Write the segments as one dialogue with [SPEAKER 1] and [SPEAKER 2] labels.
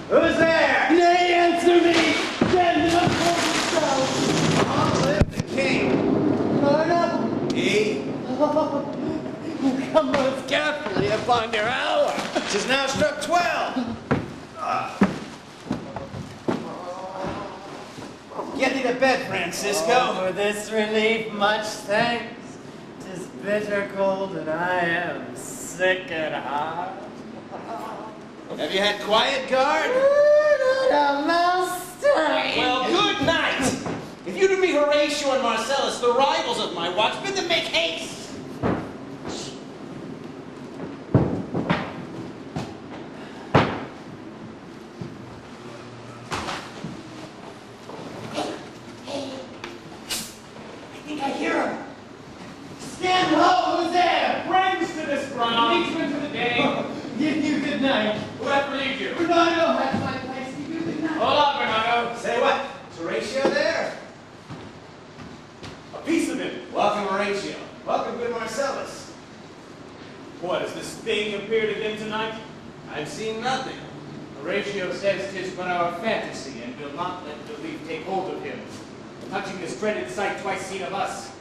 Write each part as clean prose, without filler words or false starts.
[SPEAKER 1] Who's there?
[SPEAKER 2] Nay, answer me! Stand up for yourself!
[SPEAKER 1] Long live the king.
[SPEAKER 2] No.
[SPEAKER 1] He?
[SPEAKER 2] Come most carefully upon your hour.
[SPEAKER 1] Tis now struck 12. Get thee to bed, Francisco.
[SPEAKER 2] Oh, for this relief, much thanks. 'Tis bitter cold, and I am sick at heart.
[SPEAKER 1] Have you had quiet guard?
[SPEAKER 2] Not a mouse stirring.
[SPEAKER 3] Well, good night. If you to meet Horatio and Marcellus, the rivals of my watch, bid them make haste.
[SPEAKER 2] I think I hear him. Stand low, who's there?
[SPEAKER 4] Friends to this ground, policemen for the day.
[SPEAKER 2] Give you good night.
[SPEAKER 4] Who hath relieved you?
[SPEAKER 2] Bernardo has my place. Give you good night.
[SPEAKER 4] Hola, Bernardo.
[SPEAKER 1] Say what? Is Horatio there?
[SPEAKER 4] A piece of it.
[SPEAKER 1] Welcome, Horatio. Welcome, good Marcellus.
[SPEAKER 4] What, has this thing appeared again tonight?
[SPEAKER 1] I've seen nothing.
[SPEAKER 4] Horatio says 'tis but our fantasy, and will not let belief take hold of him, touching this dreaded sight twice seen of us.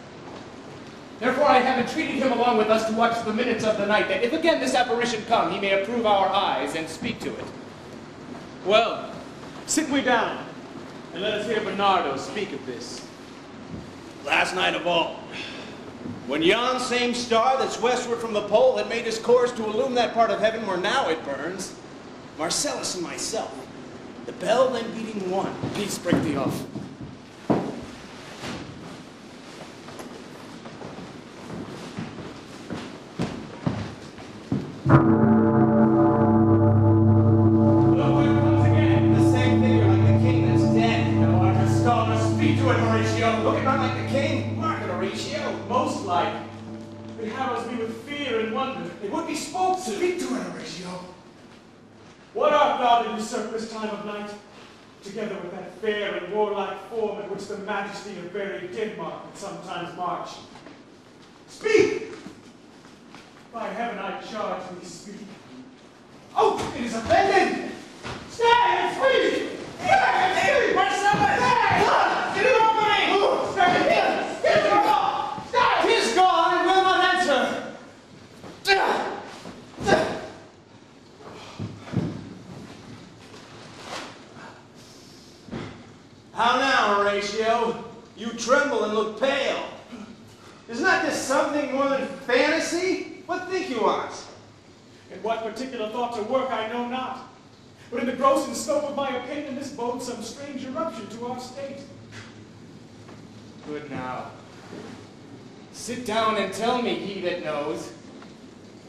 [SPEAKER 4] Therefore I have entreated him along with us to watch the minutes of the night, that if again this apparition come, he may approve our eyes and speak to it. Well, sit we down, and let us hear Bernardo speak of this.
[SPEAKER 1] Last night of all, when yon same star that's westward from the pole had made his course to illume that part of heaven where now it burns, Marcellus and myself, the bell then beating one.
[SPEAKER 4] Peace, break thee off.
[SPEAKER 1] Look at not like the king. Market Horatio.
[SPEAKER 4] Most like. It harrows me with fear and wonder. It would be spoke to.
[SPEAKER 1] Speak to it, Horatio.
[SPEAKER 4] What art thou that usurp this time of night? Together with that fair and warlike form in which the majesty of very Denmark would sometimes march. Speak! By heaven, I charge thee, speak. Oh, it is offended! Stay and speak! Stay!
[SPEAKER 3] Marcellus!
[SPEAKER 4] Stay! Get it off of me! Stay! Get it off! Stay!
[SPEAKER 3] Tis gone and will not answer.
[SPEAKER 1] How now, Horatio? You tremble and look pale. Is not this something more than fantasy? What think you want?
[SPEAKER 4] In what particular thought to work, I know not. But in the gross and scope of my opinion, this bodes some strange eruption to our state. Good now. Sit down and tell me, he that knows,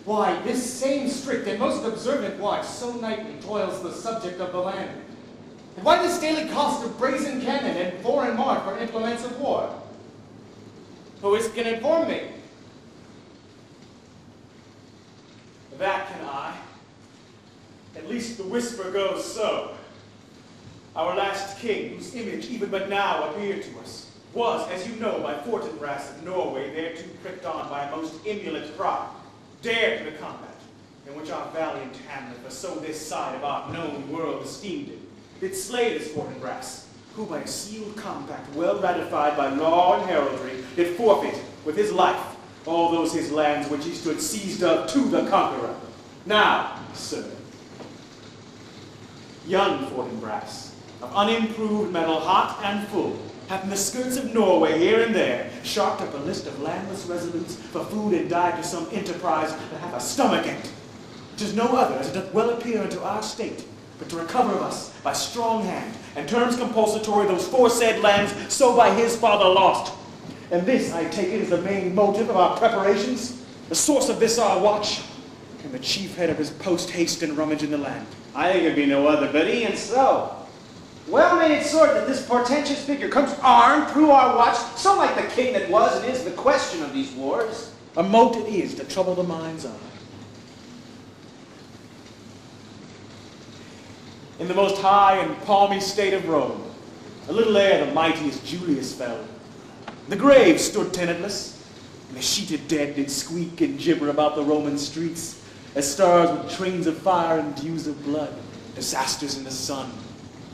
[SPEAKER 4] why this same strict and most observant watch so nightly toils the subject of the land. And why this daily cost of brazen cannon and foreign mark for implements of war? Who is can inform me? That can I. At least the whisper goes so. Our last king, whose image even but now appeared to us, was, as you know, by Fortinbras of Norway, thereto pricked on by a most emulate pride, dared the combat, in which our valiant Hamlet, for so this side of our known world esteemed it, did slay this Fortinbras, who by a sealed compact, well ratified by law and heraldry, did forfeit with his life all those his lands which he stood seized of to the conqueror. Now, sir, young Fortinbras, of unimproved metal, hot and full, hath in the skirts of Norway here and there sharked up a list of landless resolutes for food and diet to some enterprise that hath a stomach in it. 'Tis no other, as it doth well appear unto our state, but to recover of us by strong hand and terms compulsatory those foresaid lands so by his father lost. And this, I take it, is the main motive of our preparations, the source of this our watch, and the chief head of his post-haste and rummage in the land.
[SPEAKER 1] I think it'd be no other but e'en so. Well may it sort that this portentous figure comes armed through our watch, so like the king that was and is the question of these wars.
[SPEAKER 4] A mote it is to trouble the mind's eye. In the most high and palmy state of Rome, a little ere the mightiest Julius fell, the graves stood tenantless, and the sheeted dead did squeak and gibber about the Roman streets, as stars with trains of fire and dews of blood, disasters in the sun.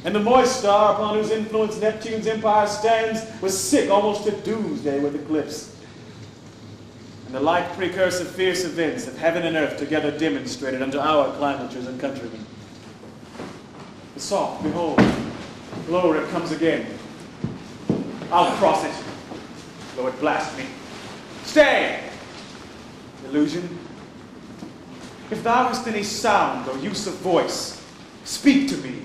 [SPEAKER 4] And the moist star upon whose influence Neptune's empire stands was sick almost to doomsday with eclipse. And the like precursor fierce events of heaven and earth together demonstrated unto our climatures and countrymen. But soft, behold, lo, it comes again. I'll cross it, though it blast me. Stay! Illusion, if thou hast any sound or use of voice, speak to me.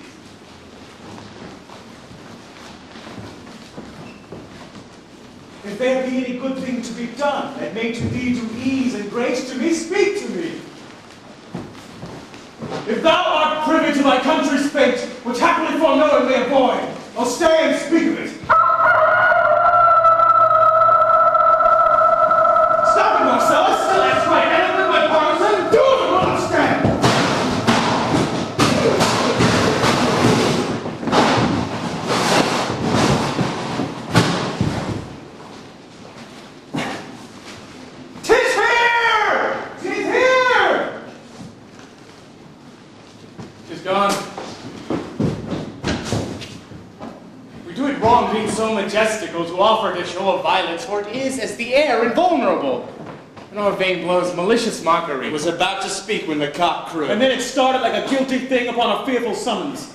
[SPEAKER 4] If there be any good thing to be done, that may to thee do ease and grace to me, speak to me. If thou art privy to thy country's fate, which happily foreknowing may avoid, I'll stay and speak of it. Stop it, Marcellus! That's my enemy, my partisan! Do it, will not stand! Tis here! Tis here! Tis gone. We do it wrong being so majestical to offer to show of violence, for it is as the air invulnerable. And our vain blows malicious mockery.
[SPEAKER 1] Was about to speak when the cock crew.
[SPEAKER 4] And then it started like a guilty thing upon a fearful summons.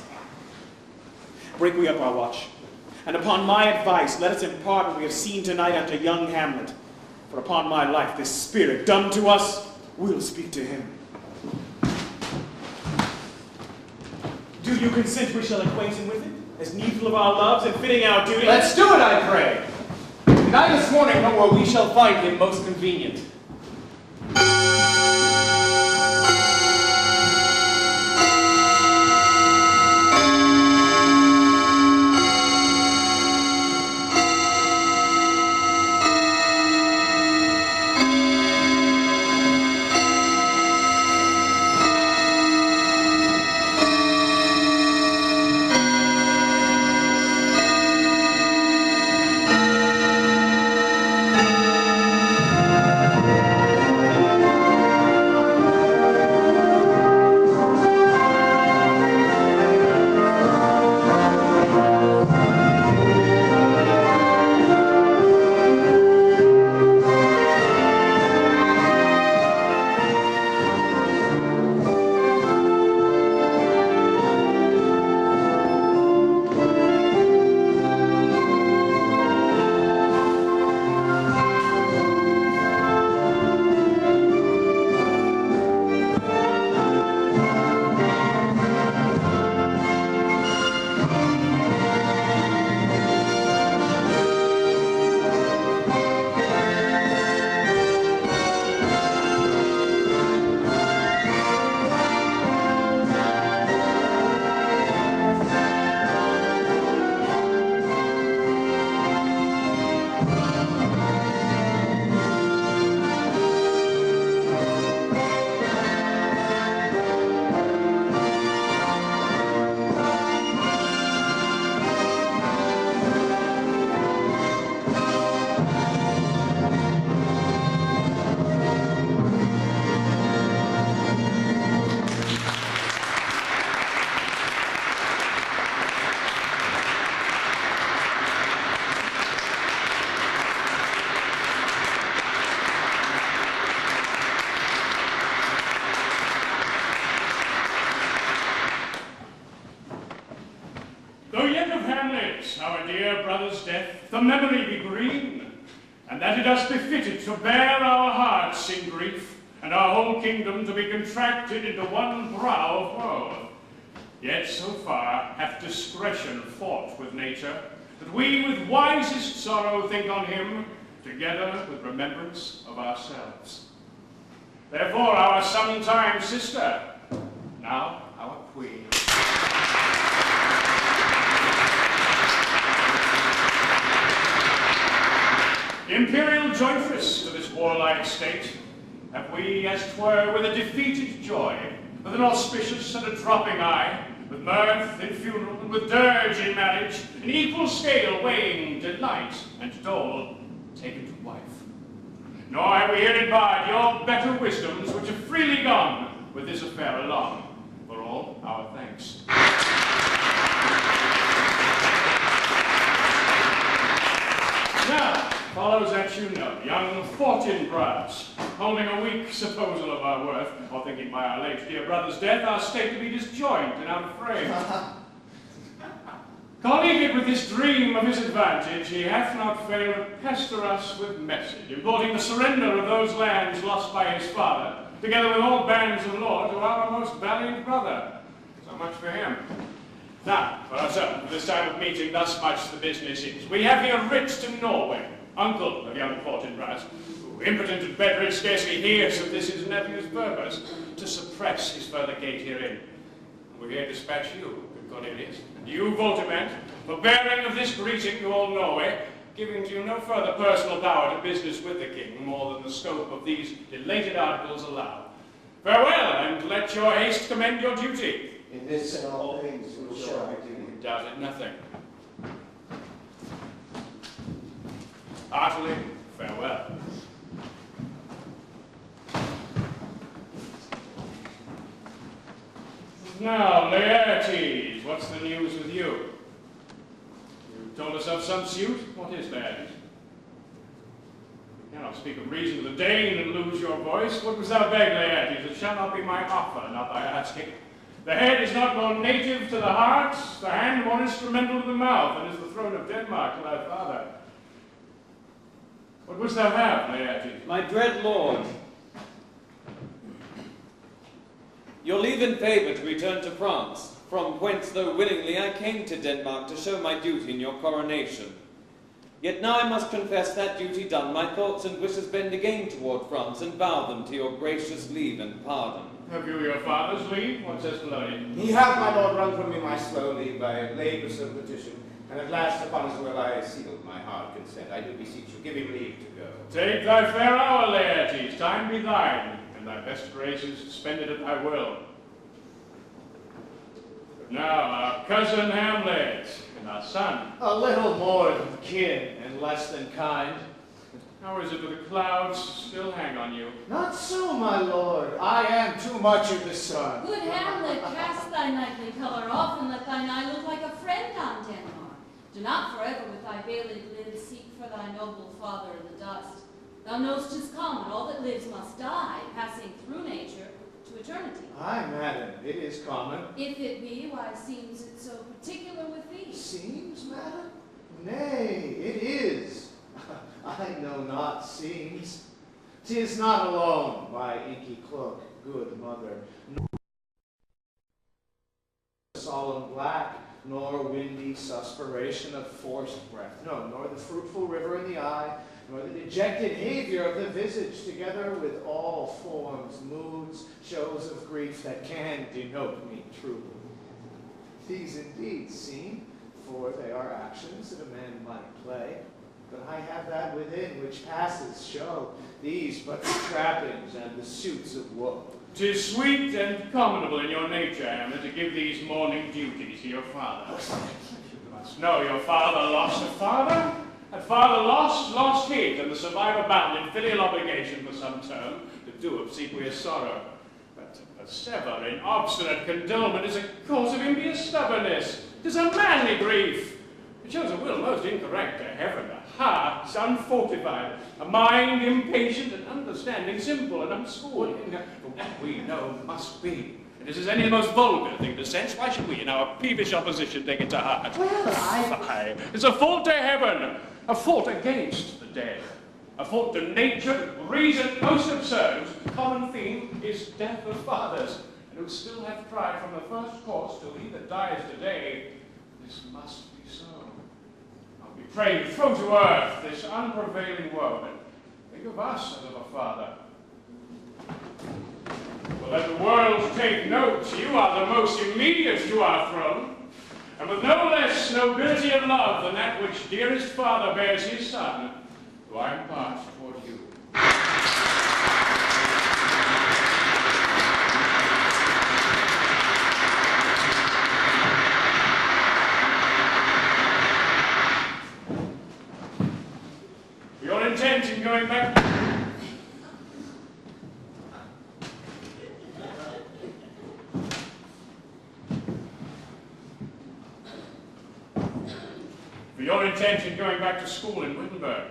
[SPEAKER 4] Break we up our watch, and upon my advice let us impart what we have seen tonight unto young Hamlet. For upon my life this spirit dumb to us will speak to him. Do you consent we shall acquaint him with it, as needful of our loves and fitting our duty?
[SPEAKER 5] Let's do it, I pray. And I this morning know where we shall find him most convenient. dear brother's death, the memory be green, and that it us befitted to bear our hearts in grief, and our whole kingdom to be contracted into one brow of woe. Yet so far hath discretion fought with nature, that we with wisest sorrow think on him, together with remembrance of ourselves. Therefore our sometime sister, now our queen. Imperial jointress to this warlike state, have we, as 'twere, with a defeated joy, with an auspicious and a dropping eye, with mirth in funeral and with dirge in marriage, in equal scale weighing delight and dole, taken to wife. Nor have we here in barred your better wisdoms, which have freely gone with this affair along, for all our thanks. Now, follows that you know, young Fortinbras, holding a weak supposal of our worth, or thinking by our late dear brother's death our state to be disjoint and out of frame. Colleagued with this dream of his advantage, he hath not failed to pester us with message, importing the surrender of those lands lost by his father, together with all bands of law, to our most valiant brother. So much for him. Now, for ourselves, this time of meeting, thus much the business is. We have here writ to Norway, uncle of young Fortinbras, who, impotent and bedrid, scarcely hears of this his nephew's purpose, to suppress his further gait herein. And we here dispatch you, good Cornelius, and you, Voltimand, for bearing of this greeting to all Norway, giving to you no further personal power to business with the king, more than the scope of these elated articles allow. Farewell, and let your haste commend your duty.
[SPEAKER 6] In this and all things we will show our duty.
[SPEAKER 5] Doubt it nothing. Heartily, farewell. Now, Laertes, what's the news with you? You told us of some suit? What is that? You cannot speak of reason to the Dane and lose your voice. What was thou beg, Laertes? It shall not be my offer, not thy asking. The head is not more native to the heart, the hand more instrumental to the mouth, and is the throne of Denmark to thy father. What wouldst thou have, Laertes?
[SPEAKER 7] My dread lord, your leave and favour to return to France, from whence, though willingly, I came to Denmark to show my duty in your coronation. Yet now I must confess that duty done, my thoughts and wishes bend again toward France, and bow them to your gracious leave and pardon.
[SPEAKER 5] Have you your father's leave? What says Polonius?
[SPEAKER 6] He hath, my lord, wrung from me my slow leave by labours of petition, and at last upon his will I sealed my hard consent. I do beseech you, give him leave to go.
[SPEAKER 5] Take thy fair hour, Laertes, time be thine, and thy best graces spend it at thy will. But now our cousin Hamlet and our son.
[SPEAKER 2] A little more than kin and less than kind.
[SPEAKER 5] How is it that the clouds still hang on you?
[SPEAKER 2] Not so, my lord. I am too much of the sun.
[SPEAKER 8] Good Hamlet, cast thy knightly colour off, and let thine eye look like a friend on Denmark. Do not forever with thy veiled lids seek for thy noble father in the dust. Thou know'st 'tis common, all that lives must die, passing through nature to eternity.
[SPEAKER 2] Aye, madam, it is common.
[SPEAKER 8] If it be, why seems it so particular with thee?
[SPEAKER 2] Seems, madam? Nay, it is. I know not seems. 'Tis not alone, my inky cloak, good mother, nor solemn black, nor windy suspiration of forced breath, no, nor the fruitful river in the eye, nor the dejected behavior of the visage, together with all forms, moods, shows of grief that can denote me truly. These indeed seem, for they are actions that a man might play, but I have that within which passes show, these but the trappings and the suits of woe.
[SPEAKER 5] 'Tis sweet and commendable in your nature, Hamlet, to give these morning duties to your father. You must know your father lost a father, and father lost his, and the survivor bound in filial obligation for some term to do obsequious sorrow. But to persever in obstinate condolement is a cause of impious stubbornness. 'Tis a manly grief. It shows a will most incorrect to heaven, a heart unfortified, a mind impatient, and understanding simple and unschooled. For what we know must be, If this is any most vulgar thing to sense, why should we, in our peevish opposition, take it to heart?
[SPEAKER 8] Well,
[SPEAKER 5] Fie. It's a fault to heaven, a fault against the dead, a fault to nature, reason most absurd, whose common theme is death of fathers, and who still have tried from the first course till he that dies today. This must be so. I'll be praying, throw to earth this unprevailing woe, and think of us as of a father. Well, let the world take note, you are the most immediate to our throne, and with no less nobility of love than that which dearest father bears his son, do I impart toward you. Your intent in going back... For your intent in going back to school in Wittenberg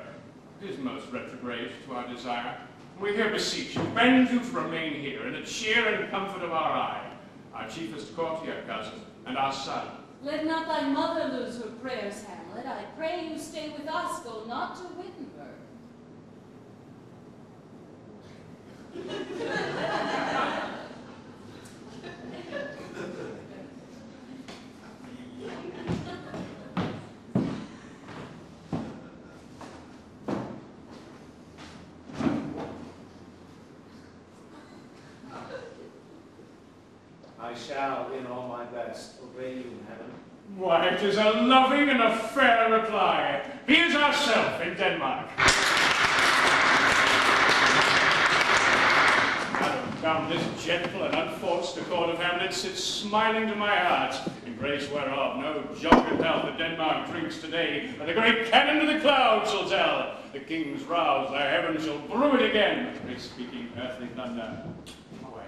[SPEAKER 5] is most retrograde to our desire. We here beseech you, bend you to remain here in the cheer and comfort of our eye, our chiefest courtier cousin, and our son.
[SPEAKER 8] let not thy mother lose her prayers, Hamlet. I pray you stay with us, go not to Wittenberg.
[SPEAKER 2] I shall, in all my best, obey you in heaven.
[SPEAKER 5] Why, it is a loving and a fair reply. Here's ourself in Denmark. Come, this gentle and unforced accord of Hamlet sits smiling to my heart, in grace whereof no jocund health that Denmark drinks today, but the great cannon to the clouds shall tell. The kings roused, their heaven shall brew it again. Great speaking earthly thunder. Away.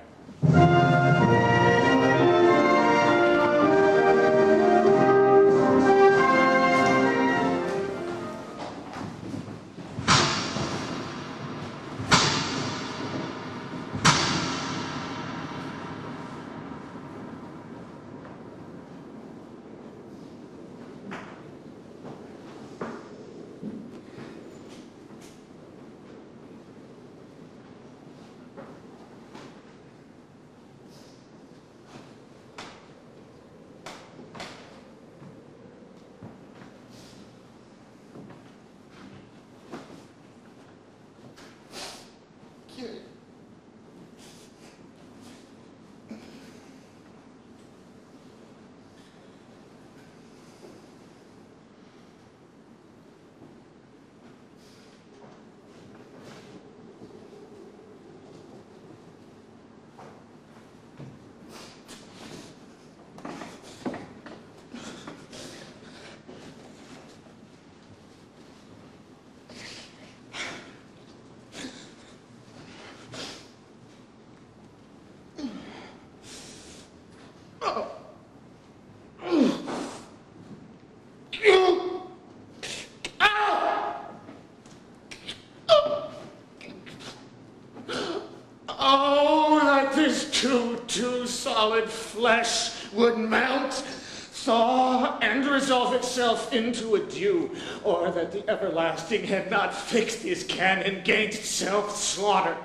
[SPEAKER 2] Too solid flesh would melt, thaw, and resolve itself into a dew, or that the everlasting had not fixed his cannon gainst self-slaughter.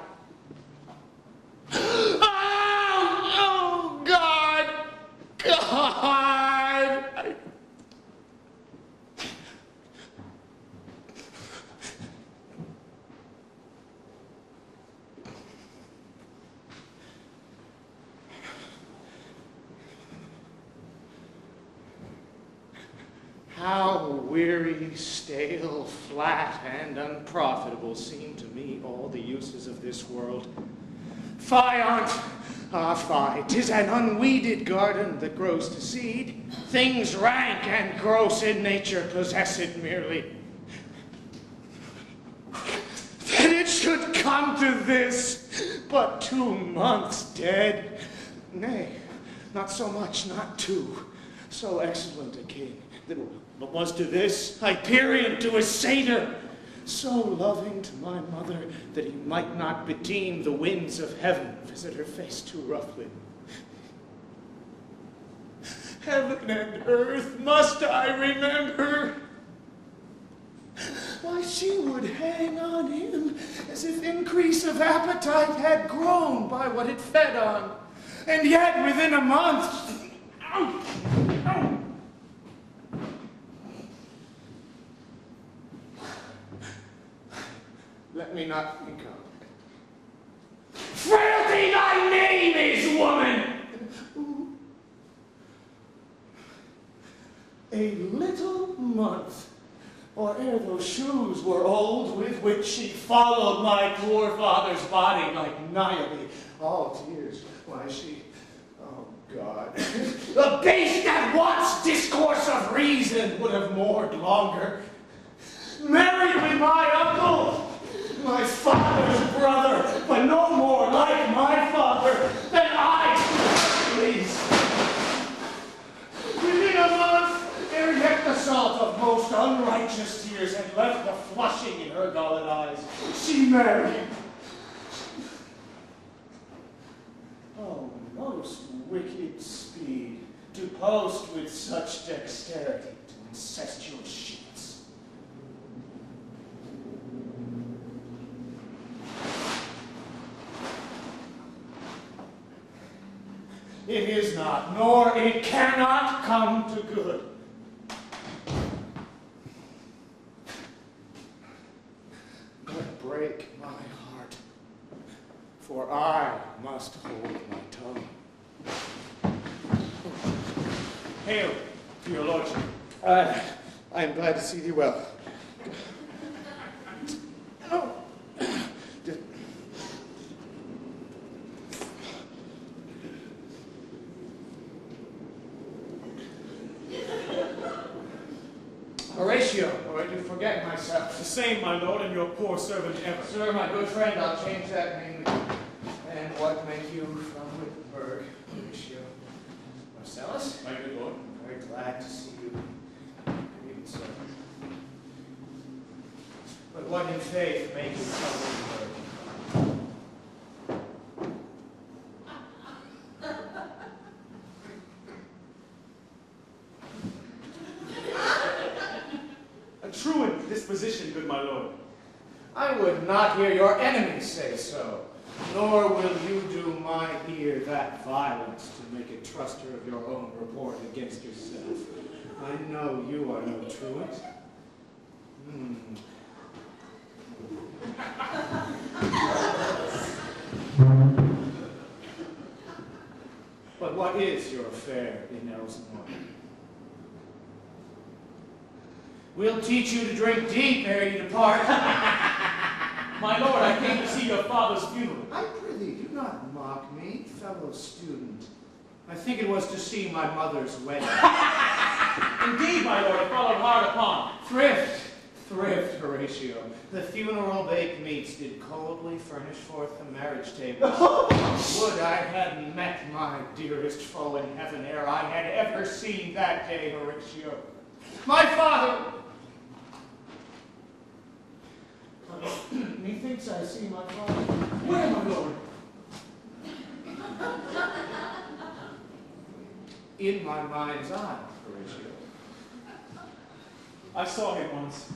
[SPEAKER 2] Oh, God! God! How weary, stale, flat, and unprofitable seem to me all the uses of this world. Fie on't! Ah, fie! 'Tis an unweeded garden that grows to seed. Things rank and gross in nature possess it merely. That it should come to this, but 2 months dead. Nay, not so much, not 2. So excellent a king, that was to this, Hyperion to his satyr, so loving to my mother that he might not bedeem the winds of heaven, visit her face too roughly. Heaven and earth, must I remember? Why, she would hang on him as if increase of appetite had grown by what it fed on. And yet within a month... Let me not think of it. Frailty thy name is, woman! A little month, or ere those shoes were old with which she followed my poor father's body like Niobe. All tears, why she... Oh, God. The beast that wants discourse of reason would have moored longer. Married with my uncle, my father's brother, but no more like my father than I, please. Within a month, ere yet the salt of most unrighteous tears had left the flushing in her gullet eyes, she married. Oh, most wicked speed, to post with such dexterity to incestuous sheets. It is not, nor it cannot come to good. But break my heart, for I must hold my tongue.
[SPEAKER 5] Hail to your lordship.
[SPEAKER 2] I am glad to see thee well. Oh. Horatio, or I do forget myself.
[SPEAKER 5] The same, my lord, and your poor servant ever.
[SPEAKER 2] Sir, my good friend, I'll change that name. And what make you from Wittenberg, Horatio? Marcellus?
[SPEAKER 5] My good lord.
[SPEAKER 2] Very glad to see you. Even so. But what in faith make you from Wittenberg?
[SPEAKER 5] A truant disposition, good my lord.
[SPEAKER 2] I would not hear your enemies say so, nor will you do my ear that violence to make a truster of your own report against yourself. I know you are no truant. But what is your affair in Elsmore? We'll teach you to drink deep ere you depart.
[SPEAKER 5] My lord, I came to see your father's funeral.
[SPEAKER 2] I prithee, do not mock me, fellow student. I think it was to see my mother's wedding.
[SPEAKER 5] Indeed, my lord, it followed hard upon.
[SPEAKER 2] Thrift, Horatio. The funeral baked meats did coldly furnish forth the marriage table. Would I had met my dearest foe in heaven ere I had ever seen that day, Horatio. My father! Methinks I see my father.
[SPEAKER 5] Where, my lord?
[SPEAKER 2] In my mind's eye, Horatio.
[SPEAKER 5] I saw him once.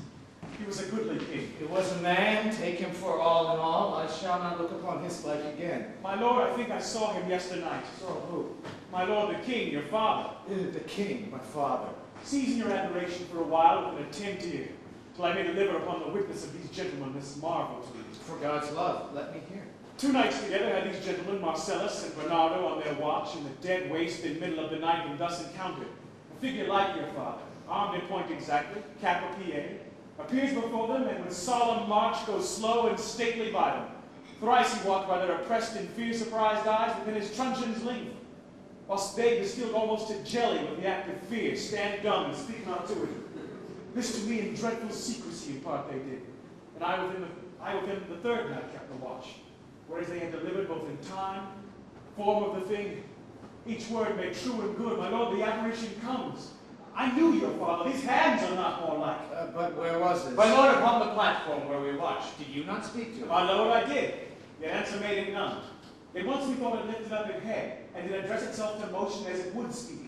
[SPEAKER 5] He was a goodly king.
[SPEAKER 2] It was a man, take him for all in all. I shall not look upon his like again.
[SPEAKER 5] My lord, I think I saw him yesternight.
[SPEAKER 2] Saw who?
[SPEAKER 5] My lord, the king, your father.
[SPEAKER 2] The king, my father.
[SPEAKER 5] Seizing your admiration for a while with an attempt here, till I may deliver upon the witness of these gentlemen this marvel to you.
[SPEAKER 2] For God's love, let me hear.
[SPEAKER 5] 2 nights together had these gentlemen, Marcellus and Bernardo, on their watch in the dead waste in middle of the night, and thus encountered a figure like your father, armed in point exactly, cap a PA, appears before them, and with solemn march goes slow and stately by them. Thrice he walked by their oppressed and fear-surprised eyes within his truncheon's length, whilst they, distilled almost to jelly with the act of fear, stand dumb and speak not to it. This to me in dreadful secrecy in part they did, and I with him the 3rd night kept the watch, whereas they had delivered both in time, form of the thing, each word made true and good. My lord, the apparition comes. I knew your father. These hands are not more like.
[SPEAKER 2] But where was this?
[SPEAKER 5] My lord, upon the platform where we watched.
[SPEAKER 2] Did you not speak to him?
[SPEAKER 5] My lord, I did. Yet answer made it none. Yet once we thought it lifted up its head, and it addressed itself to motion as it would speak.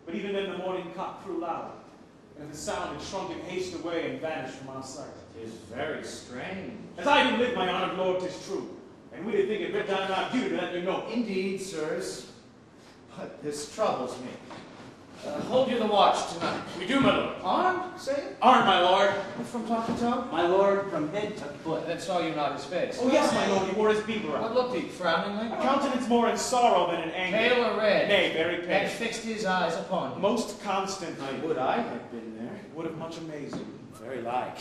[SPEAKER 1] But even then the morning cock crew loud, and the sound had shrunk in haste away and vanished from our sight.
[SPEAKER 2] It is very strange.
[SPEAKER 1] As I do live, my honored lord, 'tis true, and we did think it but time our duty to let you know.
[SPEAKER 2] Indeed, sirs, but this troubles me. Hold you the watch tonight.
[SPEAKER 1] We do, my lord.
[SPEAKER 2] Armed, say it?
[SPEAKER 1] Armed, my lord.
[SPEAKER 2] From top to toe?
[SPEAKER 1] My lord, from head to foot.
[SPEAKER 2] Then saw you not his face.
[SPEAKER 1] Oh, yes, my lord, he wore his beaver
[SPEAKER 2] What
[SPEAKER 1] out.
[SPEAKER 2] looked he, frowningly?
[SPEAKER 1] A countenance more in sorrow than in anger.
[SPEAKER 2] Pale or red?
[SPEAKER 1] Nay, very
[SPEAKER 2] And
[SPEAKER 1] pale.
[SPEAKER 2] fixed his eyes upon you.
[SPEAKER 1] Most constantly.
[SPEAKER 2] Would I had been there.
[SPEAKER 1] Would have much amazed you. Very like.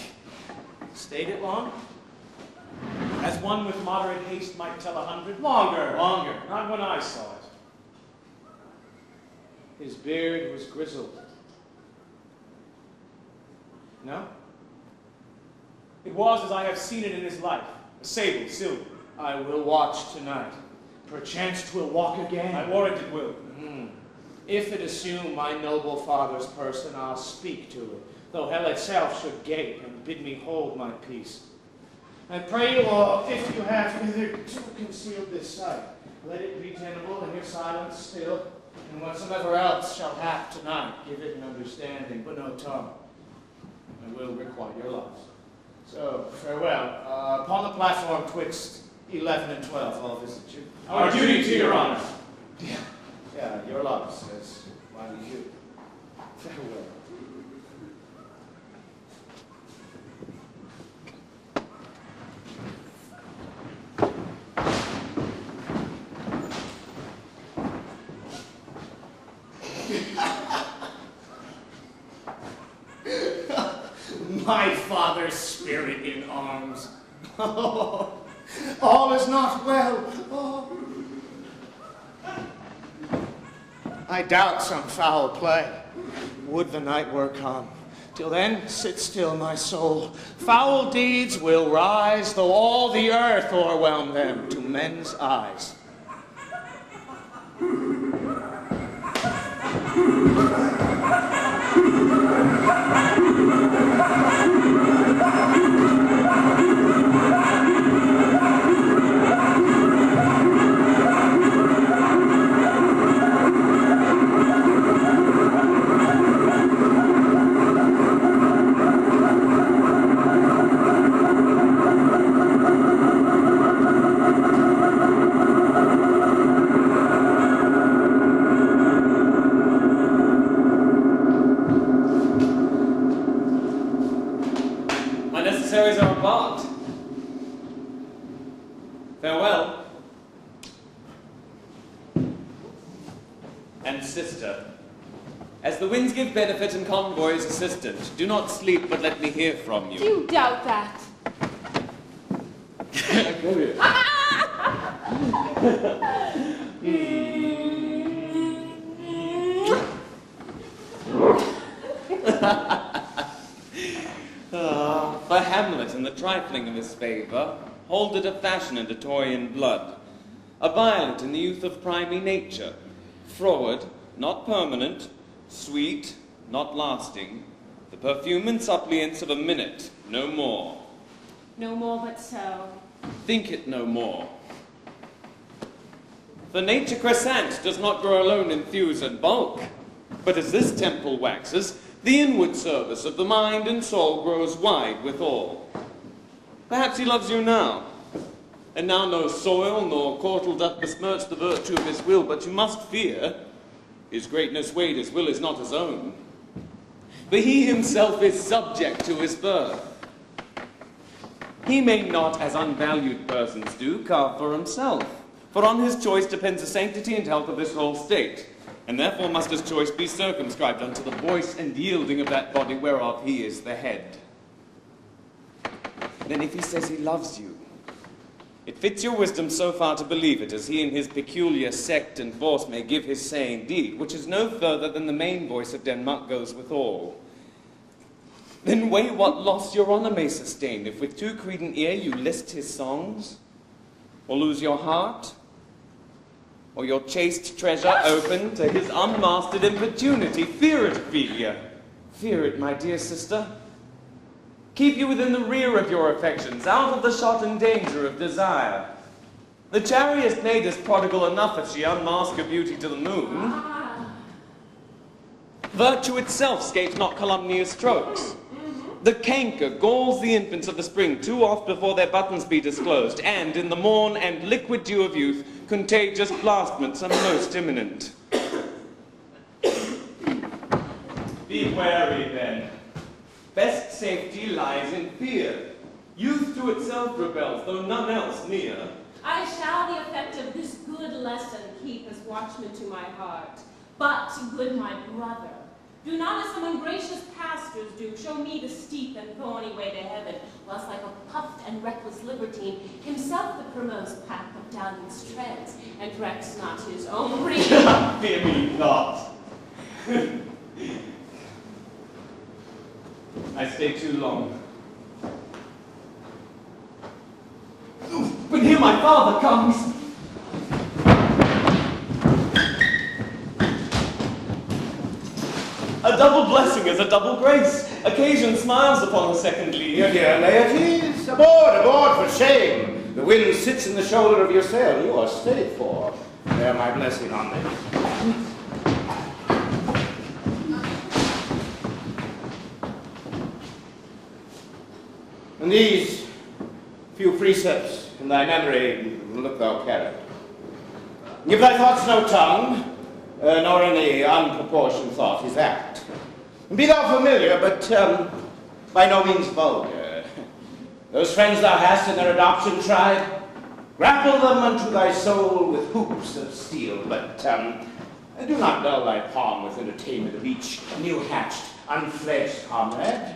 [SPEAKER 2] Stayed it long?
[SPEAKER 1] As one with moderate haste might tell 100.
[SPEAKER 2] Longer.
[SPEAKER 1] Longer. Not when I saw it.
[SPEAKER 2] His beard was grizzled. No?
[SPEAKER 1] It was as I have seen it in his life. A sable, silver.
[SPEAKER 2] I will watch tonight. Perchance 'twill walk again.
[SPEAKER 1] I warrant it will.
[SPEAKER 2] If it assume my noble father's person, I'll speak to it, though hell itself should gape and bid me hold my peace. I pray you all, if you have hitherto concealed this sight, let it be tenable and your silence still, and whatsoever else shall hap tonight, give it an understanding, but no tongue. I will requite your loves. So, farewell. Upon the platform twixt 11 and 12, I'll visit you.
[SPEAKER 1] Our duty to your honor.
[SPEAKER 2] Yeah, your loves, as mine is you. Farewell. My father's spirit in arms. Oh, all is not well. Oh. I doubt some foul play. Would the night were come. Till then, sit still, my soul. Foul deeds will rise, though all the earth o'erwhelm them to men's eyes.
[SPEAKER 7] Are embarked. Farewell. And sister, as the winds give benefit and convoys assistant, do not sleep, but let me hear from you.
[SPEAKER 9] Do you doubt that?
[SPEAKER 7] For Hamlet and the trifling of his favour, hold it a fashion and a toy in blood, a violet in the youth of primy nature, froward, not permanent, sweet, not lasting, the perfume and suppliance of a minute, no more.
[SPEAKER 9] No more but so.
[SPEAKER 7] Think it no more. For nature crescent does not grow alone in thews and bulk, but as this temple waxes, the inward service of the mind and soul grows wide withal. Perhaps he loves you now, and now no soil nor courtal doth besmirch the virtue of his will, but you must fear his greatness weighed his will is not his own. For he himself is subject to his birth. He may not, as unvalued persons do, carve for himself, for on his choice depends the sanctity and health of his whole state, and therefore must his choice be circumscribed unto the voice and yielding of that body whereof he is the head. Then if he says he loves you, it fits your wisdom so far to believe it, as he in his peculiar sect and force may give his say indeed, which is no further than the main voice of Denmark goes withal. Then weigh what loss your honour may sustain, if with too credent ear you list his songs, or lose your heart, or your chaste treasure open to his unmastered importunity. Fear it, Ophelia. Fear it, my dear sister. Keep you within the rear of your affections, out of the shot and danger of desire. The chariot maid is prodigal enough if she unmask her beauty to the moon. Virtue itself scapes not calumnious strokes. The canker galls the infants of the spring too oft before their buttons be disclosed, and in the morn and liquid dew of youth, contagious blastments are most imminent. Be wary then. Best safety lies in fear. Youth to itself rebels, though none else near.
[SPEAKER 9] I shall the effect of this good lesson keep as watchman to my heart. But, good my brother, do not as some ungracious pastors do, show me the steep and thorny way to heaven, whilst like a puffed and reckless libertine, himself the promost path of dalliance treads, and recks not his own reed.
[SPEAKER 7] Fear me not. I stay too long. But here my father comes. A double blessing is a double grace. Occasion smiles upon the second leave.
[SPEAKER 6] Here, here, laities. Aboard, aboard, for shame. The wind sits in the shoulder of your sail. You are stayed for. Bear my blessing on this. And these few precepts in thy memory look thou carry. Give thy thoughts no tongue, nor any unproportioned thought his act. And be thou familiar, but by no means vulgar. Those friends thou hast in their adoption tried, grapple them unto thy soul with hoops of steel, but do not dull thy palm with entertainment of each new-hatched, unfledged comrade.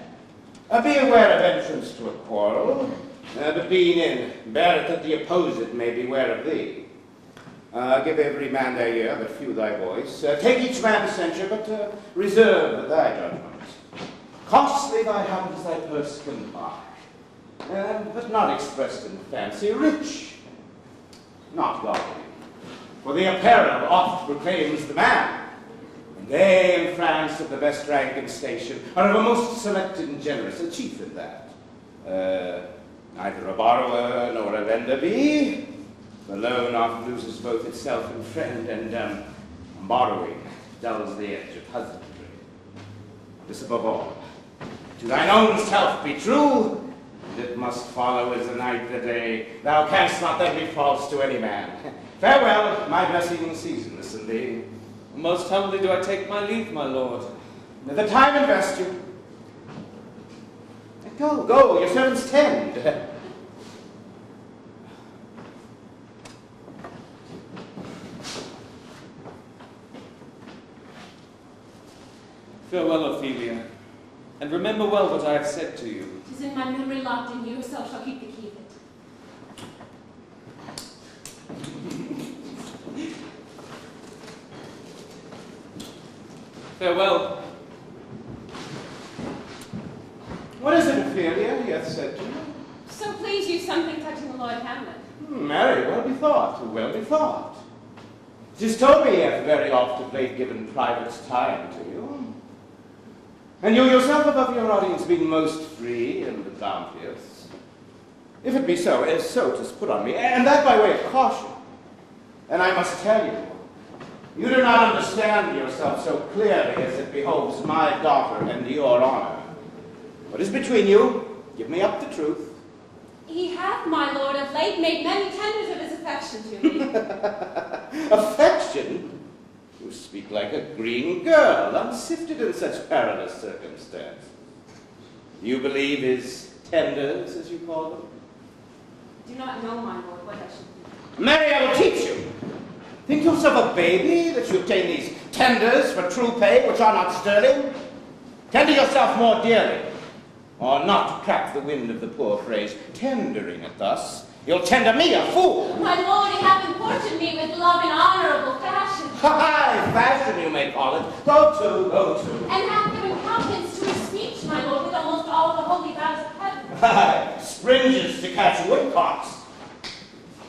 [SPEAKER 6] Be aware of entrance to a quarrel, but being in, bear it that the opposite may beware of thee. Give every man their ear, but few thy voice. Take each man a censure, but reserve thy judgment. Costly thy hand as thy purse can buy, but not expressed in fancy. Rich, not godly. For the apparel oft proclaims the man. And they in France of the best rank and station are of a most selected and generous, a chief in that. Neither a borrower nor a lender be. The loan oft loses both itself and friend, and borrowing dulls the edge of husbandry. This above all, to thine own self be true, and it must follow as a night the day. Thou canst not then be false to any man. Farewell, my blessing seasonless in thee.
[SPEAKER 7] Most humbly do I take my leave, my lord.
[SPEAKER 6] The time invest you. Go, go, your servants tend.
[SPEAKER 7] Farewell, Ophelia, and remember well what I have said to you.
[SPEAKER 9] 'Tis in my memory locked in you, so shall keep the key of it.
[SPEAKER 7] Farewell.
[SPEAKER 6] What is it, Ophelia, he hath said to you?
[SPEAKER 9] So please you something touching the Lord Hamlet.
[SPEAKER 6] Marry, well bethought, well bethought. 'Tis told me he hath very oft of late given private time to you. And you yourself above your audience being most free and bounteous. If it be so, as so 'tis put on me, and that by way of caution. And I must tell you, you do not understand yourself so clearly as it behoves my daughter and your honor. What is between you? Give me up the truth.
[SPEAKER 9] He hath, my lord, of late made many tenders of his affection to me.
[SPEAKER 6] Affection? You speak like a green girl, unsifted in such perilous circumstance. You believe his tenders, as you call them?
[SPEAKER 9] Do not know, my lord, what I should do.
[SPEAKER 6] Mary, I will teach you. Think yourself a baby that you obtain these tenders for true pay, which are not sterling? Tender yourself more dearly, or not crack the wind of the poor phrase, tendering it thus. You'll tender me, a fool.
[SPEAKER 9] My lord, he hath importuned me with love in honorable fashion.
[SPEAKER 6] High fashion, you may call it. Go to, go to.
[SPEAKER 9] And hath given countenance to his speech, my lord, with almost all the holy vows of heaven.
[SPEAKER 6] High springes to catch woodcocks.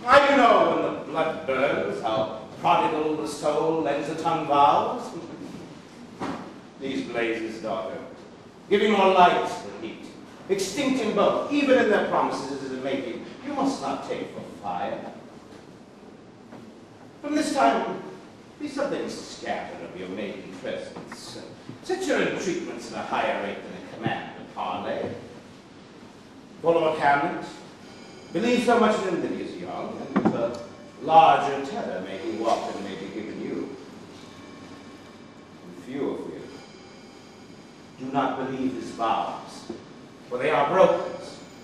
[SPEAKER 6] I do know when the blood burns, how prodigal the soul lends the tongue vows. These blazes, daughter, giving more light than heat, extincting both, even in their promises of making, you must not take for fire. From this time, be something scattered of your maiden presence. your entreatments at a higher rate than a command of parley. Follow a HAMLET. Believe so much in him that he is young, and with a larger tether may he walk than may be given you. And few of you do not believe his vows, for they are broken.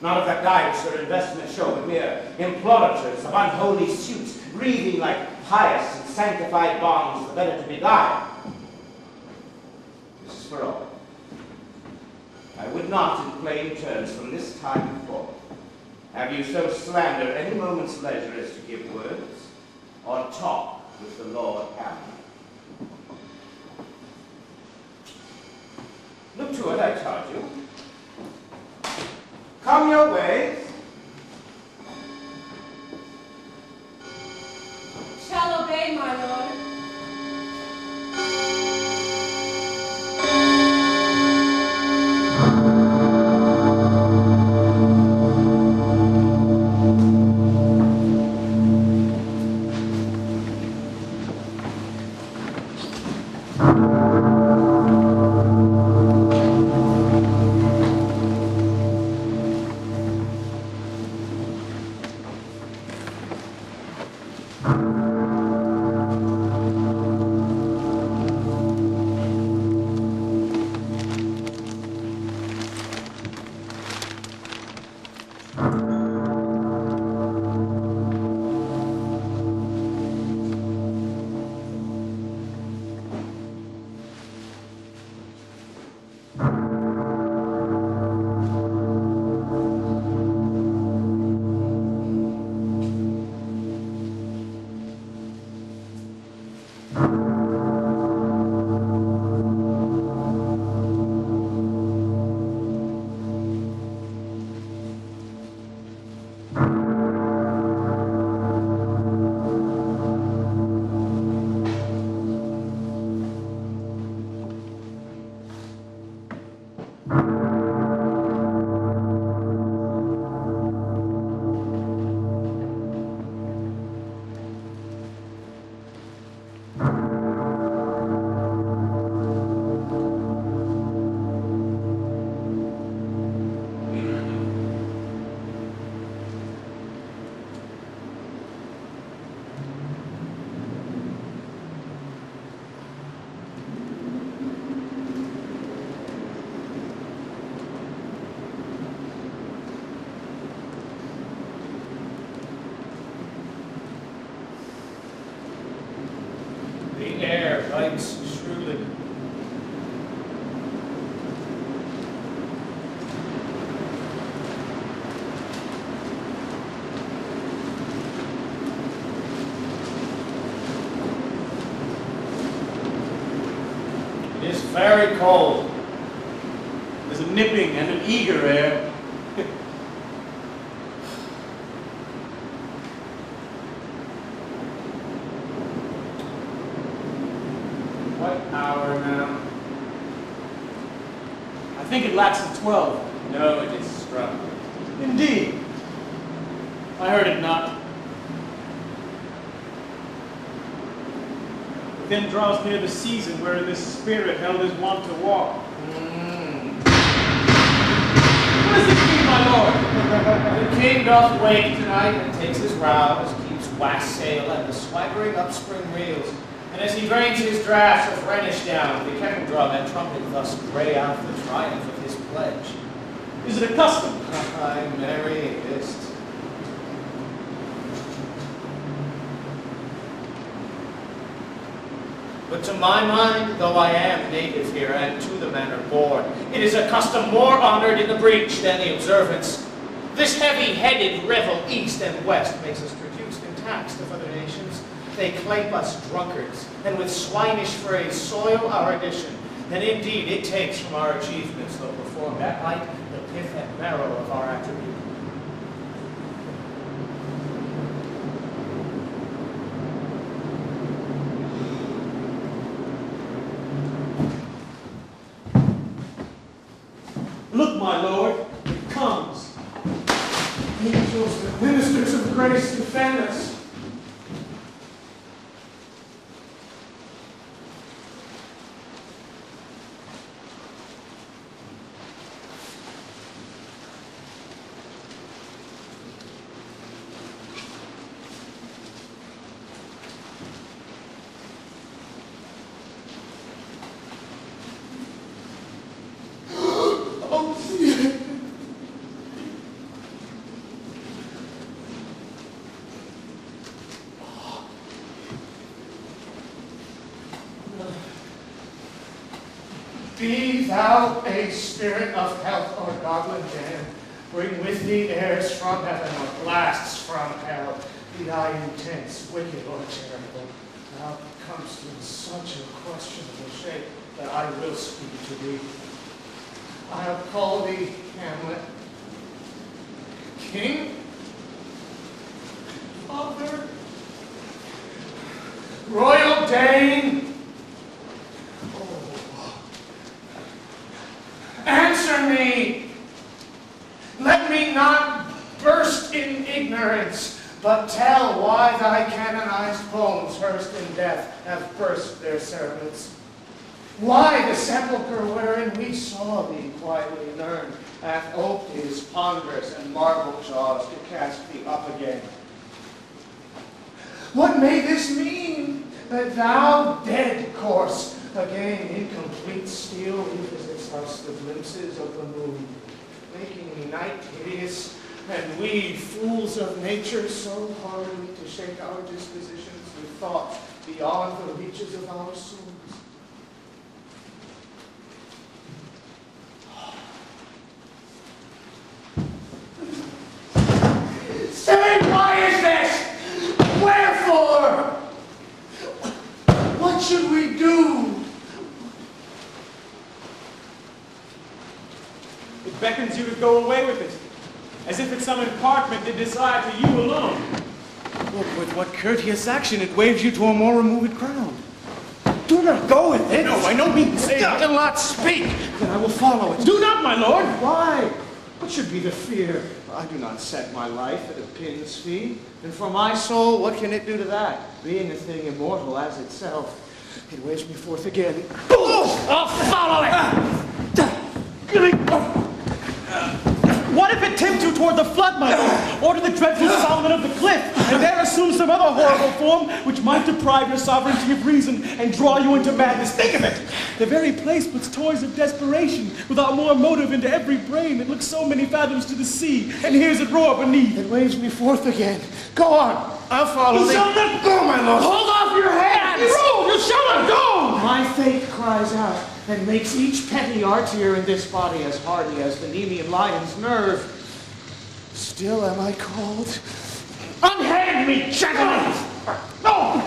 [SPEAKER 6] None of that diet your investments show, but mere implorators of unholy suits, breathing like pious and sanctified bonds, the better to beguile. This is for all. I would not, in plain terms, from this time forth, have you so slander any moment's leisure as to give words, or talk with the Lord Hamlet. Look to it, I charge you. Come your ways.
[SPEAKER 9] Shall obey, my lord.
[SPEAKER 4] Bites shrewdly. It is very cold. There's a nipping and an eager air. Hour now. I think it lacks at 12.
[SPEAKER 7] No, it is struck.
[SPEAKER 4] Indeed. I heard it not. It then draws near the season wherein this spirit held his wont to walk. What does this mean, my lord?
[SPEAKER 2] The king doth wake tonight and takes his rouse, keeps wax sail and the swaggering up spring reels. And as he drains his draught of Rhenish down, the kettle drum and trumpet thus bray out the triumph of his pledge.
[SPEAKER 4] Is it a custom?
[SPEAKER 2] Ay, merry ist. But to my mind, though I am native here and to the manor born, it is a custom more honored in the breach than the observance. This heavy-headed revel east and west makes us traduced and taxed of other nations. They claim us drunkards, and with swinish phrase soil our edition. And indeed it takes from our achievements, though performed at height, the pith and marrow of our attribute.
[SPEAKER 4] Look, my lord, it comes. Angels, the ministers of grace, defend us.
[SPEAKER 2] Be thou a spirit of health or godly man. Bring with thee airs from heaven or blasts from hell. Be thy intents wicked or charitable. Thou comest in such a questionable shape that I will speak to thee. I'll call thee Hamlet. King? Father? Royal Dane? Oh. Answer me! Let me not burst in ignorance, but tell why thy canonized poems, hearsed in death, have burst their cerements. Why the sepulchre wherein we saw thee quietly learn hath oped his ponderous and marble jaws to cast thee up again. What may this mean, that thou, dead corse, again in complete steel revisits us the glimpses of the moon, making night hideous, and we, fools of nature, so hardly to shake our dispositions with thoughts beyond the reaches of our souls? Say, why is this? Wherefore? What should we do?
[SPEAKER 1] It beckons you to go away with it, as if it's some impartment it desire to you alone. Look with what courteous action it waves you to a more removed crowd. Do not go with it. No, by no means.
[SPEAKER 2] Say, I will not speak.
[SPEAKER 1] Then I will follow it. Do not, my lord.
[SPEAKER 2] Why? What should be the fear? I do not set my life at a pin's fee. And for my soul, what can it do to that? Being a thing immortal as itself, it waves me forth again.
[SPEAKER 1] I'll follow it. What if it tempt you toward the flood, my lord, or to the dreadful Solomon of the cliff, and there assume some other horrible form which might deprive your sovereignty of reason and draw you into madness? Think of it! The very place puts toys of desperation, without more motive into every brain that looks so many fathoms to the sea, and hears it roar beneath.
[SPEAKER 2] It waves me forth again. Go on. I'll follow thee.
[SPEAKER 1] You shall not go, my lord!
[SPEAKER 2] Hold off your hands!
[SPEAKER 1] You shall not go!
[SPEAKER 2] My fate cries out, and makes each petty artery in this body as hardy as the Nemean lion's nerve. Still am I called? Unhand me, gentlemen! No!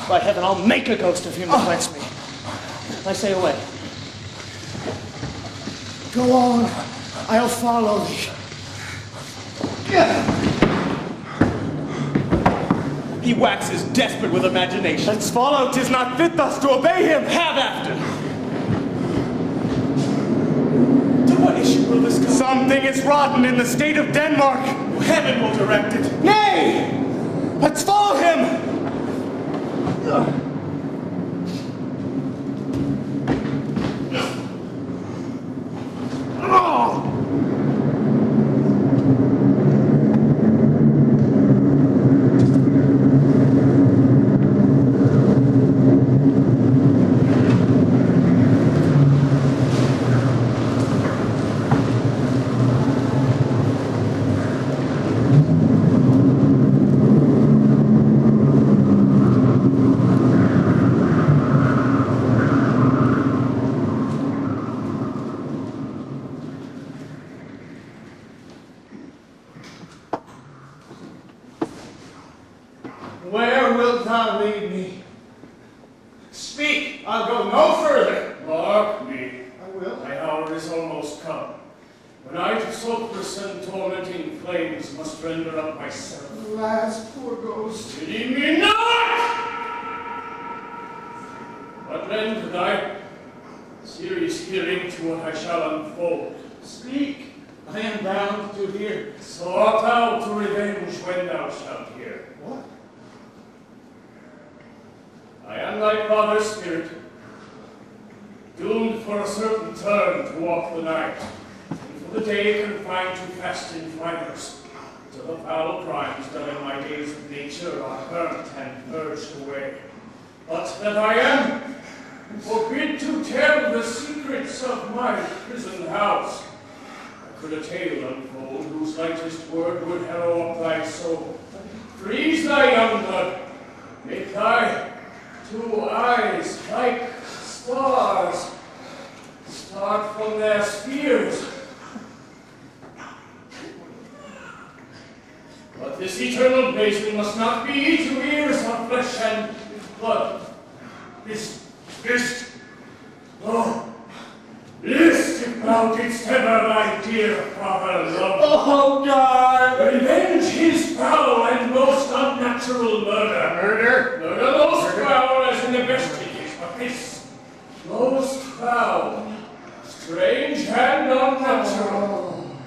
[SPEAKER 2] By heaven, I'll make a ghost of him that lets me. I say away. Go on, I'll follow thee.
[SPEAKER 1] He waxes desperate with imagination. Let's follow, 'tis not fit thus to obey him. Have after. To what issue will this come?
[SPEAKER 2] Something is rotten in the state of Denmark.
[SPEAKER 1] Heaven will direct it.
[SPEAKER 2] Nay! Let's follow him! Where wilt thou lead me? Speak, I'll go no further.
[SPEAKER 5] Mark me.
[SPEAKER 2] I will.
[SPEAKER 5] My hour is almost come. When I to sulphurous and tormenting flames must render up myself.
[SPEAKER 2] Alas, poor ghost.
[SPEAKER 5] Pity me not! But lend thy serious hearing to what I shall unfold.
[SPEAKER 2] Speak, I am bound to hear.
[SPEAKER 5] So art thou to revenge when thou shalt hear.
[SPEAKER 2] What?
[SPEAKER 5] I am thy father's spirit, doomed for a certain term to walk the night, and for the day confined to fasting fibers, till the foul crimes done in my days of nature are burnt and purged away. But that I am forbid to tell the secrets of my prison house, could a tale unfold whose lightest word would harrow up thy soul. Freeze thy young blood, make thy 2 eyes like stars start from their spheres. But this eternal blazing must not be to ears of flesh and blood. List if thou didst ever thy dear father love.
[SPEAKER 6] Oh, God!
[SPEAKER 5] Revenge his foul and most unnatural murder. Murder most foul as in the best case, but this most foul, strange and unnatural.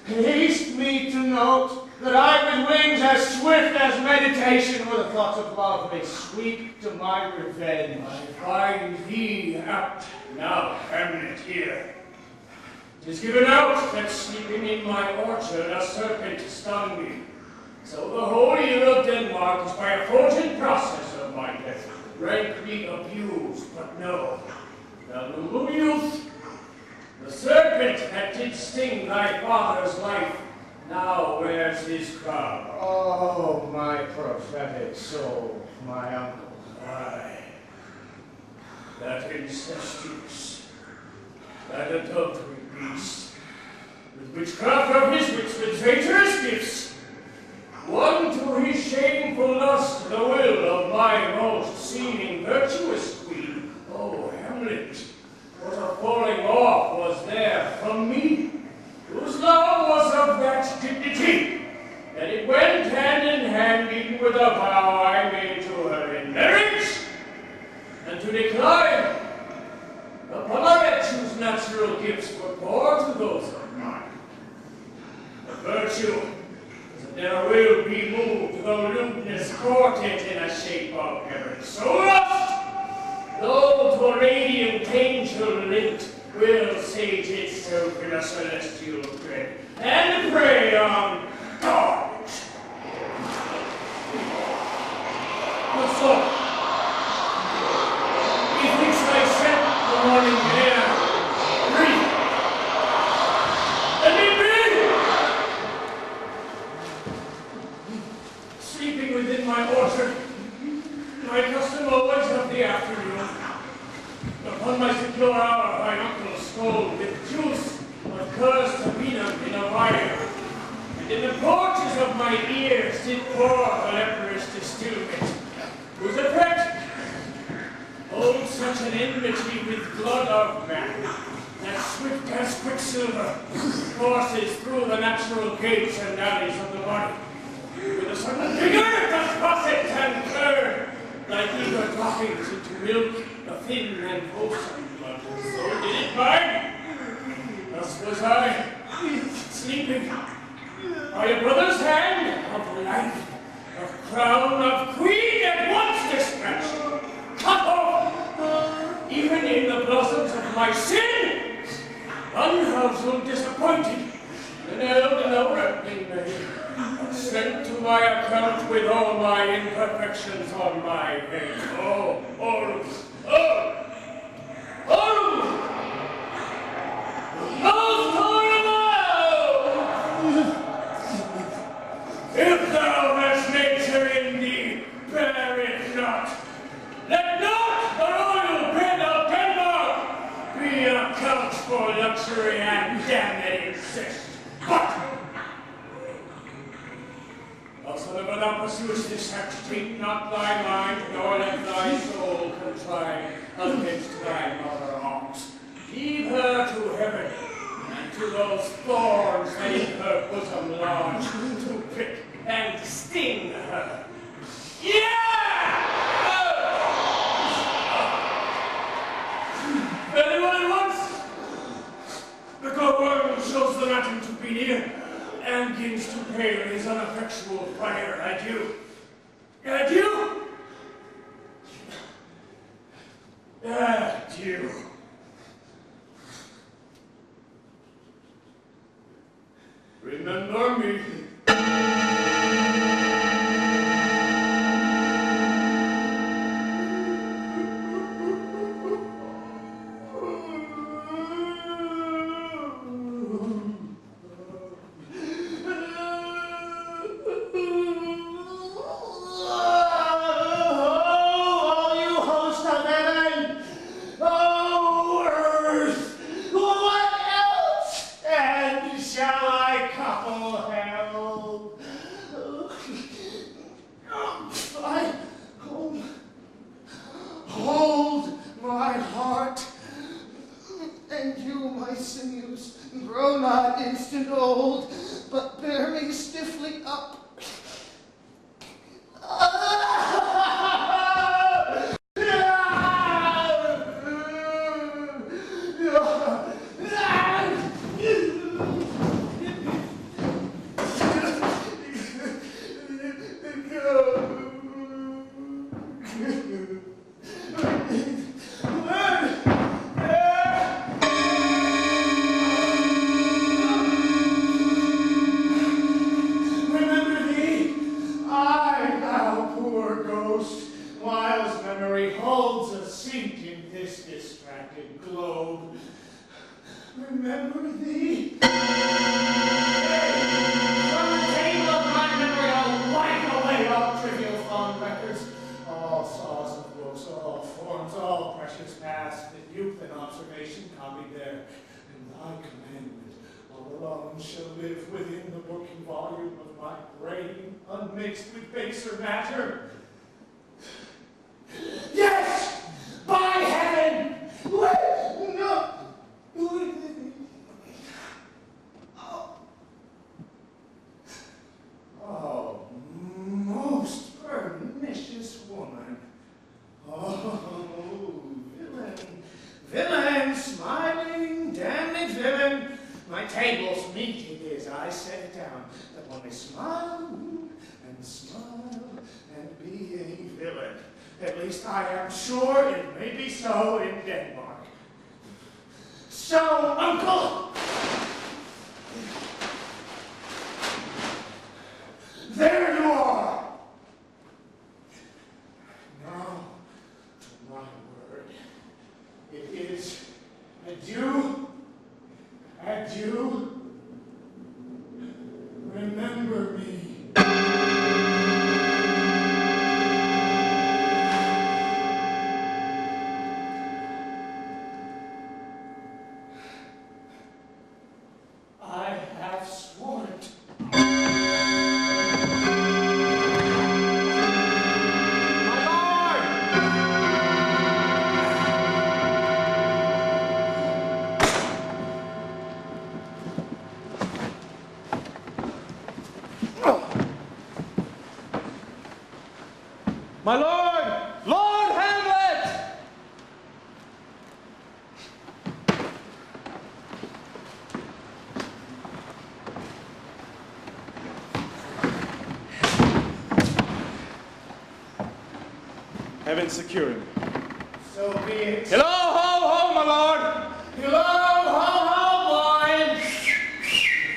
[SPEAKER 2] Haste me to note that I with wings as swift as meditation with the thoughts of love may sweep to my revenge.
[SPEAKER 5] I find thee apt now, Hamlet, here. 'Tis given out that sleeping in my orchard a serpent stung me. So the whole year of Denmark is by a fortunate process of my death, rankly abused, but no, thou noble youth, the serpent that did sting thy father's life now wears his crown.
[SPEAKER 2] Oh, my prophetic soul, my uncle.
[SPEAKER 5] Aye, that incestuous, that adultery beast, with witchcraft of his which the traitorous gifts, won to his shameful lust the will of my most seeming virtuous queen. Oh, Hamlet, what a falling off was there from me, whose love was of that dignity, that it went hand in hand even with a vow I made to her in marriage, and to decline upon a wretch whose natural gifts were poor to those of mine. The virtue that there will be moved, though lewdness court it in a shape of heaven, so lust, though to a radiant angel linked, will sage itself in a celestial dread, and prey on God. What's up? Methinks I scent the morning air. Breathe! Let me breathe! Sleeping within my orchard, my custom always of the afternoon. Upon my secure hour, my uncle stole with juice of cursed vinum in a vial, and in the porches of my ears did pour the leprous distilment, whose effect holds such an enmity with blood of man, that swift as quicksilver courses through the natural gates and alleys of the body, with a sudden vigor it does faucet and turn, like eager droppings into milk, the thin and wholesome blood. So did it mine. Thus was I, sleeping, by a brother's hand of life, of crown, of queen at once dispatched, cut off, even in the blossoms of my sin, unhoused, disappointed, an elder no-reckoning maid, sent to my account with all my imperfections on my head. Oh, Horus! Oh! Horus! Most horrible! If thou hast nature in thee, bear it not. Let not the royal bed of Denmark be a couch for luxury and damned incest. But howsoever thou pursuest this act, take not thy mind, nor let thy soul contrive against thy mother ox. Leave her to heaven, and to those thorns that in her bosom lodge, to prick and sting her. Very well at once. The goblin shows the matter to be near, and begins to pale his ineffectual fire. Adieu. Adieu. Adieu. Remember me.
[SPEAKER 2] old, but bear me stiffly up.
[SPEAKER 4] Remember thee? From the table of my memory I'll wipe away all trivial fond records, all saws of books, all forms, all precious past, that youth and observation copied there. And thy commandment all alone shall live within the booking volume of my brain, unmixed with baser matter. Yes! By heaven! No! Oh, most pernicious woman. Oh, villain, villain, smiling, damned villain. My table's meat it is, I set it down, that one may smile and be a villain. At least I am sure it may be so in Denmark. So, uncle, there you are. Now, to my word, it is adieu, adieu. Remember me.
[SPEAKER 7] My lord! Lord Hamlet!
[SPEAKER 1] Heaven secure him.
[SPEAKER 4] So be it.
[SPEAKER 7] Hello, ho, ho, my lord!
[SPEAKER 4] Hello, ho, ho, boy!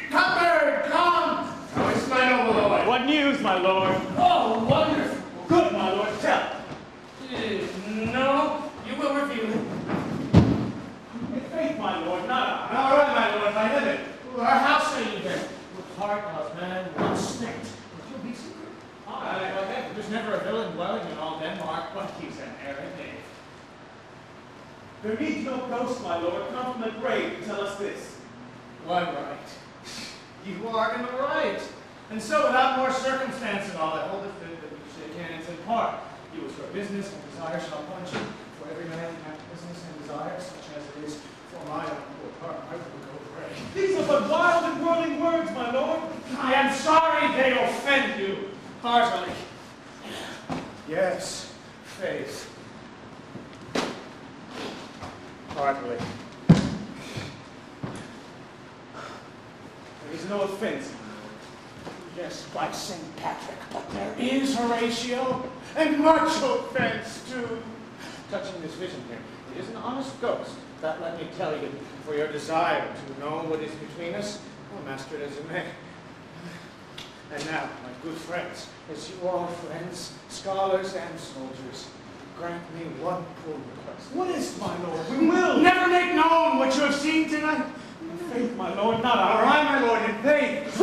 [SPEAKER 4] Come, bird, come! How is my noble lord?
[SPEAKER 1] What news, my lord?
[SPEAKER 4] Oh, wonderful!
[SPEAKER 1] Good, my lord, tell.
[SPEAKER 4] No, you will reveal it.
[SPEAKER 1] In faith, my lord, not I.
[SPEAKER 4] All right, my lord, if I live it. How say you then? With heart of man once snicked. Would you be secret? There's never a villain dwelling in all Denmark, but he's an errant knave.
[SPEAKER 1] There needs no ghost, my lord, come from the grave to tell us this.
[SPEAKER 4] Why, right. You are in the right. And so, without more circumstance and all, I hold it fit that we shake hands in part. You as your business and desire shall punch you. For every man hath business and desire, such as it is for my own poor heart. I will go pray.
[SPEAKER 1] These are but wild and whirling words, my lord.
[SPEAKER 4] I am sorry they offend you heartily. Yes, faith. Heartily.
[SPEAKER 1] There is no offense.
[SPEAKER 4] Yes, by St. Patrick, but there is, Horatio, and much offense, too. Touching this vision here, it is an honest ghost, that let me tell you, for your desire to know what is between us, well, master it as you may. And now, my good friends, as you are friends, scholars and soldiers, grant me one poor request.
[SPEAKER 1] What is, my lord? We will.
[SPEAKER 4] Never make known what you have seen tonight.
[SPEAKER 1] In faith, my lord, not
[SPEAKER 4] All
[SPEAKER 1] I.
[SPEAKER 4] right, my lord, in faith.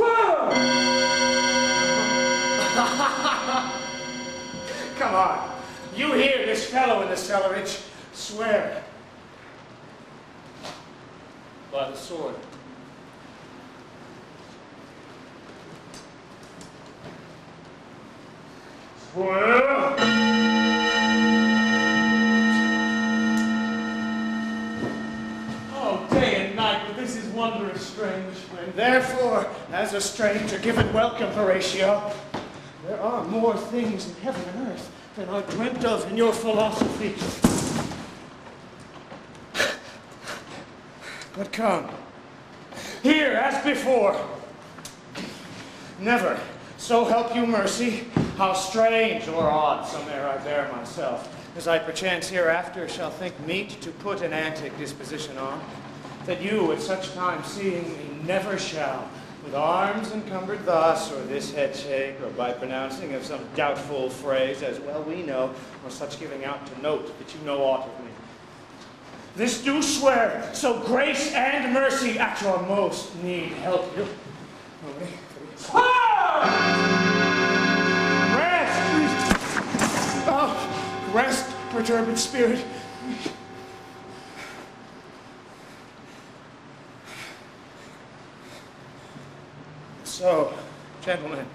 [SPEAKER 4] Come on. You hear this fellow in the cellarage. Swear. By the sword. Swear.
[SPEAKER 1] Oh, day and night, but this is wondrous strange.
[SPEAKER 4] And therefore,
[SPEAKER 2] for as a stranger. Give it welcome, Horatio. There are more things in heaven and earth than are dreamt of in your philosophy. But come, here as before. Never, so help you mercy, how strange or odd some error I bear myself, as I perchance hereafter shall think meet to put an antic disposition on, that you at such time seeing me never shall, with arms encumbered thus, or this head shake, or by pronouncing of some doubtful phrase, as well we know, or such giving out to note that you know aught of me. This do swear, so grace and mercy at your most need help you. Rest! Oh, rest, perturbed spirit. So, gentlemen,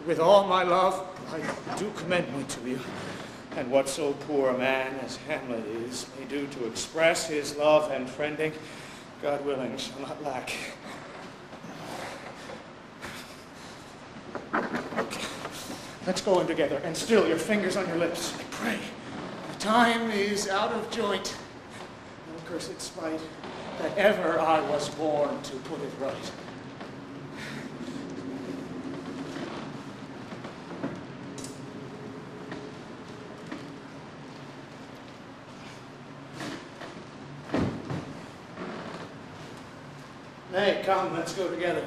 [SPEAKER 2] with all my love, I do commend me to you. And what so poor a man as Hamlet is may do to express his love and friending, God willing, shall not lack. Okay. Let's go in together, and still your fingers on your lips. I pray. The time is out of joint. No cursed spite that ever I was born to put it right. Hey, come, let's go together.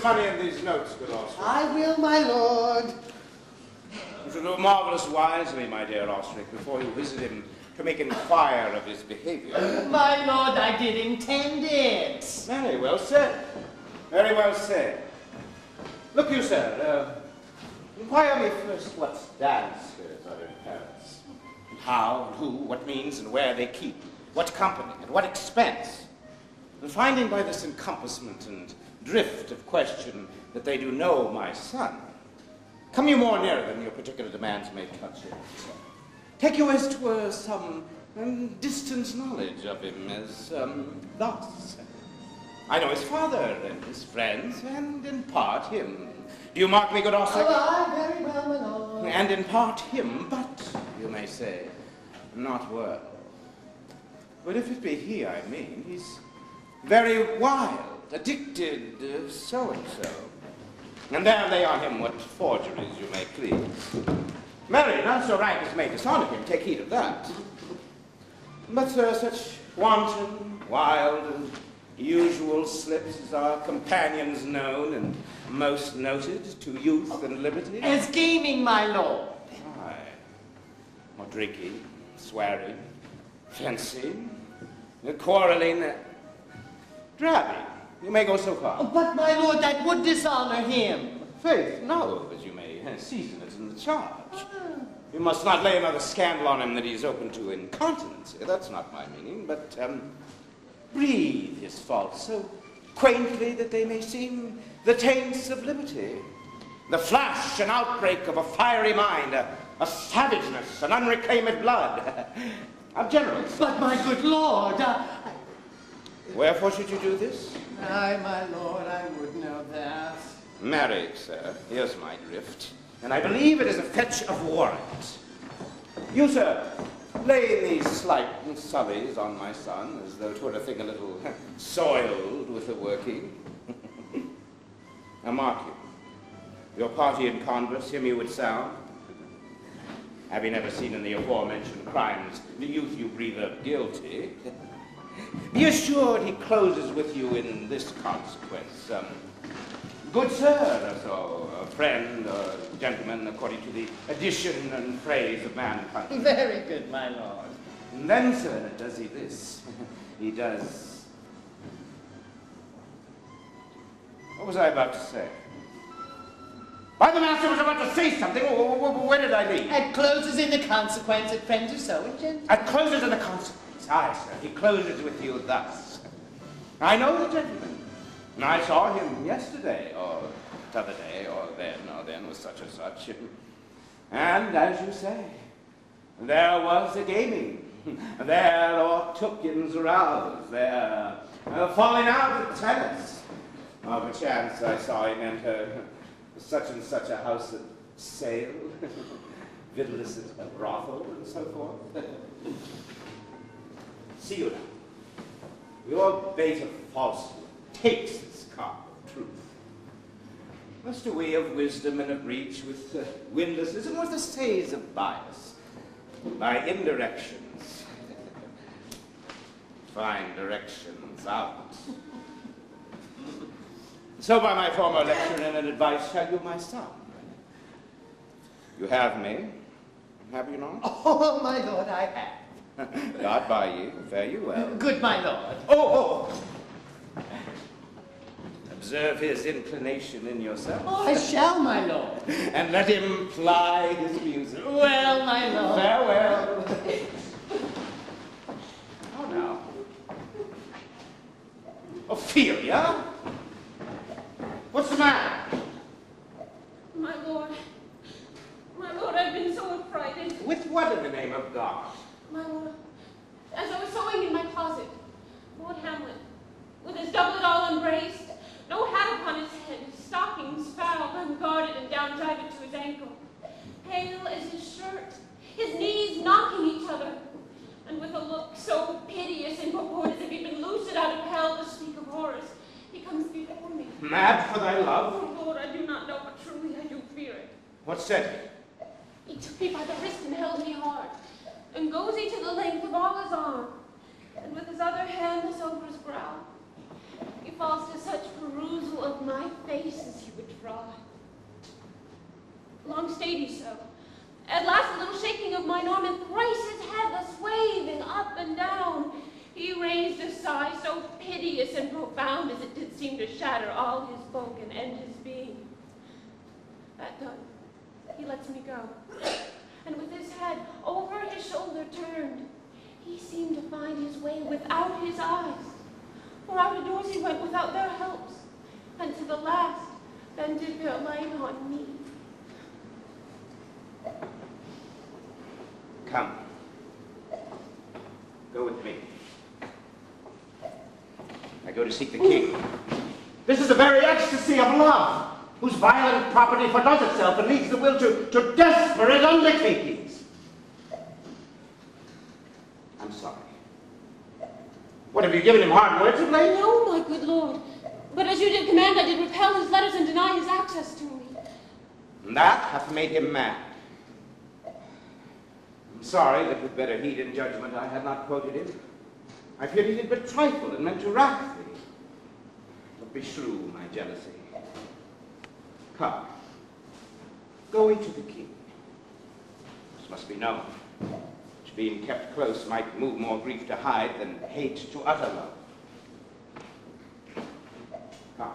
[SPEAKER 6] Money in these notes, good Ostrich.
[SPEAKER 3] I will, my lord.
[SPEAKER 6] You should do marvelous wisely, my dear Ostrich, before you visit him to make inquire of his behavior.
[SPEAKER 3] My lord, I did intend it.
[SPEAKER 6] Very well said. Very well said. Look you, sir, inquire me first what dancers are in Paris. And how, and who, what means, and where they keep. What company, at what expense. And finding by this encompassment and drift of question that they do know my son, come you more nearer than your particular demands may touch it. Take you as 'twere some distant knowledge of him, as thus. I know his father and his friends, and in part him. Do you mark me, good Ostrich?
[SPEAKER 3] Oh, I very well, my lord.
[SPEAKER 6] And in part him, but, you may say, not well. But if it be he I mean, he's very wild, addicted, so-and-so. And there lay on him what forgeries you may please. Marry, none so rank as may dishonor him, take heed of that. But, sir, such wanton, wild, and usual slips as our companions known and most noted to youth and liberty.
[SPEAKER 3] As gaming, my lord.
[SPEAKER 6] Aye. Or drinking, swearing, fencing, quarreling, drabbing. You may go so far.
[SPEAKER 3] But, my lord, that would dishonor him.
[SPEAKER 6] Faith, no, as you may season it in the charge. You must not lay another scandal on him that he is open to incontinence. That's not my meaning, but breathe his faults so quaintly that they may seem the taints of liberty, the flash and outbreak of a fiery mind, a savageness, an unreclaimed blood. I'm generous.
[SPEAKER 2] But my good lord,
[SPEAKER 6] Wherefore should you do this?
[SPEAKER 2] Aye, my lord, I would know that.
[SPEAKER 6] Marry, sir, here's my drift, and I believe it is a fetch of warrant. You, sir, lay these slight sullies on my son, as though 'twere a thing a little soiled with the working. Now mark you, your party in converse, him you would sound. Have you never seen in the aforementioned crimes the youth you breathe up guilty? Be assured he closes with you in this consequence. Good sir, or so, a friend, or gentleman, according to the addition and phrase of mankind.
[SPEAKER 2] Very good, my lord.
[SPEAKER 6] And then, sir, does he this? He does... What was I about to say? Why, the master was about to say something. Where did I leave?
[SPEAKER 2] At closes in the consequence at friends are so enchanted.
[SPEAKER 6] At closes in the consequence. Aye, sir, he closes with you thus. I know the gentleman. I saw him yesterday, or t'other day, or then was such and such. And, as you say, there was a gaming. There are tookens roused. There falling out at tennis. Perchance I saw him enter such and such a house at sale, villainous at a brothel, and so forth. See you now. Your bait of falsehood takes its carp of truth. Must a way of wisdom and a breach with windlessness and with the stays of bias, by indirections, find directions out. So by my former lecture and advice tell you my son. You have me, have you not?
[SPEAKER 2] Oh, my lord, I have.
[SPEAKER 6] God by you, fare you well.
[SPEAKER 2] Good, my lord.
[SPEAKER 6] Oh! Observe his inclination in yourself.
[SPEAKER 2] Oh, I shall, my lord.
[SPEAKER 6] And let him ply his music.
[SPEAKER 2] Well, my lord.
[SPEAKER 6] Farewell. Oh, now. Ophelia? What's the matter?
[SPEAKER 9] My lord, I've been so affrighted.
[SPEAKER 6] With what in the name of God?
[SPEAKER 9] My lord, as I was sewing in my closet, Lord Hamlet, with his doublet all unbraced, no hat upon his head, his stockings fouled, unguarded, and down jagged to his ankle, pale as his shirt, his knees knocking each other, and with a look so piteous and purport as if he'd been loosed out of hell to speak of horrors, he comes before me.
[SPEAKER 6] Mad for thy love?
[SPEAKER 9] Oh, Lord, I do not know, but truly I do fear it.
[SPEAKER 6] What said
[SPEAKER 9] He took me by the wrist and held me hard, and goes he to the length of all his arm, and with his other hand thus over his brow, he falls to such perusal of my face as he would try. Long stayed he so. At last a little shaking of mine arm, and thrice his head thus waving up and down, he raised a sigh so piteous and profound as it did seem to shatter all his bulk and end his being. That done, he lets me go, and with his head over his shoulder turned, he seemed to find his way without his eyes. For out of doors he went without their helps, and to the last then did their light on me.
[SPEAKER 6] Come. Go with me. I go to seek the king. This is the very ecstasy of love, whose violent property fordoes itself and leads the will to desperate undertakings. I'm sorry. What, have you given him hard words of late?
[SPEAKER 9] No, my good lord, but as you did command, I did repel his letters and deny his access to me.
[SPEAKER 6] And that hath made him mad. I'm sorry that with better heed and judgment I had not quoted him. I feared he did but trifle and meant to wrath thee. But beshrew my jealousy. Come, go into the king. This must be known, which being kept close might move more grief to hide than hate to utter love. Come.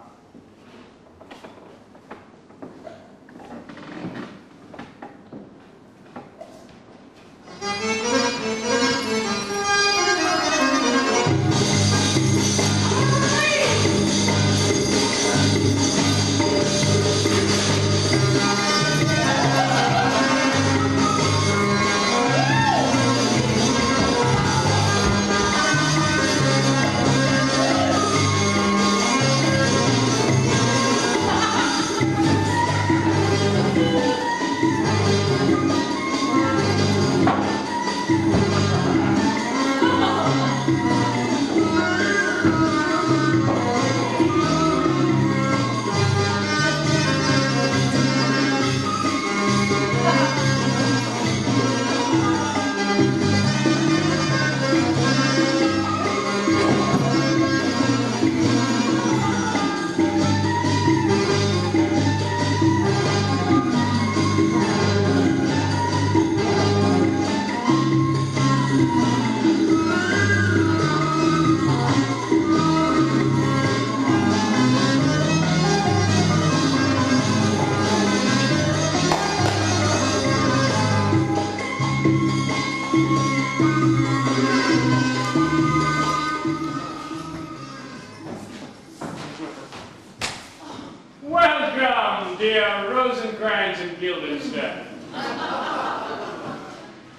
[SPEAKER 5] Welcome, dear Rosencrantz and Guildenstern.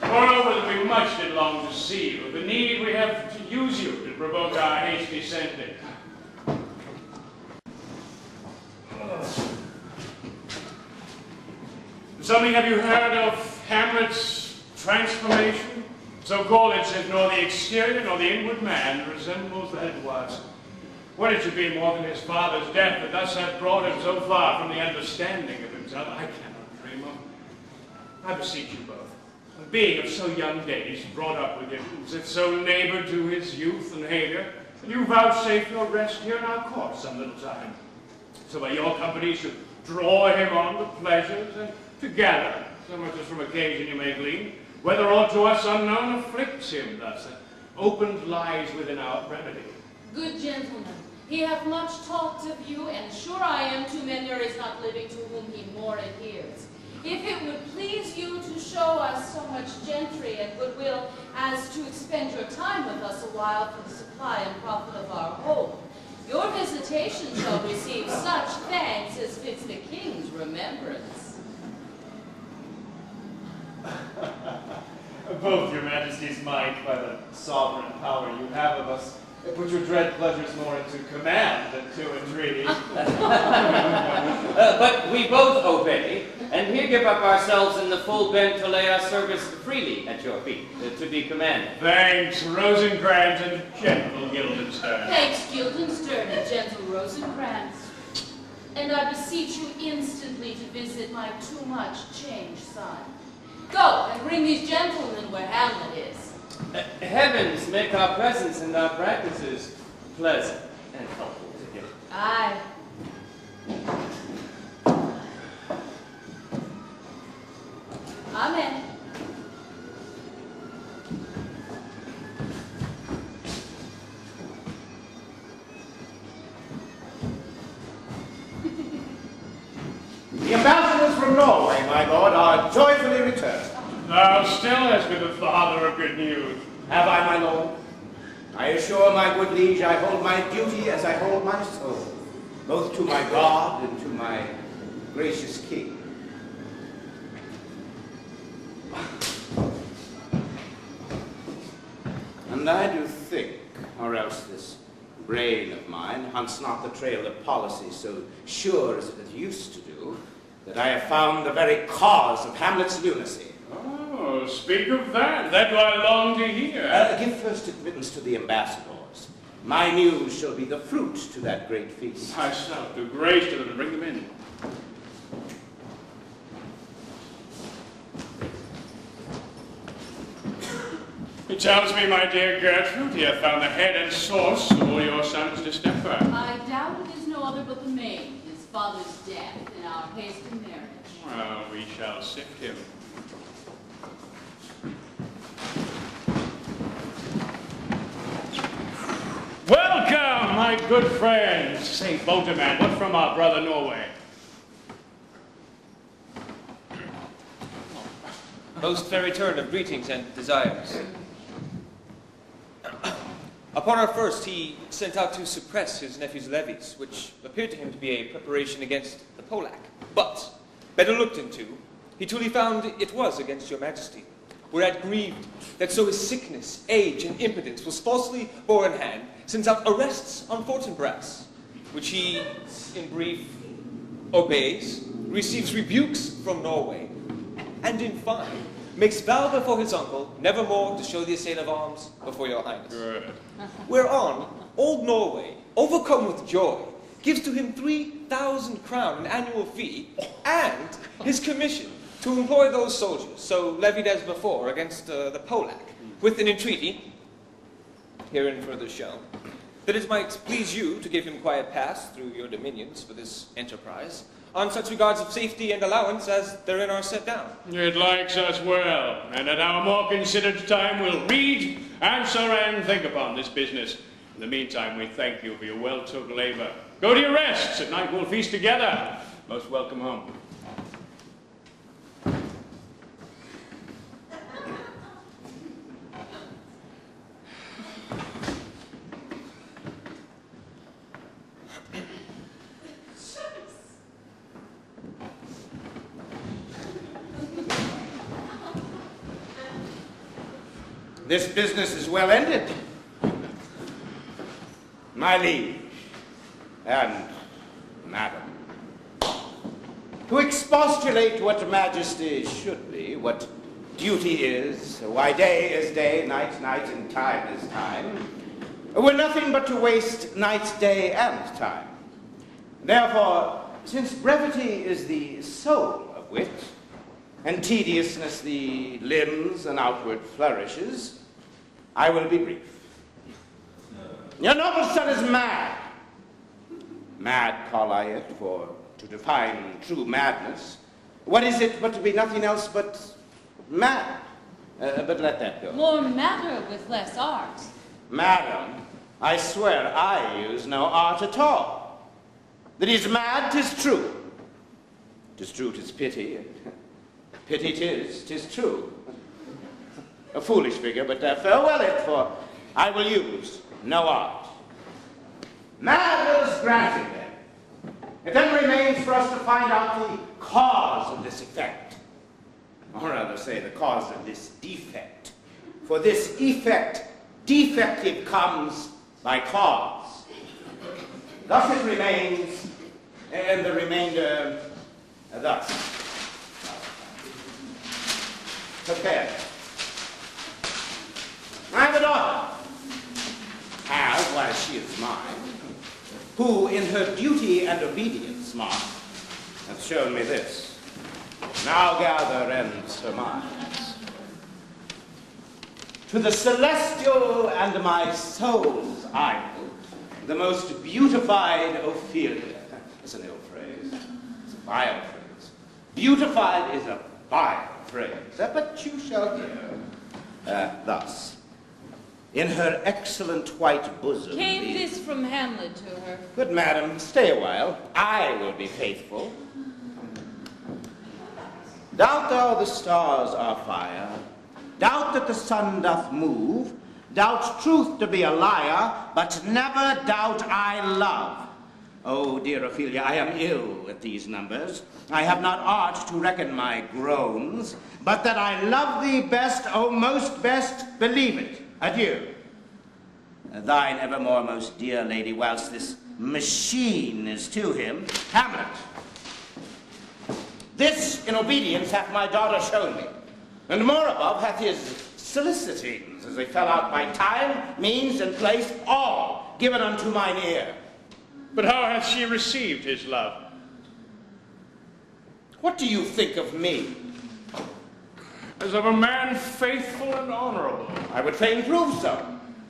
[SPEAKER 5] Moreover, that we much did long to see you, the need we have to use you to provoke our hasty sending. Something have you heard of Hamlet's transformation? So called it says, nor the exterior nor the inward man resembles that it was. What it should be more than his father's death that thus hath brought him so far from the understanding of himself, I cannot dream of. I beseech you both, being of so young days, brought up with him, that so neighbor to his youth and havior, that you vouchsafe your rest here in our court some little time. So by your company should draw him on to pleasures, and together, so much as from occasion you may glean, whether aught to us unknown afflicts him thus, that opened lies within our remedy.
[SPEAKER 8] Good gentlemen, he hath much talked of you, and sure I am too many there is not living to whom he more adheres. If it would please you to show us so much gentry and goodwill as to expend your time with us a while for the supply and profit of our home, your visitation shall receive such thanks as fits the king's remembrance.
[SPEAKER 10] Both your majesty's might, by the sovereign power you have of us, put your dread pleasures more into command than to entreaty.
[SPEAKER 7] But we both obey, and here give up ourselves in the full bent to lay our service freely at your feet, to be commanded.
[SPEAKER 5] Thanks, Rosencrantz and gentle Guildenstern.
[SPEAKER 8] Thanks, Guildenstern and gentle Rosencrantz. And I beseech you instantly to visit my too much changed son. Go and bring these gentlemen where Hamlet is.
[SPEAKER 7] Heavens make our presence and our practices pleasant and helpful to him.
[SPEAKER 8] Aye. Amen.
[SPEAKER 6] The ambassadors from Norway, my lord, are joyfully returned.
[SPEAKER 5] Thou still hast been the father of good news.
[SPEAKER 6] Have I, my lord? I assure my good liege I hold my duty as I hold my soul, both to my God and to my gracious king. And I do think, or else this brain of mine hunts not the trail of policy so sure as it used to do, that I have found the very cause of Hamlet's lunacy.
[SPEAKER 5] Oh, speak of that. That do I long to hear.
[SPEAKER 6] Give first admittance to the ambassadors. My news shall be the fruit to that great feast.
[SPEAKER 5] Thyself, do grace to them and bring them in. He tells me, my dear Gertrude, he hath found the head and source of all your son's distemper.
[SPEAKER 8] I doubt it is no other but the maid, his father's death, and our hasty marriage.
[SPEAKER 5] Well, we shall sift him. Welcome, my good friends. St. Boteman, what from our brother Norway?
[SPEAKER 7] Most fair return of greetings and desires. Upon our first, he sent out to suppress his nephew's levies, which appeared to him to be a preparation against the Polack. But, better looked into, he truly found it was against your majesty, whereat grieved that so his sickness, age, and impotence was falsely bore in hand, sends out arrests on Fortinbras, which he, in brief, obeys, receives rebukes from Norway, and in fine, makes vow before his uncle never more to show the assay of arms before your highness.
[SPEAKER 5] Good.
[SPEAKER 7] Whereon, old Norway, overcome with joy, gives to him 3,000 crown in annual fee, and his commission to employ those soldiers, so levied as before against the Polack, with an entreaty, herein further shown, that it might please you to give him quiet pass through your dominions for this enterprise, on such regards of safety and allowance as therein are set down.
[SPEAKER 5] It likes us well, and at our more considered time we'll read, answer, and think upon this business. In the meantime, we thank you for your well-took labor. Go to your rests. At night we'll feast together. Most welcome home.
[SPEAKER 6] This business is well ended. My liege and madam, to expostulate what majesty should be, what duty is, why day is day, night, night, and time is time, were nothing but to waste night, day, and time. Therefore, since brevity is the soul of wit, and tediousness the limbs and outward flourishes, I will be brief. Your noble son is mad. Mad call I it, for to define true madness, what is it but to be nothing else but mad? But let that go.
[SPEAKER 8] More matter with less art.
[SPEAKER 6] Madam, I swear I use no art at all. That he's mad, 'tis true. 'Tis true, 'tis pity. Pity 'tis true. A foolish figure, but farewell it, for I will use no art. Mad is granted then. It then remains for us to find out the cause of this effect. Or rather say the cause of this defect. For this effect, defective comes by cause. Thus it remains, and the remainder thus. Prepare. I have a daughter, as while she is mine, who in her duty and obedience, mark, hath shown me this. Now gather and surmise. To the celestial and my soul's idol, the most beautified Ophelia. That's an ill phrase. It's a vile phrase. Beautified is a vile phrase, but you shall hear. Thus. In her excellent white bosom.
[SPEAKER 8] Came this from Hamlet to her?
[SPEAKER 6] Good madam, stay a while. I will be faithful. Doubt thou the stars are fire, doubt that the sun doth move, doubt truth to be a liar, but never doubt I love. Oh, dear Ophelia, I am ill at these numbers. I have not art to reckon my groans, but that I love thee best, oh, most best, believe it. Adieu. Thine evermore most dear lady, whilst this machine is to him, Hamlet. This in obedience hath my daughter shown me, and more above hath his solicitings, as they fell out by time, means, and place, all given unto mine ear.
[SPEAKER 5] But how hath she received his love?
[SPEAKER 6] What do you think of me?
[SPEAKER 5] As of a man faithful and honorable.
[SPEAKER 6] I would fain prove so.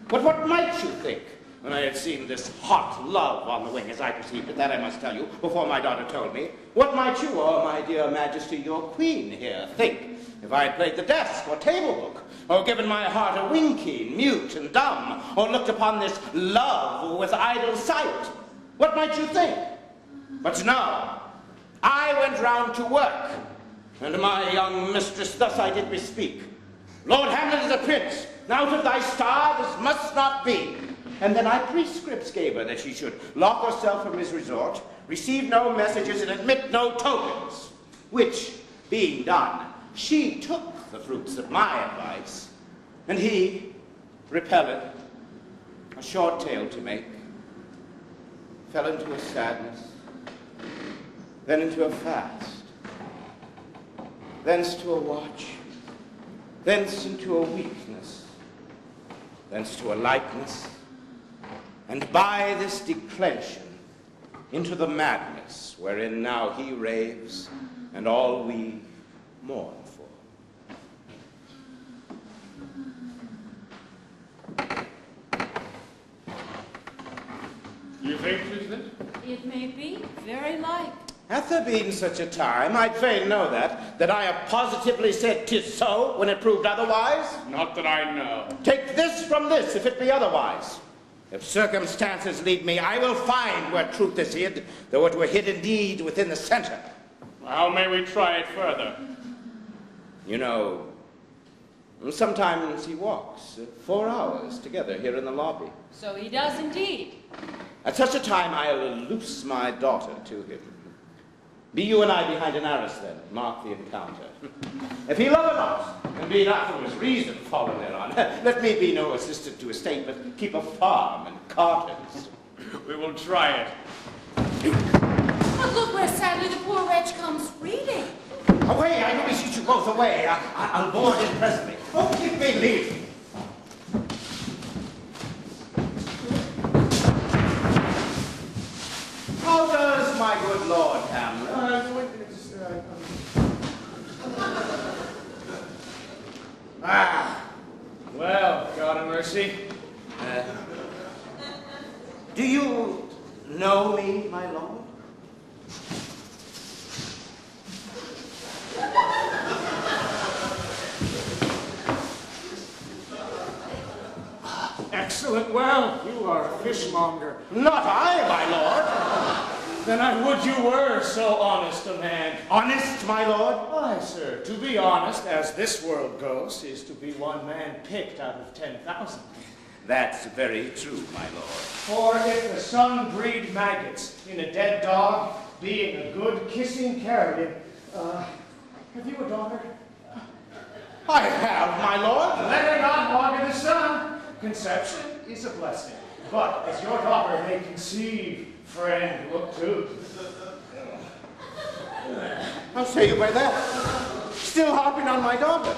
[SPEAKER 6] But what might you think when I had seen this hot love on the wing, as I perceived it? That I must tell you, before my daughter told me. What might you, or my dear majesty, your queen here, think, if I had played the desk or table book, or given my heart a winking, mute and dumb, or looked upon this love with idle sight? What might you think? But no, I went round to work, and my young mistress thus I did bespeak. Lord Hamlet is a prince, out of thy star this must not be. And then I prescripts gave her that she should lock herself from his resort, receive no messages, and admit no tokens. Which, being done, she took the fruits of my advice, and he, repelled, a short tale to make, fell into a sadness, then into a fast, thence to a watch, thence into a weakness, thence to a likeness, and by this declension into the madness wherein now he raves and all we mourn for.
[SPEAKER 5] You think 'tis this?
[SPEAKER 8] It may be, very like.
[SPEAKER 6] Hath there been such a time, I'd fain know that I have positively said 'tis so when it proved otherwise?
[SPEAKER 5] Not that I know.
[SPEAKER 6] Take this from this, if it be otherwise. If circumstances lead me, I will find where truth is hid, though it were hid indeed within the center.
[SPEAKER 5] How may we try it further?
[SPEAKER 6] You know, sometimes he walks 4 hours together here in the lobby.
[SPEAKER 8] So he does indeed.
[SPEAKER 6] At such a time, I'll loose my daughter to him. Be you and I behind an arras then, mark the encounter. If he love or not, and be afterwards reason fallen thereon, let me be no assistant to estate, but keep a farm and carters.
[SPEAKER 5] We will try it.
[SPEAKER 8] But look where sadly the poor wretch comes reading.
[SPEAKER 6] Away, I beseech you both, away. I'll board in presently. Oh, give me leave. How does my good Lord Hamlet?
[SPEAKER 2] Well, God of mercy.
[SPEAKER 6] Do you know me, my lord?
[SPEAKER 5] Excellent. Well, you are a fishmonger.
[SPEAKER 6] Not I, my lord.
[SPEAKER 2] Then I would you were so honest a man.
[SPEAKER 6] Honest, my lord?
[SPEAKER 2] Aye, sir. To be honest, as this world goes, is to be one man picked out of 10,000.
[SPEAKER 6] That's very true, my lord.
[SPEAKER 2] For if the sun breed maggots in a dead dog, being a good kissing carrion, have you a daughter?
[SPEAKER 6] I have, my lord.
[SPEAKER 2] Let her not bother the sun. Conception is a blessing. But as your daughter may conceive, friend, look too.
[SPEAKER 6] How say you by that? Still harping on my daughter.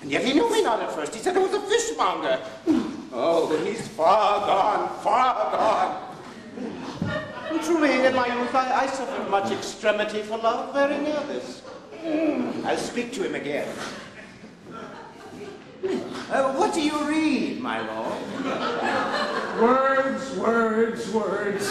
[SPEAKER 6] And yet he knew me not at first. He said I was a fishmonger. Oh, he's far gone, far gone. And truly, in my youth, I suffered much extremity for love, very near this. I'll speak to him again. What do you read, my lord?
[SPEAKER 5] Words, words, words.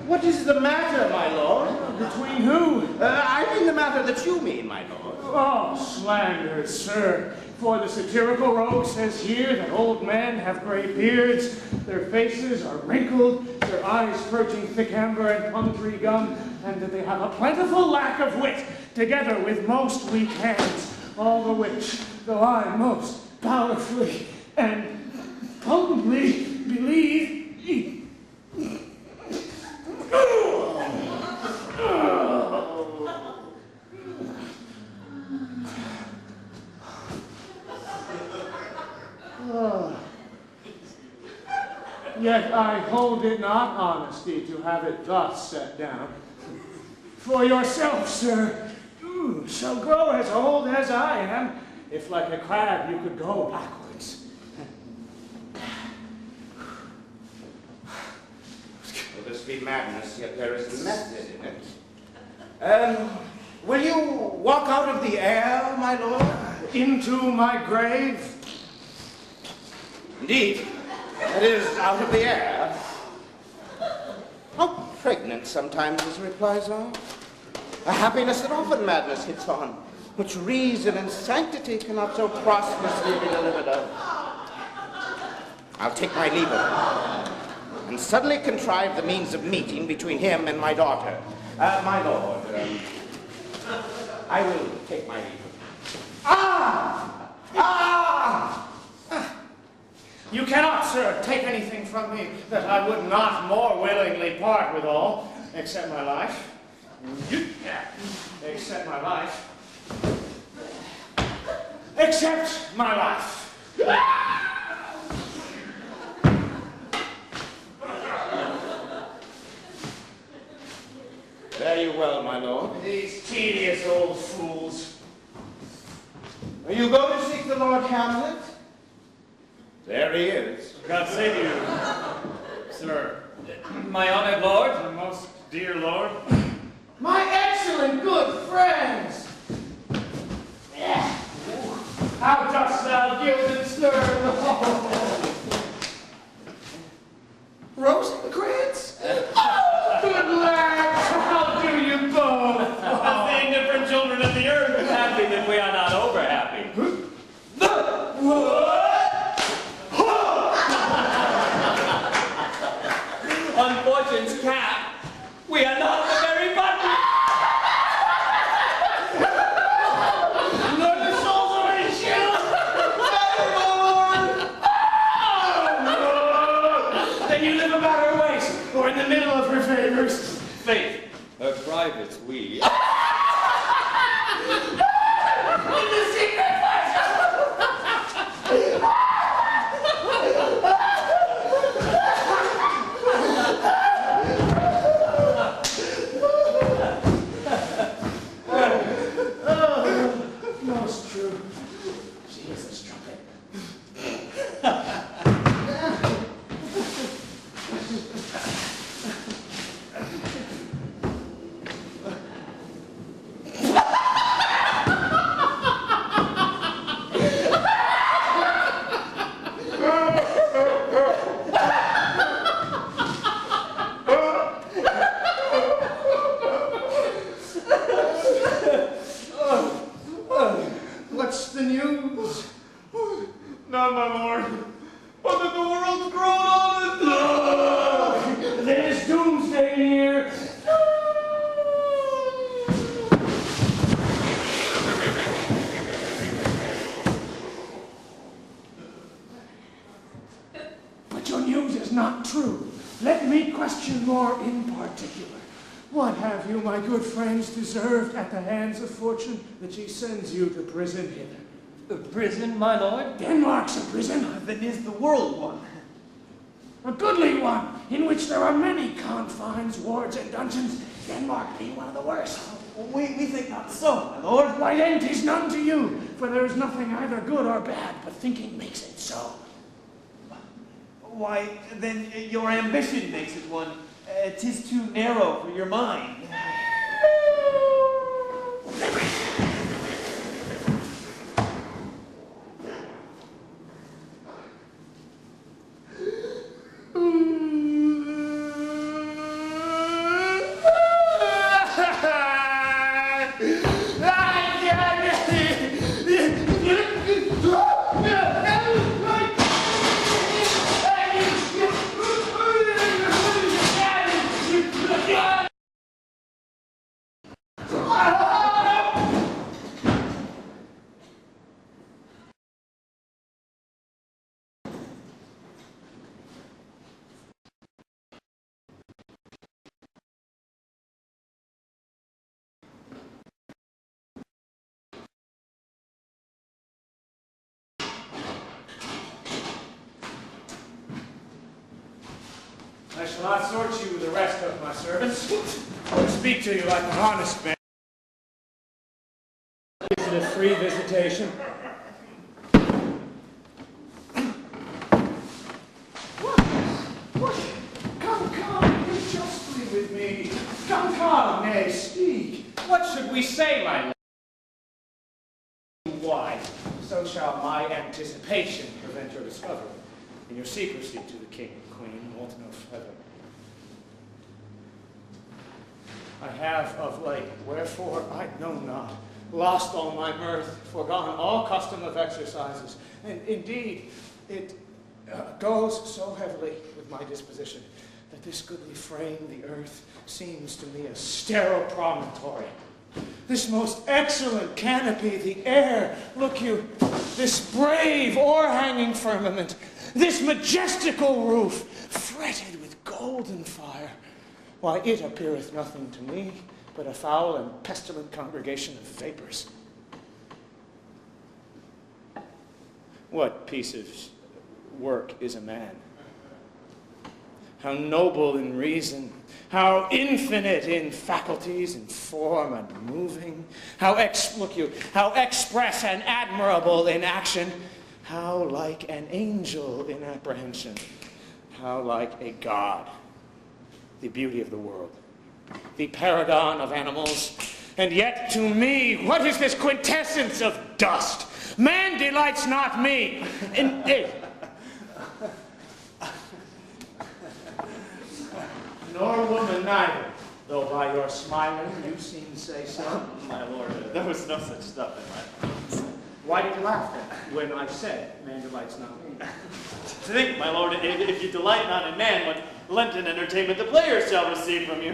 [SPEAKER 6] What is the matter, my lord?
[SPEAKER 5] Between who?
[SPEAKER 6] I mean the matter that you mean, my lord.
[SPEAKER 5] Oh, slander, sir. For the satirical rogue says here that old men have gray beards, their faces are wrinkled, their eyes purging thick amber and plum tree gum, and that they have a plentiful lack of wit, together with most weak hands, all the which, though I most powerfully and potently believe, yet I hold it not honesty to have it thus set down. For yourself, sir, shall grow as old as I am, if like a crab you could go backwards.
[SPEAKER 6] Well, this be madness, yet there is method in it. Will you walk out of the air, my lord?
[SPEAKER 5] Into my grave?
[SPEAKER 6] Indeed, that is out of the air. How pregnant sometimes his replies are. A happiness that often madness hits on, which reason and sanctity cannot so prosperously be delivered of. I'll take my leave of him, and suddenly contrive the means of meeting between him and my daughter. My lord, I will take my leave.
[SPEAKER 2] Ah! You cannot, sir, take anything from me that I would not more willingly part with all, except my life. Except my life. Except my life.
[SPEAKER 6] Fare you well, my lord.
[SPEAKER 2] These tedious old fools.
[SPEAKER 6] Are you going to seek the Lord Hamlet? There he is.
[SPEAKER 5] God save you, sir.
[SPEAKER 7] My honored lord,
[SPEAKER 5] My most dear lord.
[SPEAKER 2] My excellent good friends. How dost thou gild and stir the hall? Rosencrantz? Oh, good lads, how do you both?
[SPEAKER 7] as the indifferent children of the earth, happy that we are not over happy. Unfortunate's cap, we are not the very button.
[SPEAKER 2] Lord, the souls are in shield. Then you live about her waist, or in the middle of her favors.
[SPEAKER 7] Faith, her private, we.
[SPEAKER 2] Most true. Jesus, trumpet. What's the news?
[SPEAKER 10] None, my lord. But that the world's grown on
[SPEAKER 2] There's doomsday here. But your news is not true. Let me question more in particular. What have you, my good friends, deserved at the hands of fortune that she sends you to prison hither?
[SPEAKER 11] A prison, my lord?
[SPEAKER 2] Denmark's a prison.
[SPEAKER 11] Then is the world one?
[SPEAKER 2] A goodly one, in which there are many confines, wards, and dungeons, Denmark being one of the worst.
[SPEAKER 11] We think not so, my lord.
[SPEAKER 2] Why then 'tis none to you, for there is nothing either good or bad, but thinking makes it so.
[SPEAKER 11] Why, then your ambition makes it one. 'Tis too narrow for your mind.
[SPEAKER 2] I shall not sort you with the rest of my servants, or speak to you like an honest man. Is it a free visitation? What? Come, be justly with me. Come, nay, speak. What should we say, my lord? Why? So shall my anticipation prevent your discovery, and your secrecy to the king and queen want no feather. I have of late, wherefore I know not, lost all my mirth, forgone all custom of exercises, and indeed it goes so heavily with my disposition that this goodly frame, the earth, seems to me a sterile promontory. This most excellent canopy, the air, look you, this brave o'erhanging firmament, this majestical roof, fretted with golden fire, why, it appeareth nothing to me but a foul and pestilent congregation of vapors. What piece of work is a man? How noble in reason, how infinite in faculties and form and moving, how express and admirable in action, how like an angel in apprehension, how like a god, the beauty of the world, the paragon of animals, and yet to me, what is this quintessence of dust? Man delights not me. Nor woman neither, though by your smiling you seem to say so.
[SPEAKER 10] My lord, there was no such stuff in my thoughts.
[SPEAKER 2] Why did you laugh then, when I said man delights not me?
[SPEAKER 10] To think, my lord, if you delight not in man, what Lenten entertainment the players shall receive from you.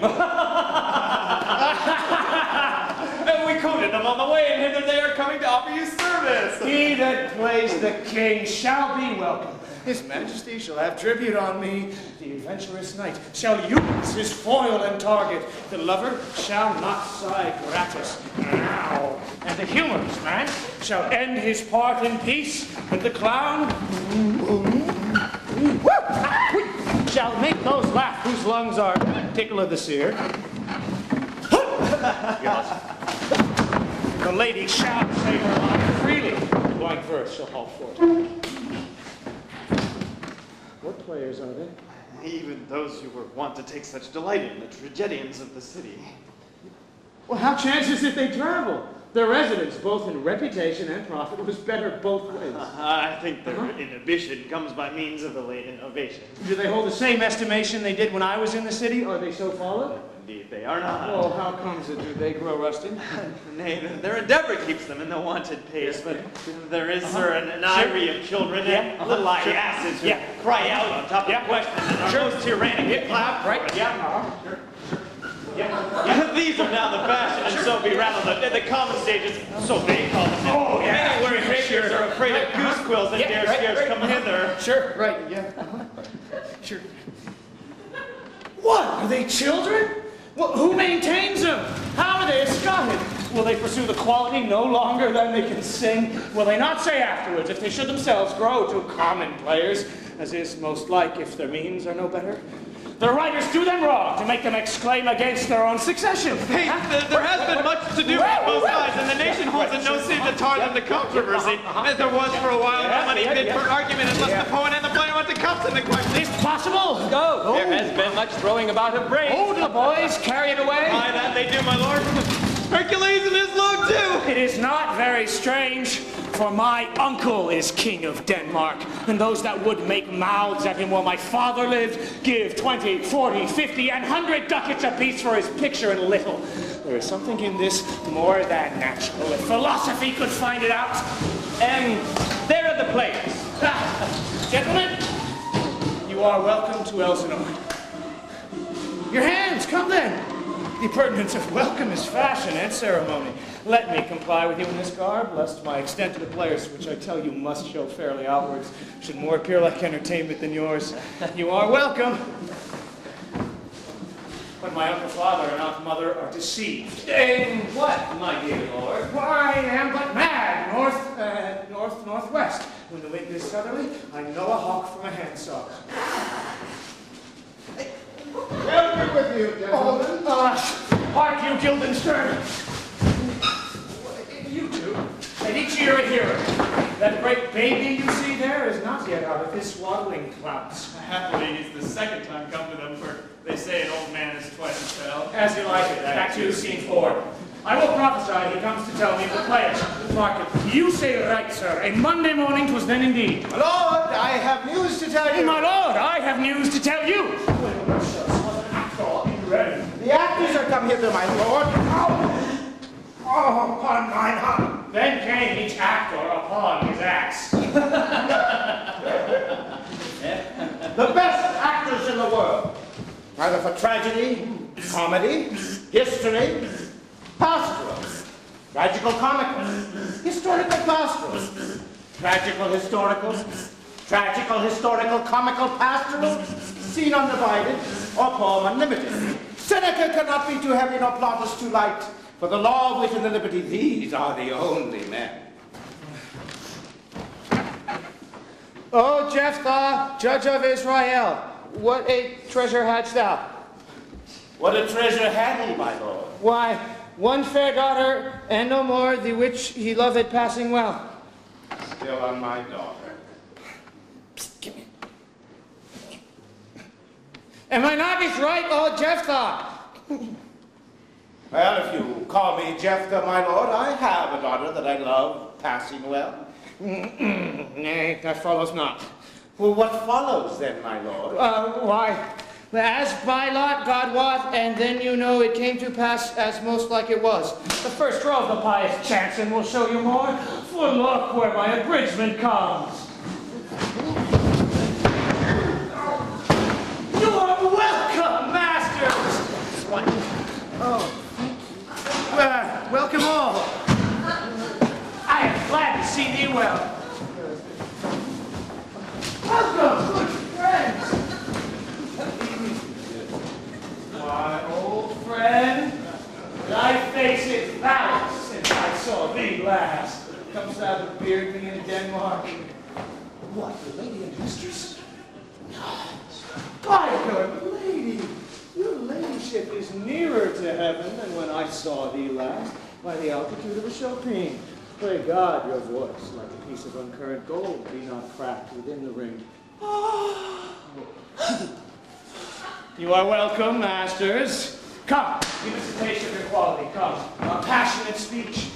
[SPEAKER 10] have we coated them on the way, and hither they are coming to offer you service.
[SPEAKER 2] He that plays the king shall be welcome. His Majesty shall have tribute on me. The adventurous knight shall use his foil and target. The lover shall not sigh gratis. Now. And the humorous man shall end his part in peace. And the clown shall make those laugh whose lungs are tickle of the seer. The lady shall say her mind freely. Going first shall halt forth. What players are they?
[SPEAKER 10] Even those who were wont to take such delight in the tragedians of the city.
[SPEAKER 2] Well, how chances it they travel? Their residence, both in reputation and profit, was better both ways.
[SPEAKER 10] I think their inhibition comes by means of the late innovation.
[SPEAKER 2] Do they hold the same estimation they did when I was in the city? Are they so followed?
[SPEAKER 10] Indeed, they are not.
[SPEAKER 2] Oh, how comes it? Do they grow rusty?
[SPEAKER 10] Nay, their endeavor keeps them in the wanted pace, but there is, sir, an eyrie of children and little asses who cry out on top of questions and are most tyrannic. Clap, right? These are now the fashion, and so be rattled the common stages, so they call them.
[SPEAKER 2] Oh, yeah.
[SPEAKER 10] Many where rapiers are afraid of goose quills and dare scarce come hither.
[SPEAKER 2] Sure, right, Sure. What? Are they children? Well, who maintains them? How are they escorted? Will they pursue the quality no longer than they can sing? Will they not say afterwards, if they should themselves grow to common players, as is most like if their means are no better? The writers do them wrong to make them exclaim against their own succession.
[SPEAKER 10] Hey, there has been much to do on both sides, and the nation holds in no seat to tar them to controversy, as there was for a while no money bid for argument unless the poet and the player went to cups in the question.
[SPEAKER 2] Is possible?
[SPEAKER 7] Go! There has been much throwing about of brains.
[SPEAKER 2] Hold the boys, carry it away.
[SPEAKER 10] Aye, that they do, my lord. Hercules and his log, too.
[SPEAKER 2] It is not very strange, for my uncle is king of Denmark, and those that would make mouths at him while my father lived give 20, 40, 50, and 100 ducats apiece for his picture and little. There is something in this more than natural. If philosophy could find it out.
[SPEAKER 7] And there are the players.
[SPEAKER 2] Gentlemen, you are welcome to Elsinore. Your hands, come then. The pertinence of welcome is fashion and ceremony. Let me comply with you in this garb, lest my extent to the players, which I tell you must show fairly outwards, should more appear like entertainment than yours. You are welcome. But my uncle father and aunt mother are deceived.
[SPEAKER 7] In what, my dear lord?
[SPEAKER 2] Why, I am but mad. Northwest. When the wind is southerly, I know a hawk from a handsaw.
[SPEAKER 6] Help me with you, gentlemen.
[SPEAKER 2] Hark you, Guildenstern. You two, and each year a hero. That great baby you see there is not yet out of his swaddling clouds.
[SPEAKER 5] Happily, he's the second time come to them, for they say an old man is twice as tall.
[SPEAKER 2] As you like it. Back to scene 4. I will prophesy he comes to tell me the players. Mark it. You say right, sir. A Monday morning 'twas then indeed.
[SPEAKER 6] My lord, I have news to tell you.
[SPEAKER 2] My lord, I have news to tell you.
[SPEAKER 6] The actors are come hither, my lord.
[SPEAKER 2] Oh, upon mine heart. Then came each actor upon his axe.
[SPEAKER 6] The best actors in the world. Either for tragedy, comedy, history, pastoral, tragical comical, historical pastoral, tragical historical comical pastoral, scene undivided, or poem unlimited. Seneca cannot be too heavy nor Plautus too light. For the law, wit, and the liberty, these are the only men.
[SPEAKER 2] O Jephthah, judge of Israel, what a treasure hadst thou?
[SPEAKER 6] What a treasure had he, my lord?
[SPEAKER 2] Why, one fair daughter, and no more, the which he loved passing well.
[SPEAKER 6] Still on my daughter.
[SPEAKER 2] Psst, give me. Am I not his right, O Jephthah?
[SPEAKER 6] Well, if you call me Jephthah, my lord, I have a daughter that I love passing well.
[SPEAKER 2] Nay, that follows not.
[SPEAKER 6] Well, what follows then, my lord?
[SPEAKER 2] Why, as by lot God wot, and then you know it came to pass as most like it was. The first row of the pious chanson will show you more, for look where my abridgment comes. You are welcome, masters! Oh, welcome all. What, the lady and mistress? By her lady, your ladyship is nearer to heaven than when I saw thee last, by the altitude of a Chopin. Pray God your voice, like a piece of uncurrent gold, be not cracked within the ring. You are welcome, masters. Come, give us a taste of your quality, come. A passionate speech.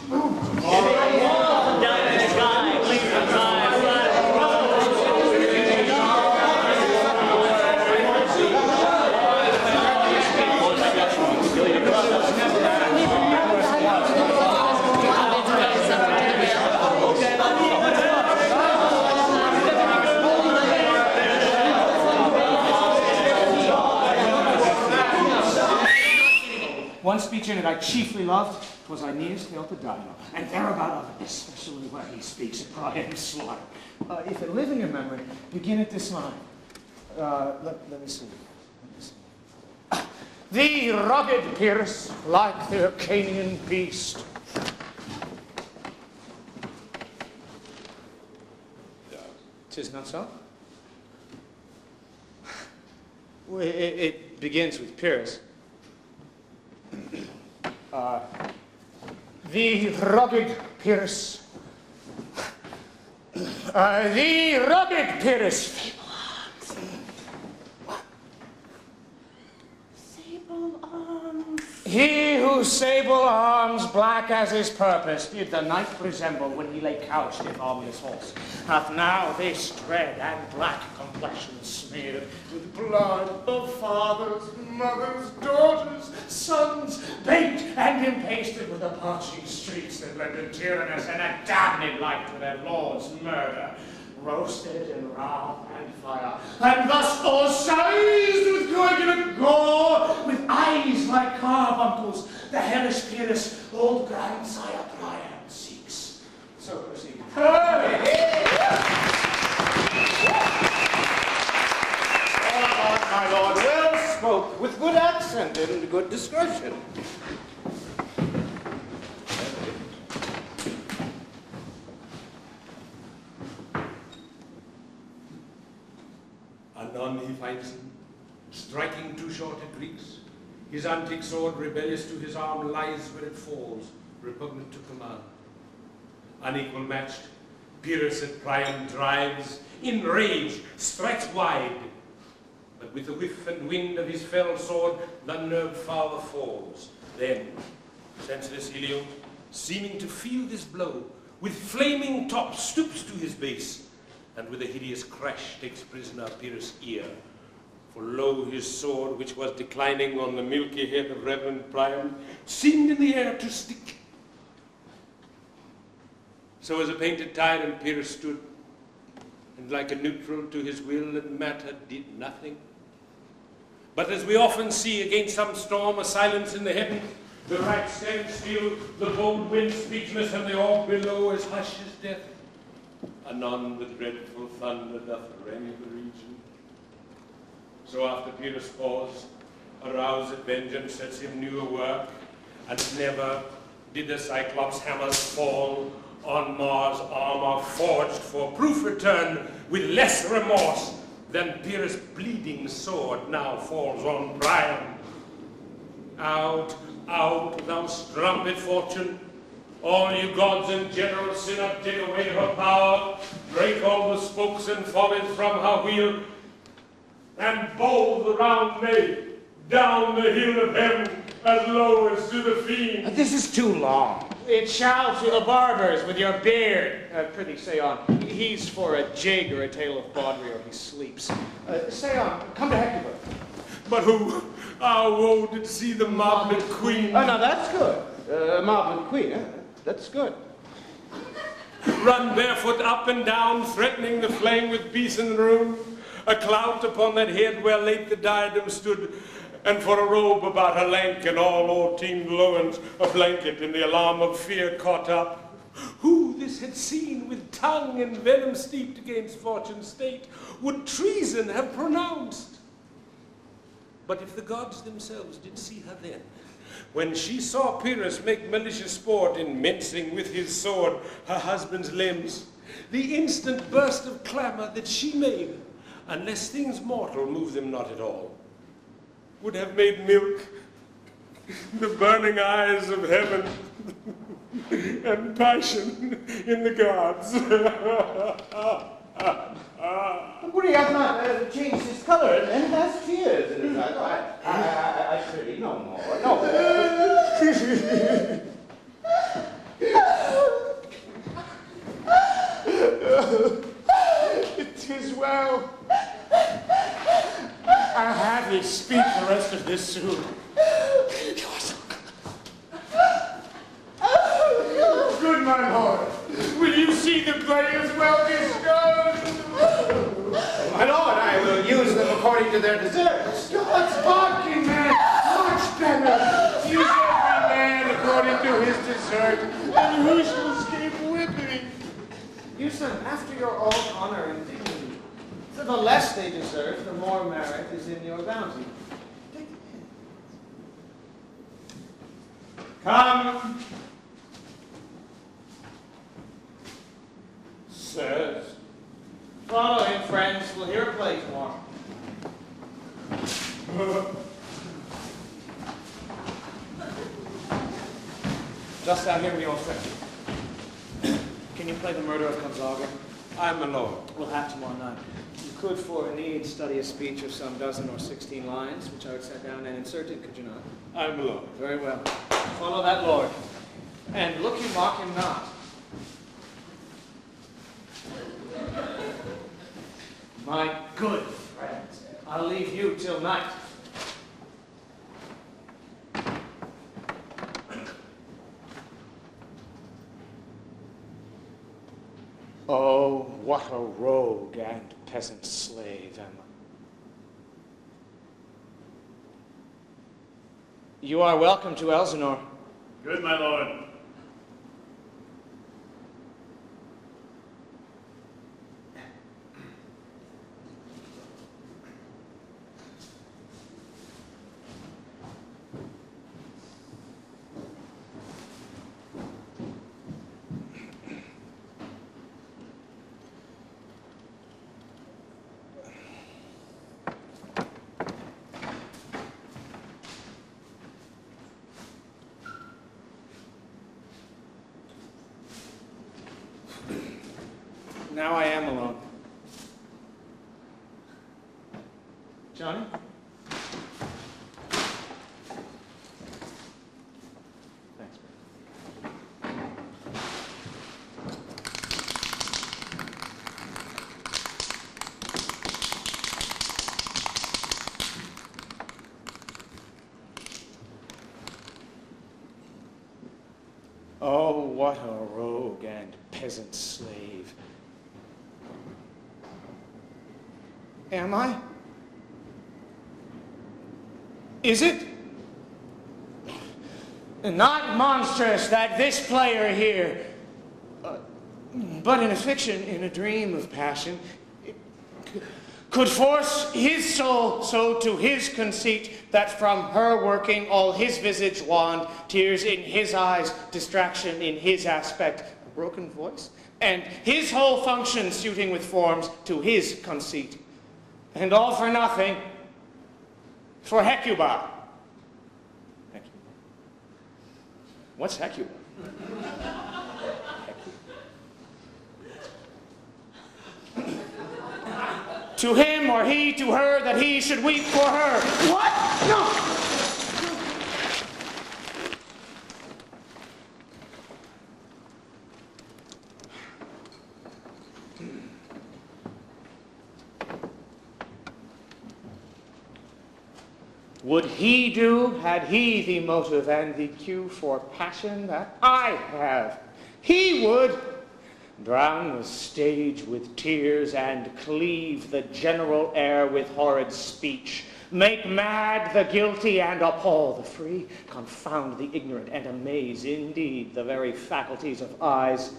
[SPEAKER 2] One speech in it I chiefly loved, 'twas Aeneas hailed to Dido, and thereabout of it, especially where he speaks of Priam's slaughter. If it live in your memory, begin at this line. Let me see. The rugged Pyrrhus, like the Hyrcanian beast. 'Tis not so? Well, it begins with Pyrrhus. The rugged Pyrrhus. The rugged Pyrrhus. Sable arms. He whose sable arms, black as his purpose, did the knight resemble when he lay couched if on his horse, hath now this dread and black complexion smeared with blood of fathers, mothers, daughters, sons, baked and impasted with the parching streets that rendered tyrannous and a damned light to their lord's murder, roasted in wrath and fire, and thus all-sized with coagulate gore, with eyes like carbuncles, the hellish Pyrrhus, old grandsire Priam seeks. So proceed.
[SPEAKER 6] My lord, well spoke, with good accent and good discretion.
[SPEAKER 12] Anon he finds him, striking too short at Greeks. His antique sword, rebellious to his arm, lies where it falls, repugnant to command. Unequal matched, Pyrrhus at Priam drives, in rage, strikes wide. But with the whiff and wind of his fell sword, the unnerved father falls. Then, senseless Ilium, seeming to feel this blow, with flaming top stoops to his base, and with a hideous crash takes prisoner Pyrrhus' ear. For lo, his sword, which was declining on the milky head of Reverend Priam, seemed in the air to stick. So as a painted tyrant Pyrrhus stood, and like a neutral to his will and matter did nothing. But as we often see against some storm, a silence in the heaven, the right stands still, the bold wind speechless, and the orb below as hushed as death. Anon the dreadful thunder doth rend the region. So after Pyrrhus' pause, aroused at vengeance sets him new work, and never did the Cyclops' hammers fall on Mars' armor forged for proof return with less remorse than Pyrrhus' bleeding sword now falls on Priam. Out, out, thou strumpet fortune, all you gods and generals sin up, take away her power, break all the spokes and follies from her wheel, and bowl the round May down the hill of heaven as low as to the fiend.
[SPEAKER 2] This is too long. It shall to the barbers with your beard. Prithee, say on. He's for a jig or a tale of bawdry, or he sleeps. Say on. Come to Hecuba.
[SPEAKER 12] But who, our woe, did see the mobled queen?
[SPEAKER 2] Oh, now that's good. Mobled queen, eh? That's good.
[SPEAKER 12] Run barefoot up and down, threatening the flame with peace and ruin. A clout upon that head where late the diadem stood, and for a robe about her lank and all o'er-teemed loins, a blanket in the alarm of fear caught up. Who this had seen with tongue and venom steeped against fortune's state, would treason have pronounced. But if the gods themselves did see her then, when she saw Pyrrhus make malicious sport in mincing with his sword her husband's limbs, the instant burst of clamor that she made, unless things mortal move them not at all, would have made milk the burning eyes of heaven and passion in the gods.
[SPEAKER 6] But he has not changed his color and has tears. I pity no more, no more.
[SPEAKER 5] It is well. I'll have you speak the rest of this soon. You are so good. Good, my lord. Will you see the players well disposed?
[SPEAKER 6] My lord, I will use them according to their deserts.
[SPEAKER 5] God's barking, man. Much better. Use every man according to his desert, and who shall escape whipping?
[SPEAKER 2] Use them after your own honor and dignity. For the less they deserve, the more merit is in your bounty.
[SPEAKER 6] Come, sirs.
[SPEAKER 2] Follow him, friends. We'll hear a play tomorrow. Just out here with your friend. Can you play the murder of Gonzaga?
[SPEAKER 12] I'm a lord.
[SPEAKER 2] We'll have tomorrow night. You could, for a need, study a speech of some 12 or 16 lines, which I would set down and insert it, could you not?
[SPEAKER 12] I'm a lord.
[SPEAKER 2] Very well. Follow that lord. And look him, mock him not. My good friends, I'll leave you till night.
[SPEAKER 13] Oh, what a rogue and peasant slave am I.
[SPEAKER 2] You are welcome to Elsinore.
[SPEAKER 5] Good, my lord.
[SPEAKER 2] Now I am alone. Johnny? Thanks, man.
[SPEAKER 13] Oh, what a rogue and peasant slave am I? Is it not monstrous that this player here, but in a fiction, in a dream of passion, could force his soul so to his conceit that from her working all his visage wand, tears in his eyes, distraction in his aspect, a broken voice, and his whole function suiting with forms to his conceit. And all for nothing, for Hecuba. What's Hecuba? To him or he to her that he should weep for her. What? No! Would he do, had he the motive and the cue for passion that I have? He would drown the stage with tears and cleave the general air with horrid speech, make mad the guilty and appall the free, confound the ignorant and amaze indeed the very faculties of eyes.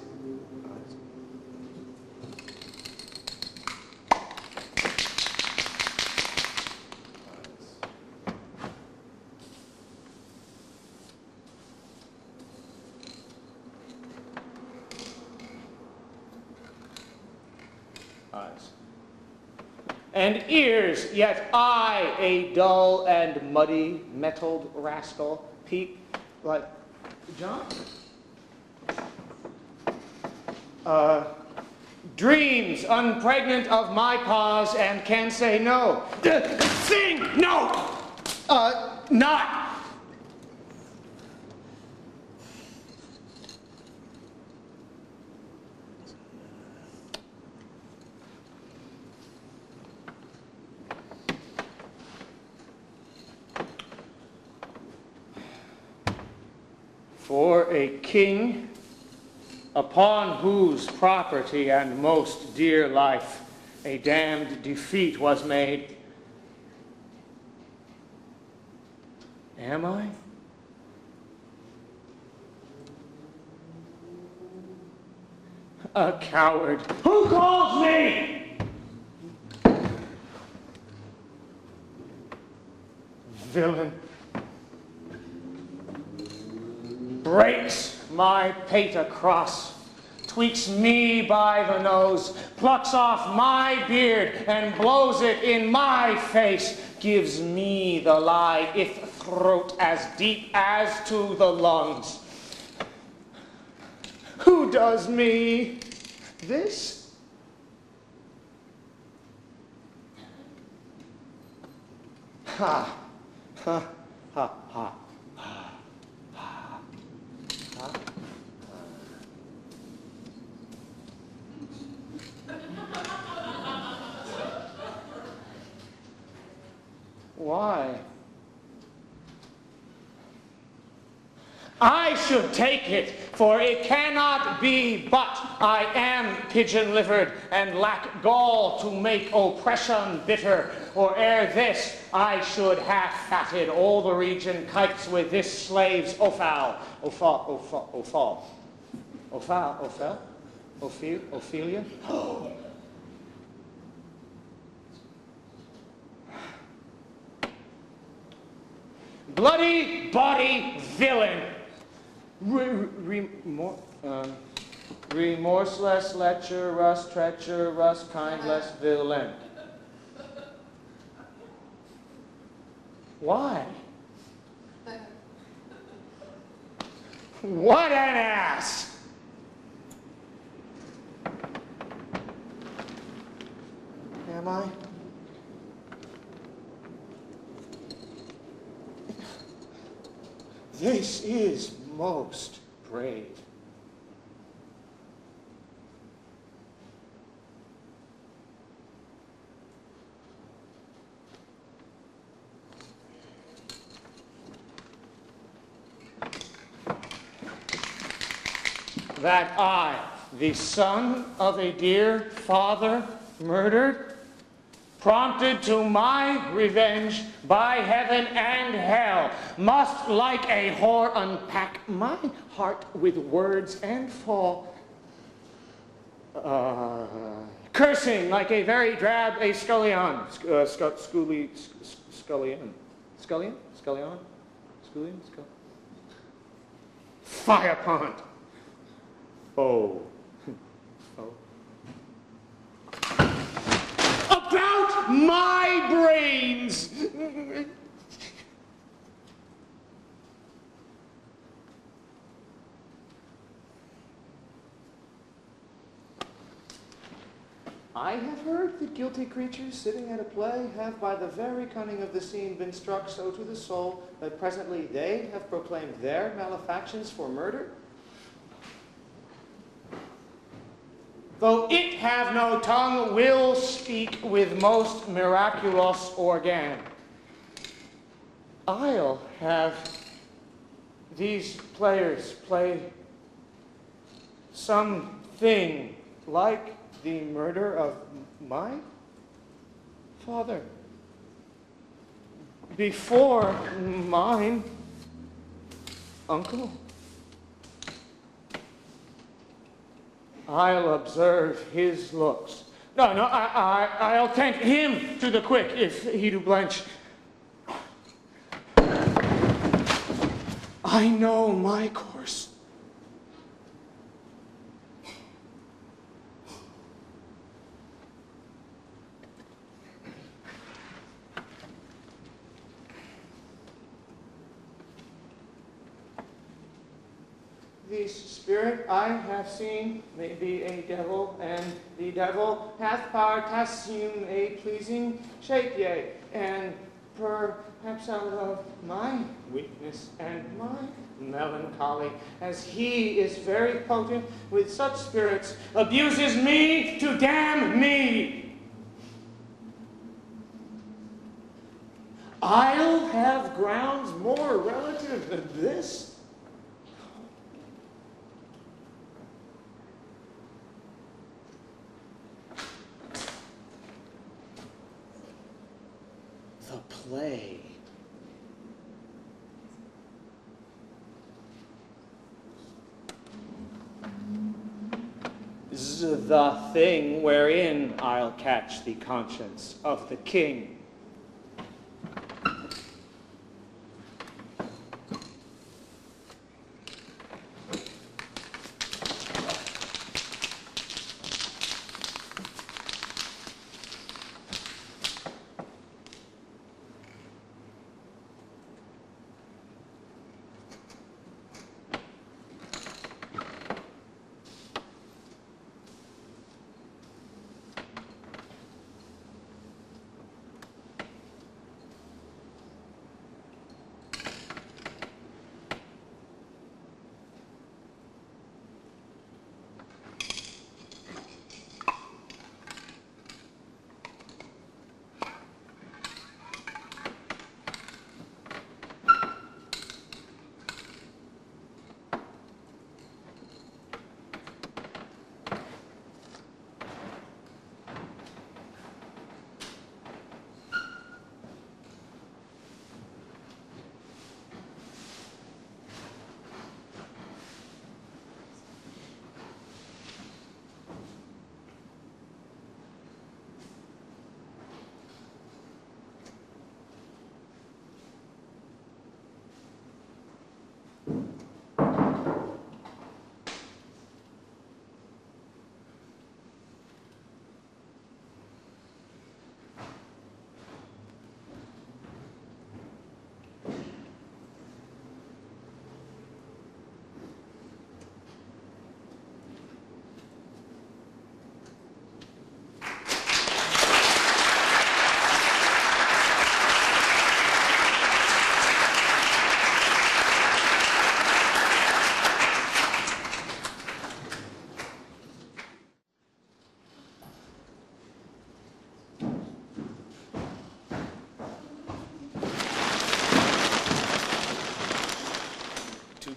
[SPEAKER 13] and ears, yet I, a dull and muddy, metalled rascal, peep like John? Dreams unpregnant of my cause and can say no. Sing! No! Not. For a king upon whose property and most dear life a damned defeat was made. Am I? A coward. Who calls me? Villain. Breaks my pate across, tweaks me by the nose, plucks off my beard and blows it in my face, gives me the lie, if throat as deep as to the lungs. Who does me this? Ha, ha, ha, ha. Why? I should take it, for it cannot be but I am pigeon-livered and lack gall to make oppression bitter, or ere this I should have fatted all the region kites with this slave's offal, Ophelia? Bloody body villain! Remorseless, lecherous, treacherous, kindless villain. Why? What an ass! Am I? This is most brave. That I, the son of a dear father, murdered, prompted to my revenge by heaven and hell, must like a whore unpack my heart with words and fall, cursing like a very drab a scullion, Firepond. Oh. Oh. About my brains! I have heard that guilty creatures sitting at a play have by the very cunning of the scene been struck so to the soul that presently they have proclaimed their malefactions for murder. Though it have no tongue, will speak with most miraculous organ. I'll have these players play something like the murder of my father before mine uncle. I'll observe his looks. No, I'll thank him to the quick if he do blench. I know my course. This spirit I have seen may be a devil, and the devil hath power to assume a pleasing shape, yea, and perhaps out of my weakness and my melancholy, as he is very potent with such spirits, abuses me to damn me. I'll have grounds more relative than this. The play. The thing wherein I'll catch the conscience of the king.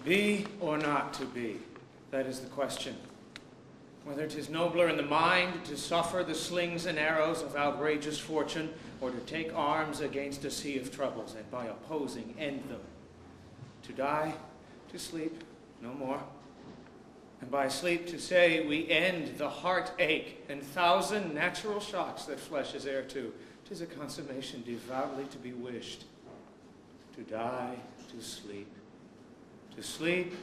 [SPEAKER 13] Be or not to be, that is the question. Whether 'tis nobler in the mind to suffer the slings and arrows of outrageous fortune, or to take arms against a sea of troubles, and by opposing end them. To die, to sleep, no more. And by sleep to say we end the heartache and thousand natural shocks that flesh is heir to. 'Tis a consummation devoutly to be wished. To die, to sleep. To sleep,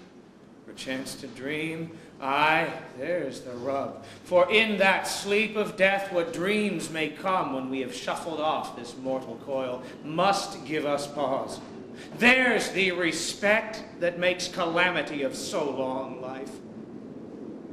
[SPEAKER 13] perchance to dream, aye, there's the rub. For in that sleep of death, what dreams may come when we have shuffled off this mortal coil, must give us pause. There's the respect that makes calamity of so long life.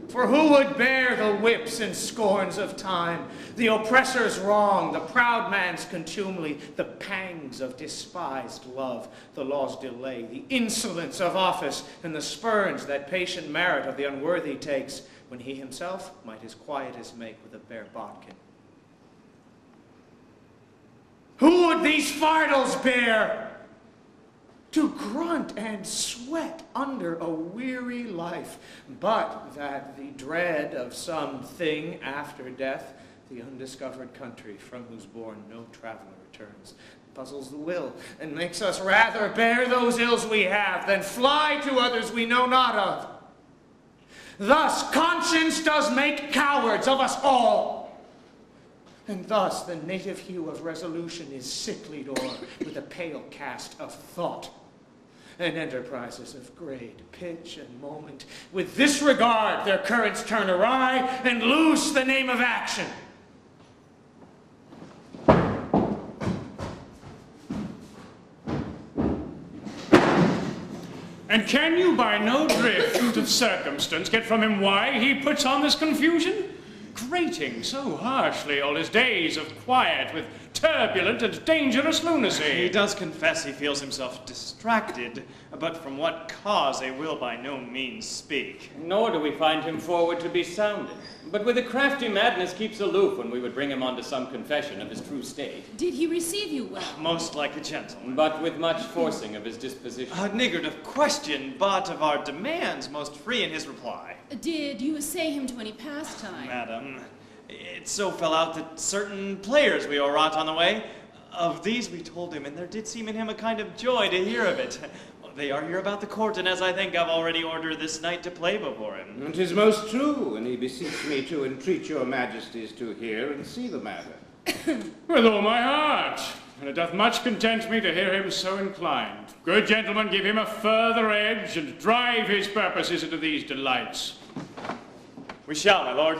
[SPEAKER 13] For who would bear the whips and scorns of time, the oppressor's wrong, the proud man's contumely, the pangs of despised love, the law's delay, the insolence of office, and the spurns that patient merit of the unworthy takes, when he himself might his quietest make with a bare bodkin? Who would these fardels bear? To grunt and sweat under a weary life, but that the dread of some thing after death, the undiscovered country from whose bourne no traveler returns, puzzles the will, and makes us rather bear those ills we have than fly to others we know not of. Thus conscience does make cowards of us all, and thus the native hue of resolution is sicklied o'er with a pale cast of thought, and enterprises of grade, pitch, and moment, with this regard their currents turn awry and lose the name of action.
[SPEAKER 5] And can you by no drift of circumstance get from him why he puts on this confusion? Grating so harshly all his days of quiet with turbulent and dangerous lunacy.
[SPEAKER 10] He does confess he feels himself distracted, but from what cause they will by no means speak.
[SPEAKER 7] Nor do we find him forward to be sounded, but with a crafty madness keeps aloof when we would bring him on to some confession of his true state.
[SPEAKER 8] Did he receive you well?
[SPEAKER 10] Most like a gentleman.
[SPEAKER 7] But with much forcing of his disposition.
[SPEAKER 10] Niggard of question, but of our demands most free in his reply.
[SPEAKER 8] Did you assay him to any pastime?
[SPEAKER 10] Madam, it so fell out that certain players we o'erwrought on the way, of these we told him, and there did seem in him a kind of joy to hear of it. They are here about the court, and as I think I've already ordered this knight to play before him.
[SPEAKER 6] And 'tis most true, and he beseech me to entreat your majesties to hear and see the matter.
[SPEAKER 5] With all my heart, and it doth much content me to hear him so inclined. Good gentlemen, give him a further edge, and drive his purposes into these delights.
[SPEAKER 10] We shall, my lord.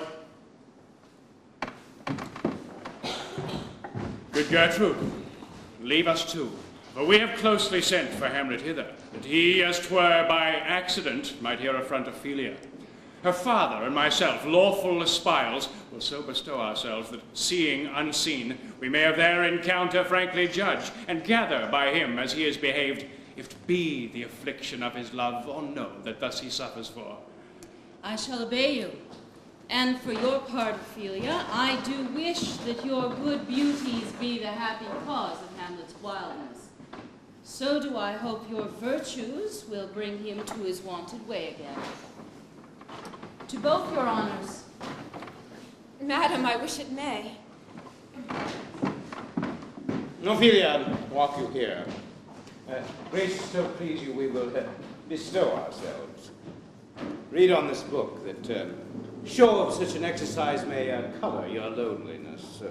[SPEAKER 5] Good Gertrude, leave us too, for we have closely sent for Hamlet hither, that he, as 'twere by accident, might hear affront Ophelia. Her father and myself, lawful espials, will so bestow ourselves that, seeing unseen, we may of their encounter frankly judge, and gather by him as he has behaved, if 't be the affliction of his love, or no, that thus he suffers for.
[SPEAKER 8] I shall obey you. And for your part, Ophelia, I do wish that your good beauties be the happy cause of Hamlet's wildness. So do I hope your virtues will bring him to his wonted way again. To both your honors.
[SPEAKER 9] Madam, I wish it may.
[SPEAKER 6] Ophelia, walk you here. Grace, so please you, we will bestow ourselves. Read on this book that show of such an exercise may color your loneliness.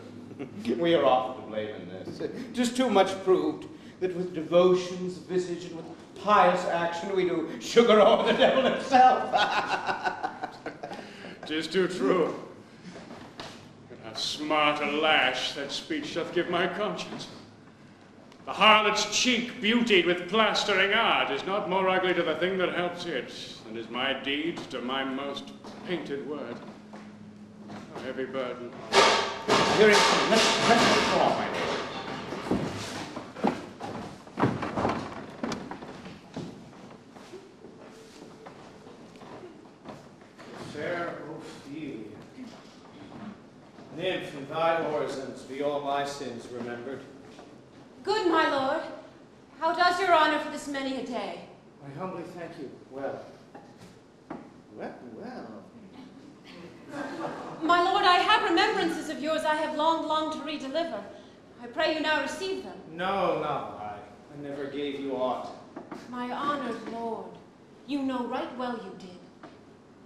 [SPEAKER 6] We are often to blame in this. 'Tis too much proved that with devotion's visage and with pious action we do sugar over the devil himself.
[SPEAKER 5] 'Tis too true. And how smart a lash that speech doth give my conscience. The harlot's cheek, beautied with plastering art, is not more ugly to the thing that helps it than is my deed to my most painted word. A heavy burden.
[SPEAKER 6] Here it is. Let's withdraw, my lord.
[SPEAKER 2] Fair Ophelia, nymph in thy orisons be all my sins remembered.
[SPEAKER 9] Good, my lord. How does your honor for this many a day?
[SPEAKER 2] I humbly thank you. Well.
[SPEAKER 9] My lord, I have remembrances of yours I have longed to redeliver. I pray you now receive them.
[SPEAKER 2] No, I never gave you aught.
[SPEAKER 9] My honored lord, you know right well you did.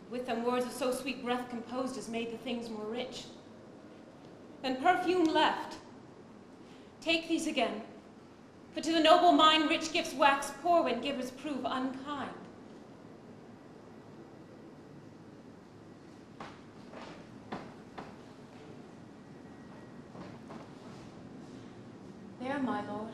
[SPEAKER 9] With them words of so sweet breath composed as made the things more rich. Then perfume left. Take these again, for to the noble mind rich gifts wax poor when givers prove unkind. There, my lord.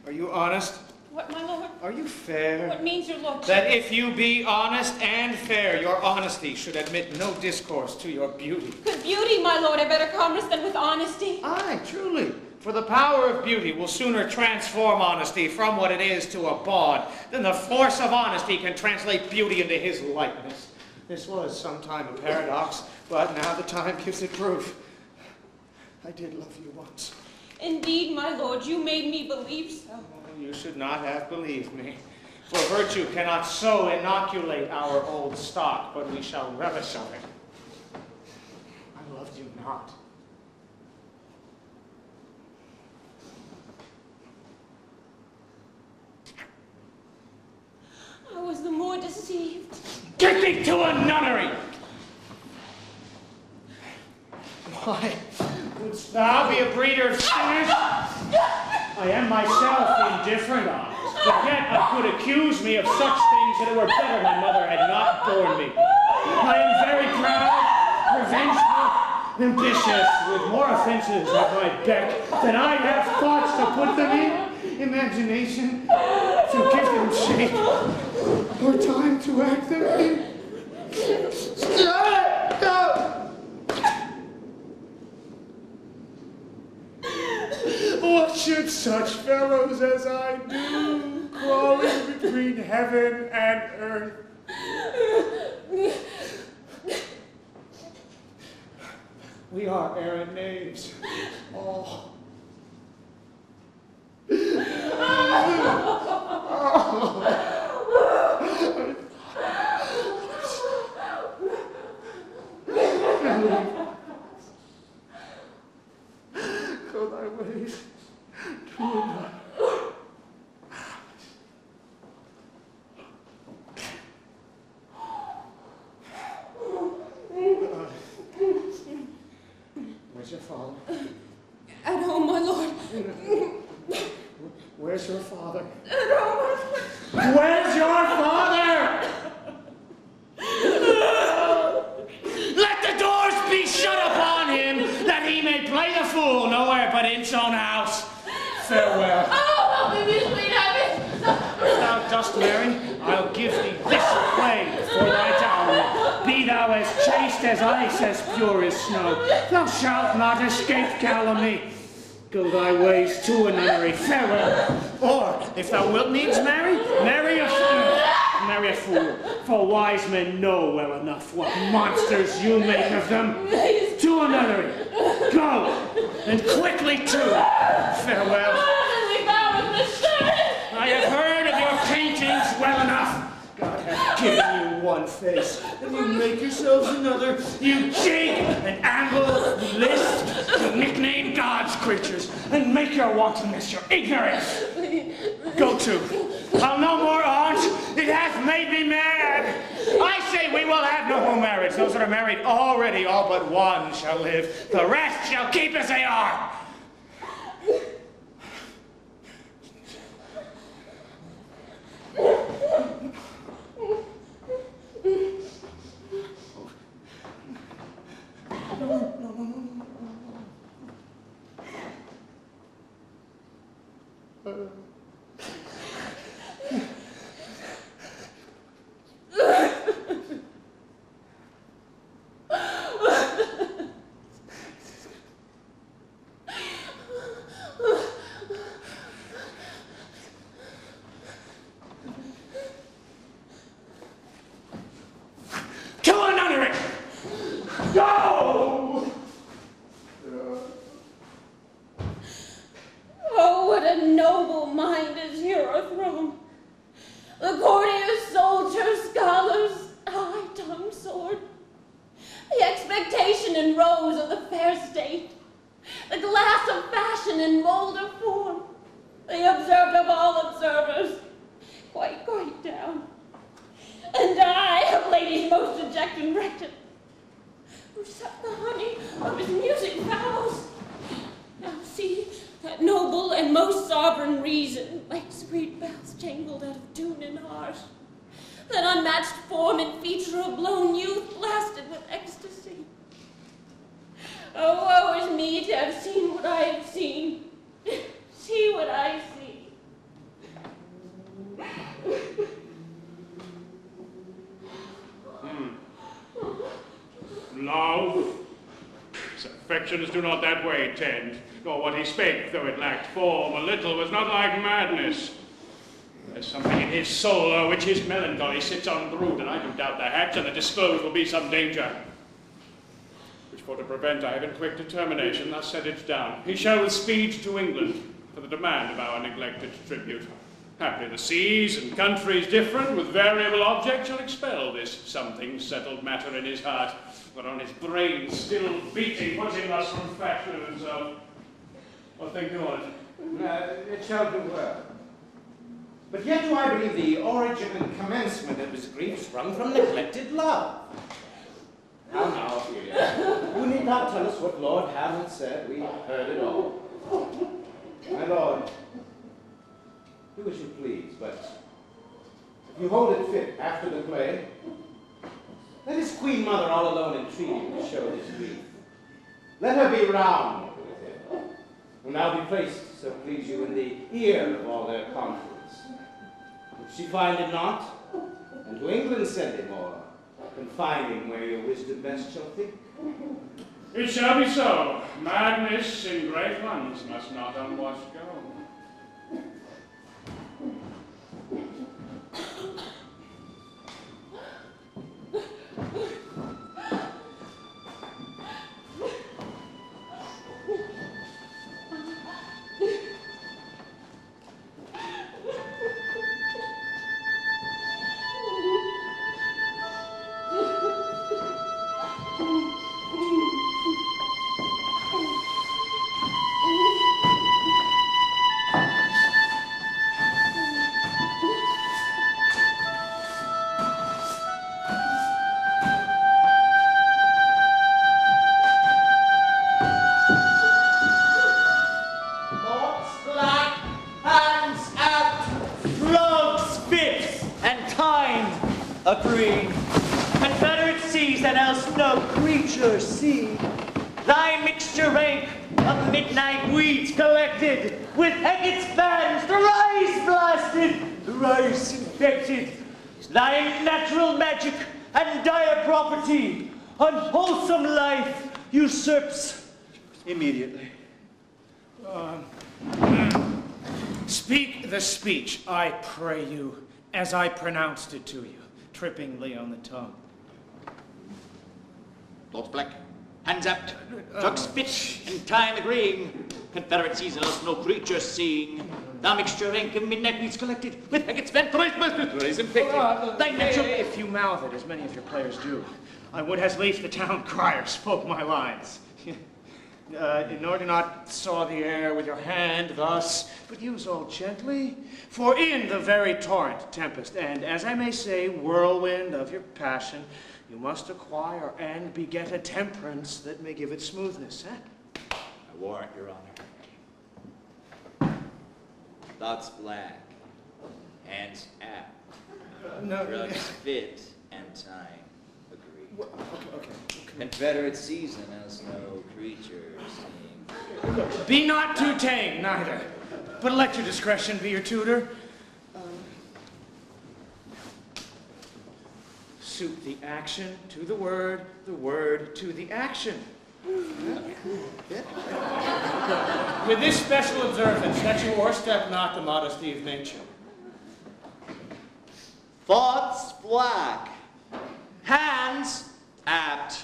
[SPEAKER 13] Are you honest?
[SPEAKER 9] What, my lord?
[SPEAKER 13] Are you fair?
[SPEAKER 9] What means your lordship?
[SPEAKER 13] That if you be honest and fair, your honesty should admit no discourse to your beauty.
[SPEAKER 9] With beauty, my lord, are better commerce than with honesty.
[SPEAKER 13] Aye, truly. For the power of beauty will sooner transform honesty from what it is to a bawd than the force of honesty can translate beauty into his likeness. This was sometime a paradox, but now the time gives it proof. I did love you once.
[SPEAKER 9] Indeed, my lord, you made me believe so.
[SPEAKER 13] Oh, you should not have believed me. For virtue cannot so inoculate our old stock, but we shall relish of it. I loved you not.
[SPEAKER 9] I was the more deceived.
[SPEAKER 13] Get thee to a nunnery! Why, wouldst thou be a breeder of sinners? I am myself indifferent honest, but yet I could accuse me of such things that it were better my mother had not borne me. I am very proud, revengeful, ambitious, with more offenses at my beck than I have thoughts to put them in, imagination to give them shape, or time to act them in. What should such fellows as I do, crawling between heaven and earth? We are errant knaves, all. Go thy ways, true enough. Where's your father?
[SPEAKER 9] At home, my lord.
[SPEAKER 13] Where's your father?
[SPEAKER 9] At home.
[SPEAKER 13] Where's your father? Let the doors be shut upon him, that he may play the fool nowhere but in his own house. Farewell.
[SPEAKER 9] Oh, help me, sweet heaven.
[SPEAKER 13] If thou dost marry, I'll give thee this play for thy dowry. Be thou as chaste as ice, as pure as snow. Thou shalt not escape calumny. Go thy ways to a nunnery. Farewell. Or, if thou wilt needs marry, marry a fool. Marry a fool, for wise men know well enough what monsters you make of them. To a nunnery. Go, and quickly too. Farewell. I have heard of your paintings well enough. God hath given you one face, and you make yourselves another. You jig and amble, you list, you nickname God's creatures, and make your wantonness your ignorance. Go to. I'll no more aunt. It hath made me mad. I say we will have no more marriage. Those that are married already, all but one shall live. The rest shall keep as they are.
[SPEAKER 9] Oh, what a noble mind is here o'erthrown. The courtiers, soldiers, scholars, high-tongued sword. The expectation and rose of the fair state. The glass of fashion and mold of form. The observed of all observers. Quite down. And I, of ladies most dejected and wretched, who suck the honey of his music vows. Now see, that noble and most sovereign reason, like sweet bells jangled out of tune and harsh, that unmatched form and feature of blown youth blasted with ecstasy. Oh, woe is me to have seen what I have seen. See what I see.
[SPEAKER 5] Love, his affections do not that way tend, nor what he spake, though it lacked form a little, was not like madness. There's something in his soul, which his melancholy sits on brood, and I do doubt the hatch and the disclosed will be some danger. Which for to prevent, I have in quick determination thus set it down. He shall with speed to England for the demand of our neglected tribute. Haply the seas and countries different with variable objects shall expel this something settled matter in his heart, whereon his brain still beating puts him thus from fashion of himself. What think you on it?
[SPEAKER 6] It shall do well. But yet do I believe the origin and commencement of his grief sprung from neglected love. Now, Ophelia, you need not tell us what Lord Hamlet said. We heard it all. My lord, do as you please, but if you hold it fit after the play, let his queen mother all alone entreat you to show this grief. Let her be round with him, who now be placed, so please you, in the ear of all their conference. If she find it not, and to England send him, or confine him where your wisdom best shall think.
[SPEAKER 5] It shall be so. Madness in great ones must not unwashed go.
[SPEAKER 10] Agree. Confederate seas and else no creature see. Thy mixture rank of midnight weeds collected, with Hecate's bands thrice blasted, thrice infected. Thy natural magic and dire property, unwholesome life usurps immediately.
[SPEAKER 13] Speak the speech, I pray you, as I pronounced it to you, trippingly on the tongue.
[SPEAKER 10] Lord Black, hands apt, drug spit, and time agreeing. Confederate seas and else no creature seeing. Thou mixture rank of midnight weeds collected, with Hecate's band thrice infected. Thy natural...
[SPEAKER 13] If you mouth it, as many of your players do, I would as lief the town crier spoke my lines. Nor do not saw the air with your hand thus, but use all gently. For in the very torrent, tempest, and, as I may say, whirlwind of your passion, you must acquire and beget a temperance that may give it smoothness,
[SPEAKER 3] I warrant, Your Honor. Thoughts black, hands apt, drugs fit, and time agree.
[SPEAKER 13] Okay.
[SPEAKER 3] Confederate season as no creature seeing.
[SPEAKER 13] Be not too tame, neither, but let your discretion be your tutor. Suit the action to the word to the action. With this special observance, that you o'erstep not the modesty of nature.
[SPEAKER 10] Thoughts black, hands apt,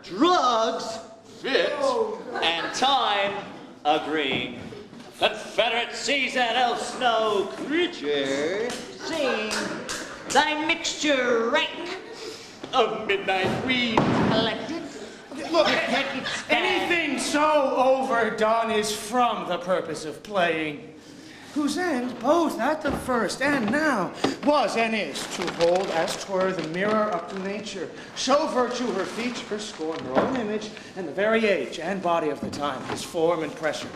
[SPEAKER 10] drugs fit, and time agreeing. Confederate seas and else no creature seeing. Thy mixture rank of midnight weeds collected.
[SPEAKER 13] Look, anything so overdone is from the purpose of playing, whose end, both at the first and now, was and is to hold as 'twere the mirror up to nature, show virtue her feature, scorn her own image, and the very age and body of the time, his form and pressure.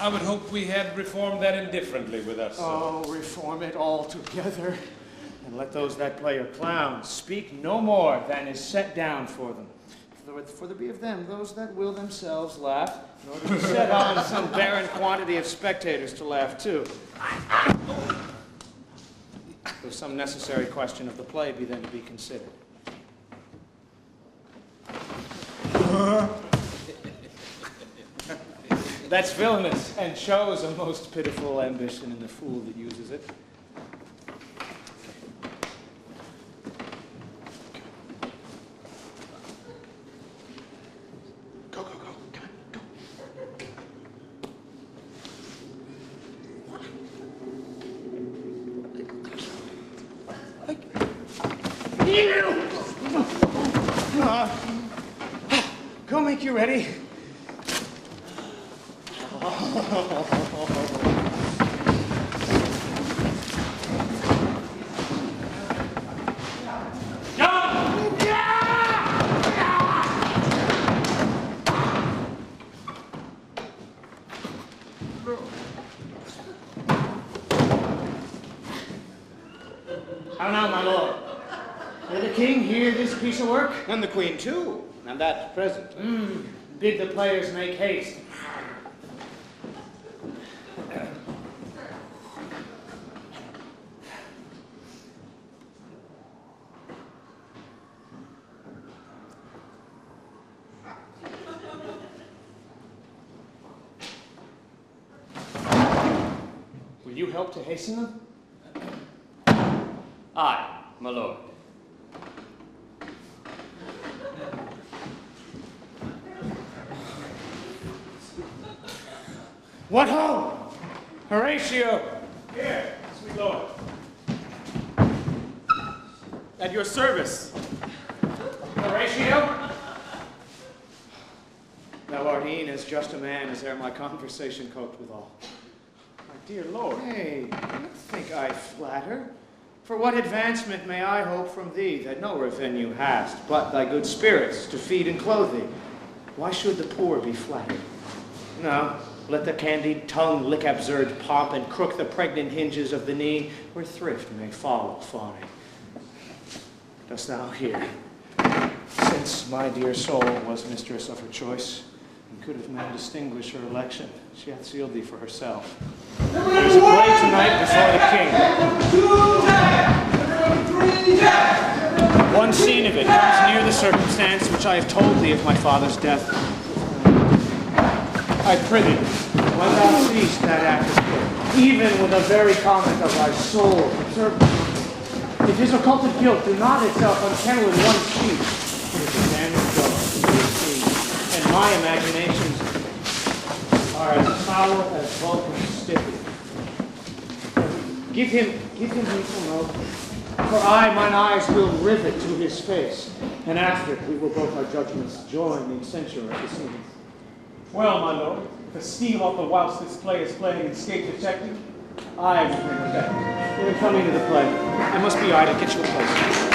[SPEAKER 12] I would hope we had reformed that indifferently with us.
[SPEAKER 13] Oh, reform it altogether, and let those that play are clowns speak no more than is set down for them. For there be of them those that will themselves laugh, in order to set on some barren quantity of spectators to laugh too. Though some necessary question of the play be then to be considered. That's villainous, and shows a most pitiful ambition in the fool that uses it. think you're ready? How now, my lord? Will the king hear this piece of work?
[SPEAKER 6] And the queen too, and that present.
[SPEAKER 13] Bid the players make haste. Will you help to hasten them?
[SPEAKER 7] Aye, my lord.
[SPEAKER 13] What ho! Horatio!
[SPEAKER 5] Here, sweet lord.
[SPEAKER 10] At your service.
[SPEAKER 13] Horatio? Thou art e'en as just a man as e'er my conversation coped withal.
[SPEAKER 10] My dear lord.
[SPEAKER 13] Nay, do not think I flatter. For what advancement may I hope from thee, that no revenue hast, but thy good spirits to feed and clothe thee? Why should the poor be flattered? No, let the candied tongue lick absurd pomp, and crook the pregnant hinges of the knee, where thrift may follow fawning. Dost thou hear? Since my dear soul was mistress of her choice, and could have man distinguish her election, she hath sealed thee for herself. There's a play tonight before the king. One scene of it comes near the circumstance which I have told thee of my father's death. I prithee, when thou seest that act of guilt, even with a very comment of thy soul, observe, if his occulted guilt do not itself unkennel in one speech, it is a damned dog, and my imaginations are as foul as Vulcan's stiffy. Give him needful note, for mine eyes will rivet to his face, and after we will both our judgments join in censure of the scene.
[SPEAKER 5] Well, my lord, if a steal off the whilst this play is playing escape detective, I will bring it back.
[SPEAKER 13] We're coming to the play. I must be idle. Get you a place.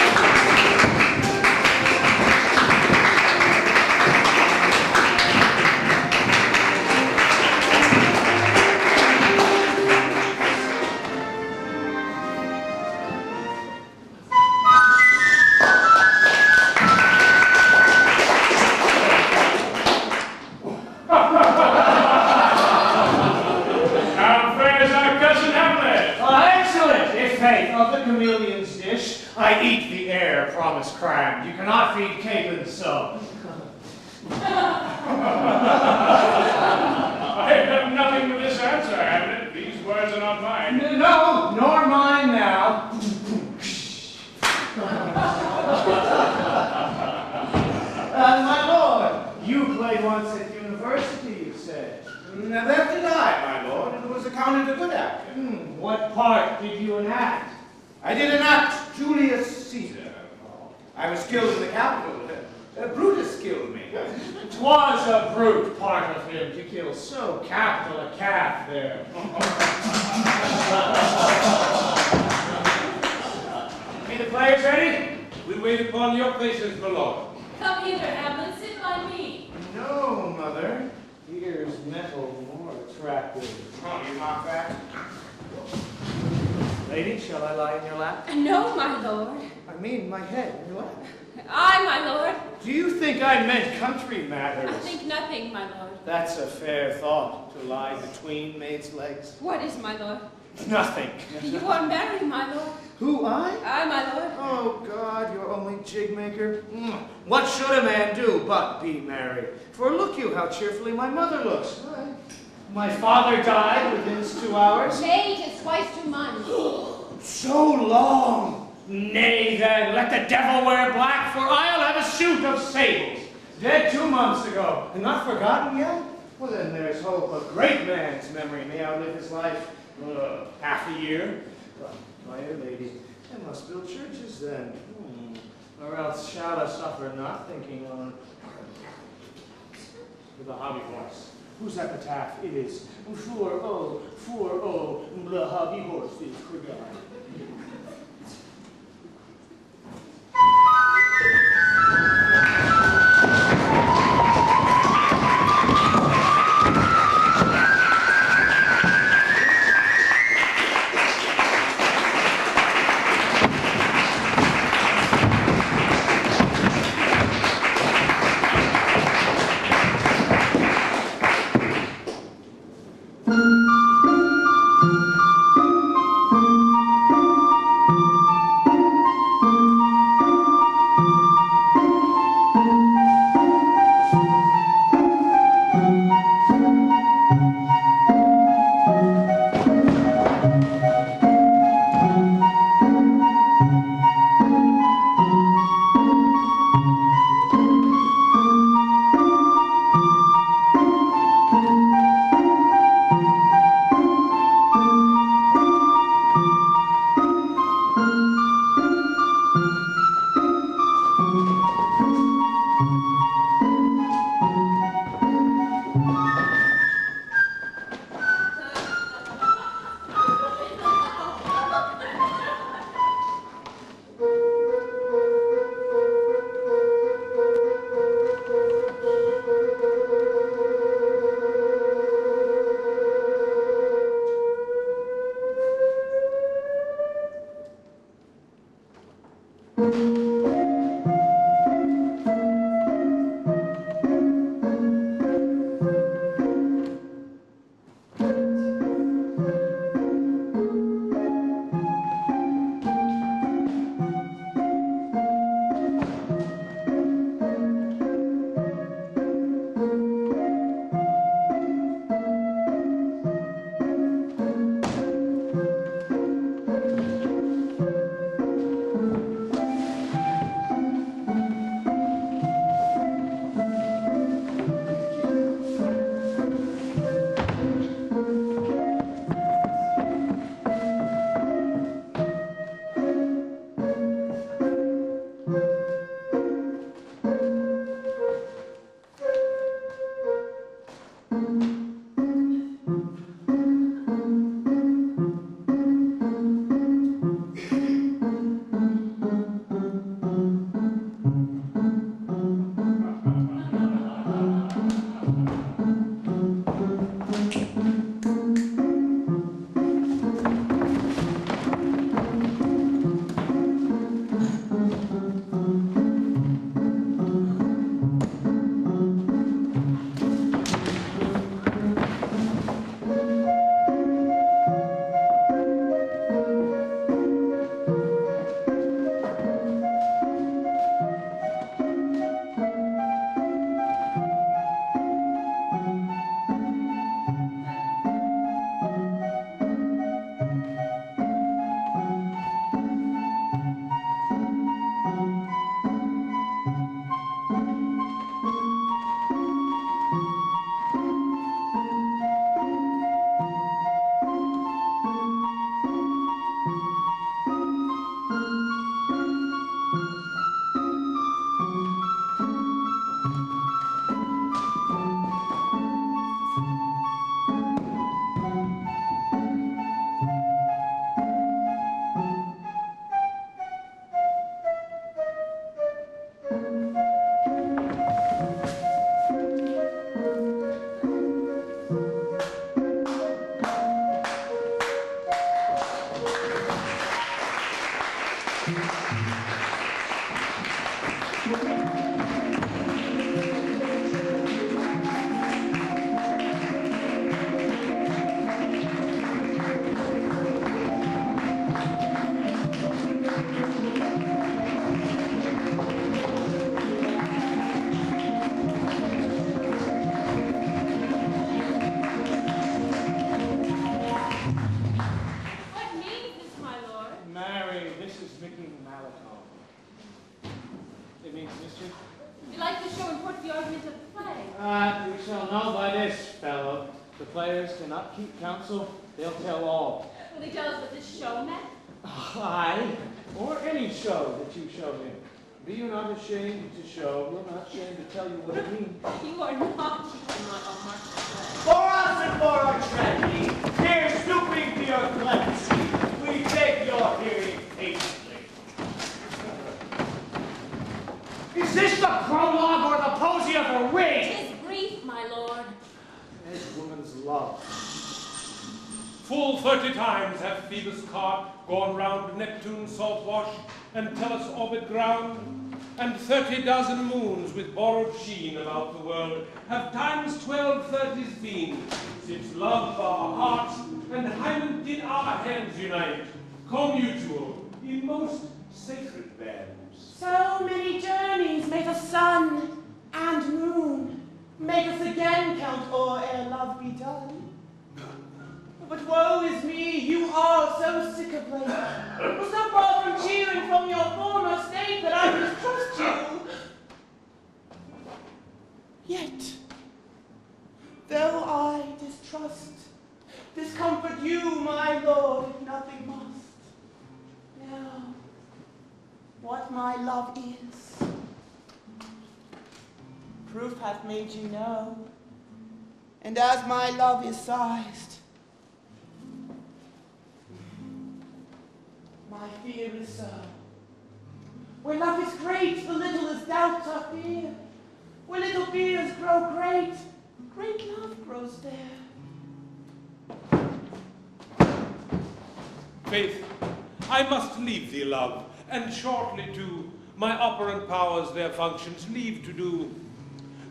[SPEAKER 13] I eat the air, promise crammed. You cannot feed capons so.
[SPEAKER 5] I have nothing with this answer, Hamlet. These words are not mine.
[SPEAKER 13] No, nor mine now. My lord, you played once at university, you said.
[SPEAKER 6] That did I, my lord, and was accounted a good actor.
[SPEAKER 13] What part did you enact?
[SPEAKER 6] I did enact Julius Caesar. I was killed in the Capitol. Brutus killed me.
[SPEAKER 13] 'Twas a brute part of him to kill so capital a calf there. Are the players ready?
[SPEAKER 12] We wait upon your patience, my lord.
[SPEAKER 8] Come hither, Hamlet, sit by me.
[SPEAKER 13] No, mother. Here's metal more attractive.
[SPEAKER 6] Oh, you mock that?
[SPEAKER 13] Lady, shall I lie in your lap?
[SPEAKER 9] No, my lord.
[SPEAKER 13] I mean my head in your lap.
[SPEAKER 9] I, my lord.
[SPEAKER 13] Do you think I meant country matters?
[SPEAKER 9] I think nothing, my lord.
[SPEAKER 13] That's a fair thought, to lie between maids' legs.
[SPEAKER 9] What is, my lord?
[SPEAKER 13] Nothing.
[SPEAKER 9] You are married, my lord.
[SPEAKER 13] Who, I?
[SPEAKER 9] I, my lord.
[SPEAKER 13] Oh, God, you're only jig maker. What should a man do but be married? For look you how cheerfully my mother looks. My father died within 2 hours.
[SPEAKER 8] Nay, 'tis twice 2 months.
[SPEAKER 13] So long! Nay, then, let the devil wear black, for I'll have a suit of sables. Dead 2 months ago, and not forgotten yet? Well, then there's hope. A great man's memory may outlive his life. Half a year. But, my dear lady, I must build churches then. Or else shall I suffer not thinking on. the hobby horse, whose epitaph it is, for oh, the hobby horse is forgot. Cannot keep counsel, they'll tell all.
[SPEAKER 9] Will they tell us what this show meant?
[SPEAKER 13] Aye, or any show that you show him.
[SPEAKER 2] Be you not ashamed to show, we're not ashamed to tell you what it means.
[SPEAKER 9] You are not keeping my mark.
[SPEAKER 11] For us and for our tragedy, here stooping to your clemency, we beg your hearing patiently.
[SPEAKER 13] Is this the prologue or the posy of a wig?
[SPEAKER 8] 'Tis brief, my lord.
[SPEAKER 2] As woman's love.
[SPEAKER 12] Full 30 times hath Phoebus' cart gone round Neptune's salt wash and Tellus' orbit ground, and 30 dozen moons with borrowed sheen about the world have times 12 30s been, since love our hearts and Hymen did our hands unite, commutual in most sacred bands.
[SPEAKER 9] So many journeys may the sun and moon make us again count o'er ere love be done. But woe is me, you are so sick of late, so far from cheering from your former state that I mistrust you. Yet, though I distrust, discomfort you, my lord, if nothing must. Now, what my love is, proof hath made you know, and as my love is sized, my fear is so. Where love is great, the littlest doubts are fear. Where little fears grow great, great love grows there.
[SPEAKER 12] Faith, I must leave thee, love, and shortly too, my operant powers their functions leave to do.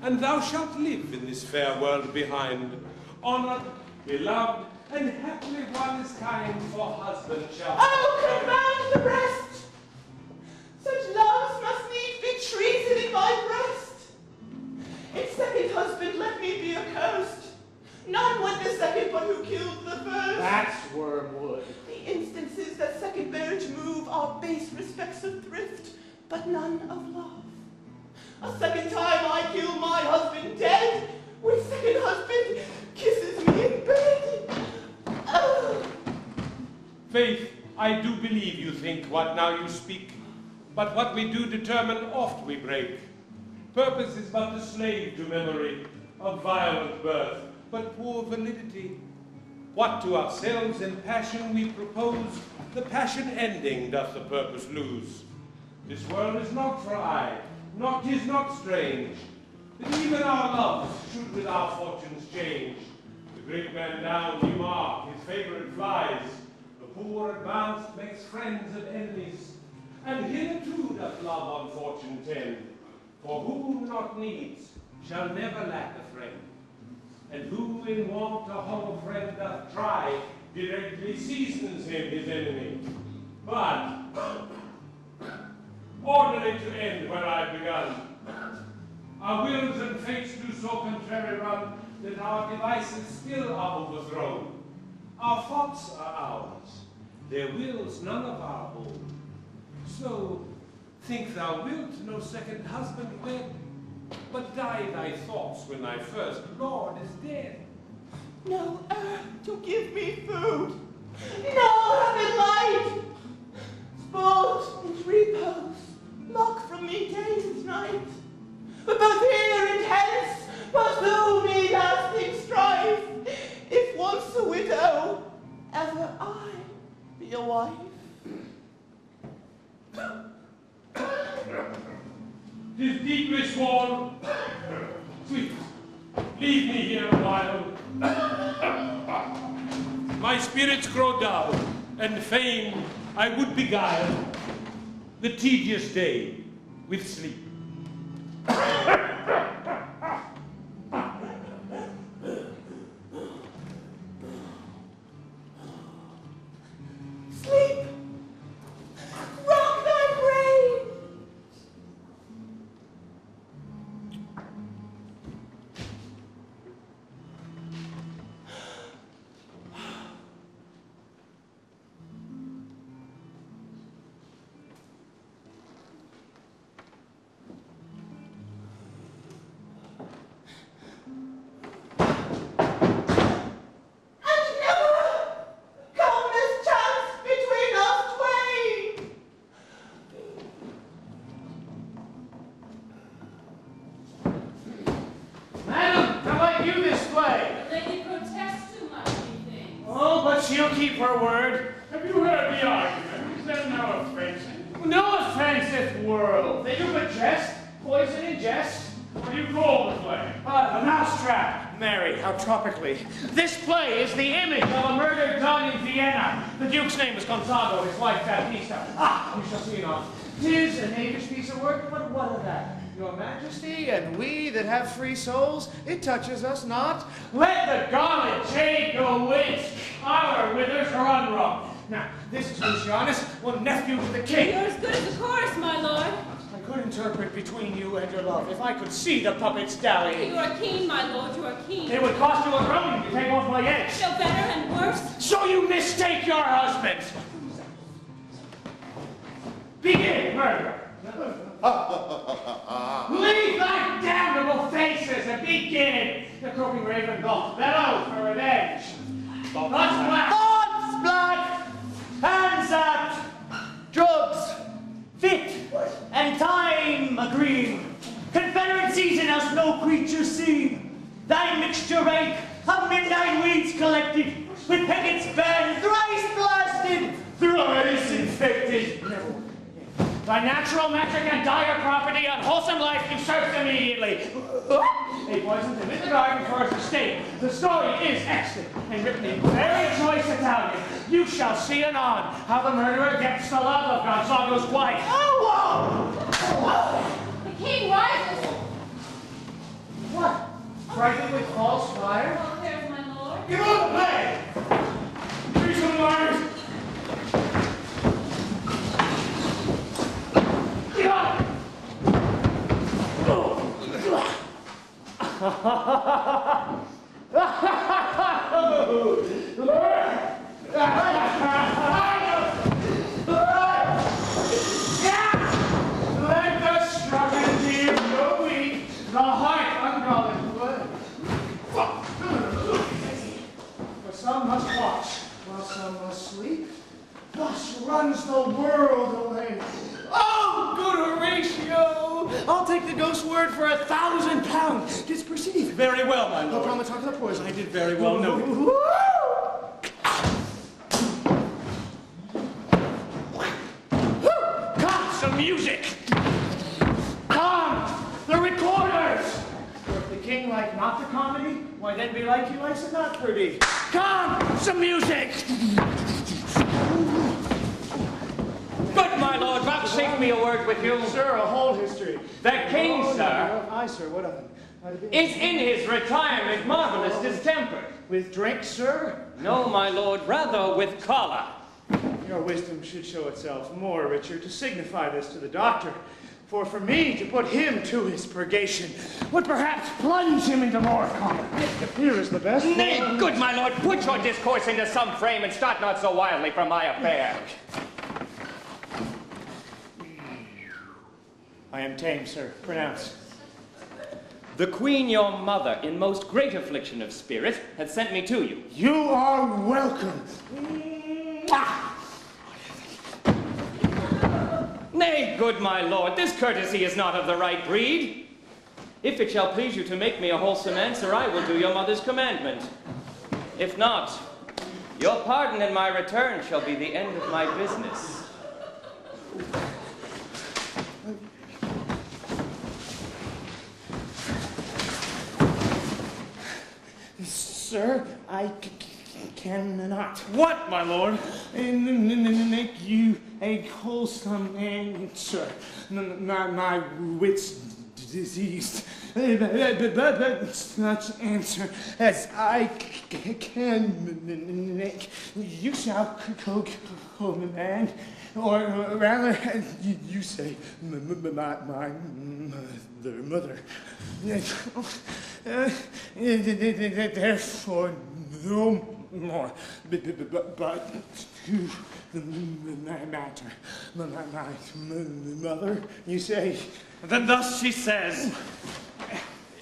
[SPEAKER 12] And thou shalt live in this fair world behind, honored, beloved, and happily one is kind, for husband shall.
[SPEAKER 9] Oh, confound the breast! Such loves must needs be treason in my breast. Its second husband let me be accursed. None went the second, but who killed the first.
[SPEAKER 2] That's wormwood.
[SPEAKER 9] The instances that second marriage move are base respects of thrift, but none of love. A second time I kill my husband dead, when second husband kisses me in bed. Oh.
[SPEAKER 12] Faith, I do believe you think what now you speak, but what we do determine oft we break. Purpose is but a slave to memory of violent birth, but poor validity. What to ourselves in passion we propose, the passion ending doth the purpose lose. This world is not for aye, not 'tis not strange, that even our loves should with our fortunes change. The great man down, you mark, his favourite flies, the poor advanced makes friends of enemies, and hitherto doth love on fortune tend, for who not needs shall never lack a friend, and who in want a hollow friend doth try, directly seasons him his enemy. But orderly to end where I've begun. Our wills and fates do so contrary run, that our devices still are overthrown. Our thoughts are ours, their wills none of our own. So think thou wilt no second husband wed, but die thy thoughts when thy first lord is dead.
[SPEAKER 9] No earth to give me food, no heaven light, sport and repose, lock from me day and night. But both here and hence pursue me lasting strife, if once a widow, ever I be a wife.
[SPEAKER 12] 'Tis deeply sworn. Sweet, leave me here a while. My spirits grow dull, and fain I would beguile the tedious day with sleep.
[SPEAKER 9] Sleep, rock thy brain.
[SPEAKER 13] keep her word.
[SPEAKER 5] Have you heard the argument? Is there no offense?
[SPEAKER 13] No offensive world. They do but jest, poison and jest.
[SPEAKER 5] What do you call the play?
[SPEAKER 13] The mousetrap. Mary, how tropically. This play is the image of a murder done in Vienna. The Duke's name was Gonzago, his wife Baptista. Ah, you shall see it on. 'Tis a knavish piece of work, but what of that? Your Majesty and we that have free souls, it touches us not. Let the garlic jade go which our withers are unwrung. Now, this is Lucianus, one nephew to the king.
[SPEAKER 8] You're as good as a chorus, my lord.
[SPEAKER 13] I could interpret between you and your love if I could see the puppets dally.
[SPEAKER 8] You are keen, my lord, you are keen.
[SPEAKER 13] It would cost you a groan to take off my edge.
[SPEAKER 8] No better and worse.
[SPEAKER 13] So you mistake your husband. Begin, murderer. Leave thy damnable faces and begin. The croaking raven gulf bellow for revenge.
[SPEAKER 11] Thoughts, blood, hands up, drugs, fit, and time agreeing. Confederacies in us no creature seen. Thy mixture rank of midnight weeds collected, with Peggett's band thrice blasted, thrice infected.
[SPEAKER 13] Thy natural metric and dire property, unwholesome life usurps immediately. They poisoned him in the garden for his estate. The story is extant and written in very choice Italian. You shall see anon how the murderer gets the love of Gonzago's wife.
[SPEAKER 8] The king rises.
[SPEAKER 13] What? Frightened with false fire?
[SPEAKER 8] Well, there's my lord.
[SPEAKER 13] Give on the play! Give me some liars! Give on! Let the struggling deer go weak, the heart unguarded blood. For some must watch, while some must sleep. Thus runs the world away. Oh, good Horatio! I'll take the ghost's word for £1,000. Tis perceived.
[SPEAKER 10] Very well, my
[SPEAKER 13] No
[SPEAKER 10] lord.
[SPEAKER 13] problem to talk to the poison.
[SPEAKER 10] I did very well noted.
[SPEAKER 13] Come, some music! Come, the recorders! For if the king like not the comedy, why then be like he likes it not pretty. Come, some music!
[SPEAKER 4] Good, my lord, vouchsafe me a word with you.
[SPEAKER 13] Sir, a whole history.
[SPEAKER 4] The king, sir,
[SPEAKER 13] Aye, sir, what of him?
[SPEAKER 4] is in his retirement marvelous distempered.
[SPEAKER 13] With drink, sir?
[SPEAKER 4] No, my lord, rather with choler.
[SPEAKER 13] Your wisdom should show itself more, Richard, to signify this to the doctor. For me to put him to his purgation would perhaps plunge him into more common. Here is the best.
[SPEAKER 4] Nay, good, my lord, put your discourse into some frame and start not so wildly from my affair.
[SPEAKER 13] I am tame, sir. Pronounce.
[SPEAKER 4] The queen, your mother, in most great affliction of spirit, hath sent me to you.
[SPEAKER 13] You are welcome.
[SPEAKER 4] Nay, good my lord, this courtesy is not of the right breed. If it shall please you to make me a wholesome answer, I will do your mother's commandment. If not, your pardon and my return shall be the end of my business.
[SPEAKER 13] Sir, I cannot.
[SPEAKER 10] What, my lord?
[SPEAKER 13] Make you a wholesome answer. My wits diseased. Such answer as I can make. You shall command, or rather, you say, my mother. Therefore, no more, but to the matter. My mother, you say?
[SPEAKER 10] Then thus she says,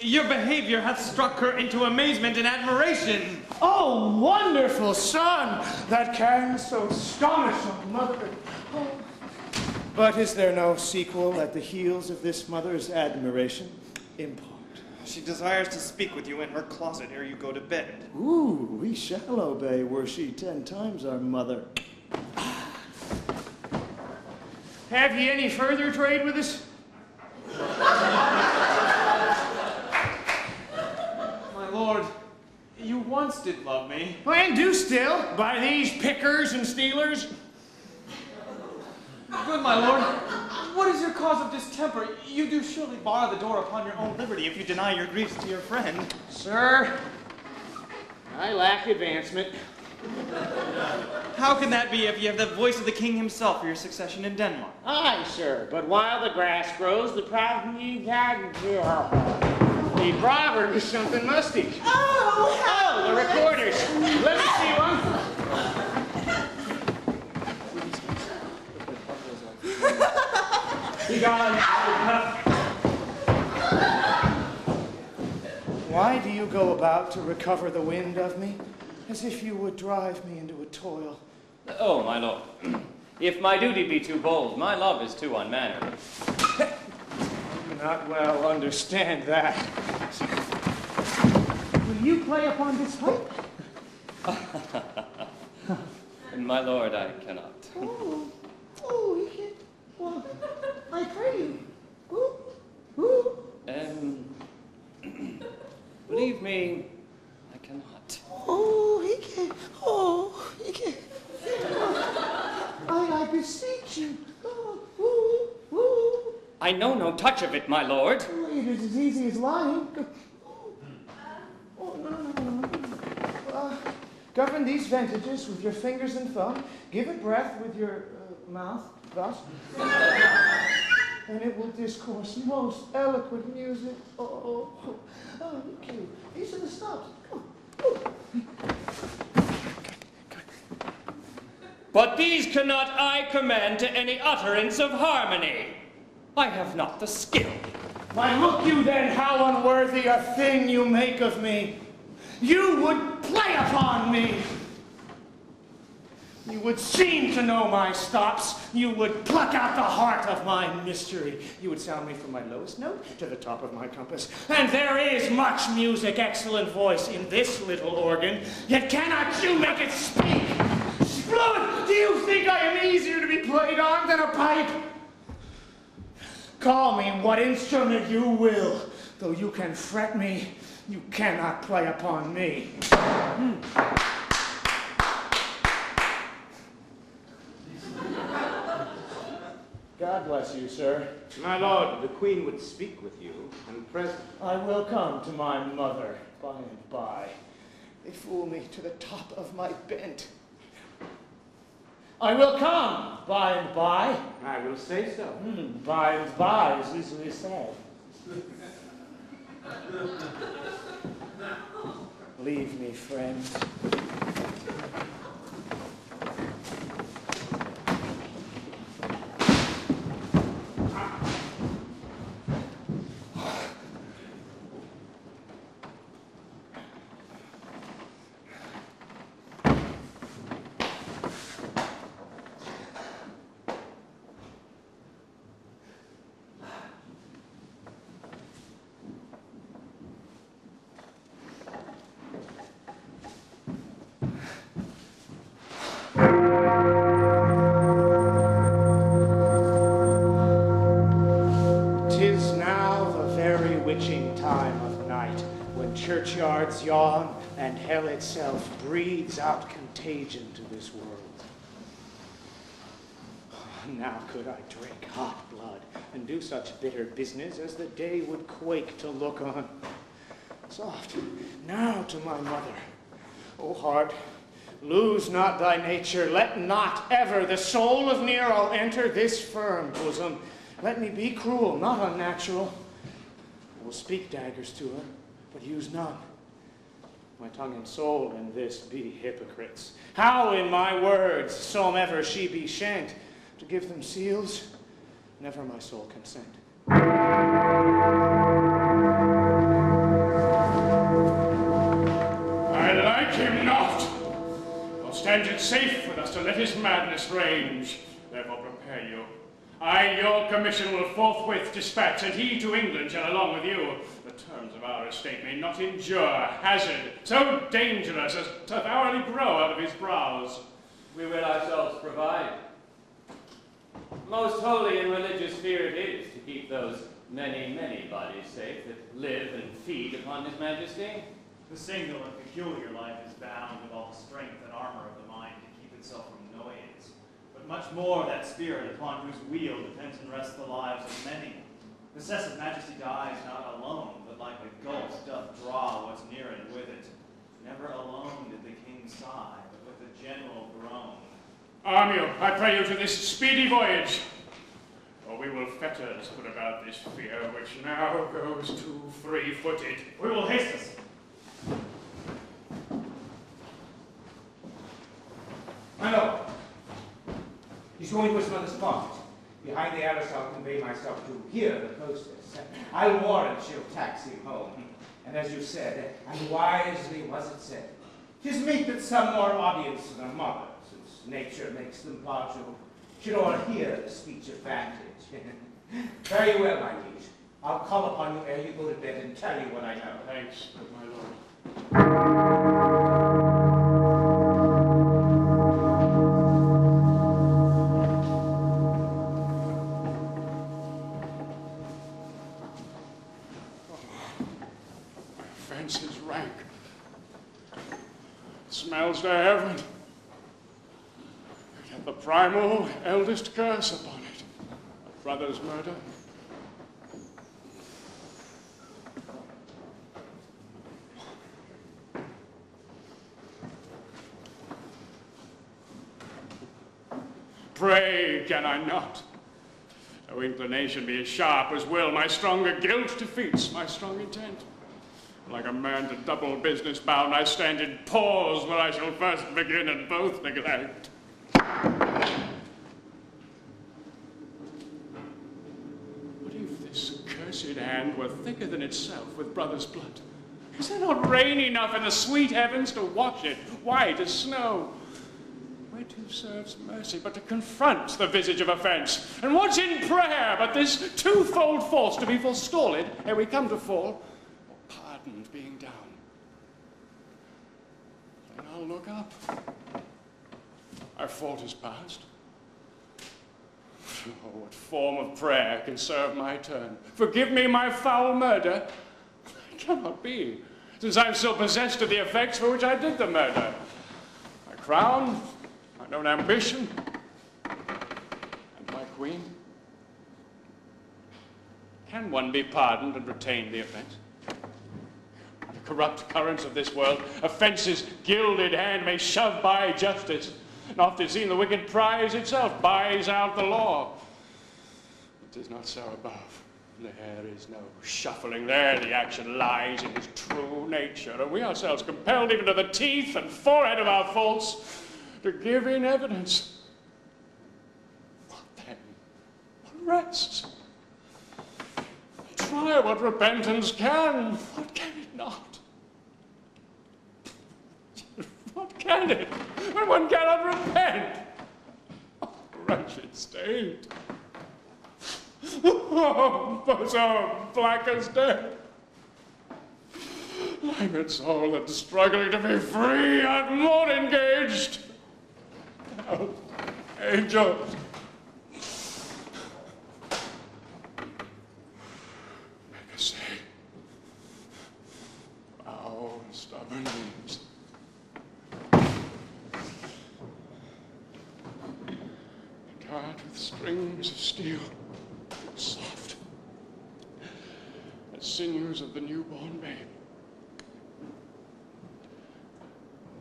[SPEAKER 10] your behavior hath struck her into amazement and admiration.
[SPEAKER 13] Oh, wonderful son, that can so astonish a mother. Oh. But is there no sequel at the heels of this mother's admiration? Impart.
[SPEAKER 10] She desires to speak with you in her closet ere you go to bed.
[SPEAKER 13] Ooh, we shall obey, were she 10 times our mother. Have ye any further trade with us?
[SPEAKER 10] My lord, you once did love me.
[SPEAKER 13] And do still, by these pickers and stealers.
[SPEAKER 10] Good, my lord. What is your cause of distemper? You do surely bar the door upon your own liberty if you deny your griefs to your friend.
[SPEAKER 13] Sir, I lack advancement.
[SPEAKER 10] How can that be if you have the voice of the king himself for your succession in Denmark?
[SPEAKER 13] Aye, sir, but while the grass grows, the proverb is something musty. Oh, the recorders. Let me see one. Be gone. Why do you go about to recover the wind of me, as if you would drive me into a toil?
[SPEAKER 14] Oh, my lord, if my duty be too bold, my love is too unmannerly.
[SPEAKER 13] I cannot well understand that. Will you play upon this pipe?
[SPEAKER 14] My lord, I cannot.
[SPEAKER 13] Oh, you can't. Well, I pray you. Ooh.
[SPEAKER 14] Believe me, I cannot.
[SPEAKER 13] Oh, he can't. I beseech you.
[SPEAKER 14] I know no touch of it, my lord.
[SPEAKER 13] Oh, it is as easy as lying. Oh, no. Govern these ventages with your fingers and thumb. Give it breath with your mouth, thus. And it will discourse most eloquent music. Oh, okay. These are the stops. Come on.
[SPEAKER 14] But these cannot I command to any utterance of harmony. I have not the skill.
[SPEAKER 13] Why, look you then how unworthy a thing you make of me. You would play upon me. You would seem to know my stops. You would pluck out the heart of my mystery. You would sound me from my lowest note to the top of my compass. And there is much music, excellent voice in this little organ, yet cannot you make it speak? Splut! Do you think I am easier to be played on than a pipe? Call me what instrument you will. Though you can fret me, you cannot play upon me. God bless you, sir.
[SPEAKER 6] My lord, the queen would speak with you, and present.
[SPEAKER 13] I will come to my mother by and by. They fool me to the top of my bent. I will come by and by.
[SPEAKER 6] I will say so.
[SPEAKER 13] By and by is easily said. Leave me, friends. Churchyards yawn, and hell itself breathes out contagion to this world. Now could I drink hot blood and do such bitter business as the day would quake to look on. Soft, now to my mother. O heart, lose not thy nature. Let not ever the soul of Nero enter this firm bosom. Let me be cruel, not unnatural. I will speak daggers to her, but use none. My tongue and soul in this be hypocrites. How in my words, somever she be shent, to give them seals, never my soul consent.
[SPEAKER 5] I like him not, nor stands it safe with us to let his madness range. Therefore prepare you. I your commission will forthwith dispatch, and he to England shall along with you. The terms of our estate may not endure hazard so dangerous as to thoroughly grow out of his brows.
[SPEAKER 7] We will ourselves provide. Most holy and religious fear it is to keep those many, many bodies safe that live and feed upon his majesty.
[SPEAKER 10] The single and peculiar life is bound with all the strength and armor of the mind to keep itself from noise, but much more that spirit upon whose wheel depends and rests the lives of many. The cessed majesty dies not alone, but like a gulf doth draw what's near it with it. Never alone did the king sigh, but with a general groan.
[SPEAKER 5] Arm you, I pray you, to this speedy voyage, or we will fetters put about this fear, which now goes too free-footed.
[SPEAKER 10] We will haste us.
[SPEAKER 6] My lord, he's going to his mother's apartment. Behind the arras I'll convey myself to here, the hostess. I'll warrant she'll taxi him home. And as you said, and wisely was it said, 'tis meet that some more audience than a mother, since nature makes them partial, should all hear the speech advantage. Very well, my liege. I'll call upon you ere you go to bed and tell you what I know.
[SPEAKER 5] Thanks, my lord. Is rank. Smells to heaven. It hath the primal eldest curse upon it. A brother's murder. Pray, can I not? Though inclination be as sharp as will, my stronger guilt defeats my strong intent. Like a man to double business bound, I stand in pause where I shall first begin and both neglect. What if this cursed hand were thicker than itself with brother's blood? Is there not rain enough in the sweet heavens to wash it white as snow? Whereto serves mercy but to confront the visage of offence? And what's in prayer but this twofold force to be forestalled ere we come to fall? Being down. Then I'll look up. Our fault is past. Oh, what form of prayer can serve my turn? Forgive me my foul murder. It cannot be, since I'm still possessed of the effects for which I did the murder. My crown, my own ambition, and my queen. Can one be pardoned and retain the offense? Corrupt currents of this world, offence's gilded hand may shove by justice. And oft is seen the wicked prize itself buys out the law. It is not so above. There is no shuffling there. The action lies in his true nature, and we ourselves compelled even to the teeth and forehead of our faults to give in evidence. What then? What rests? Try what repentance can. What can it not? What can it, when one cannot repent? Oh, wretched state. Oh, bosom black as death. Languid soul that's struggling to be free and more engaged. Oh, angels. Make a say. Foul and stubborn names. Tied with strings of steel, soft as sinews of the newborn babe.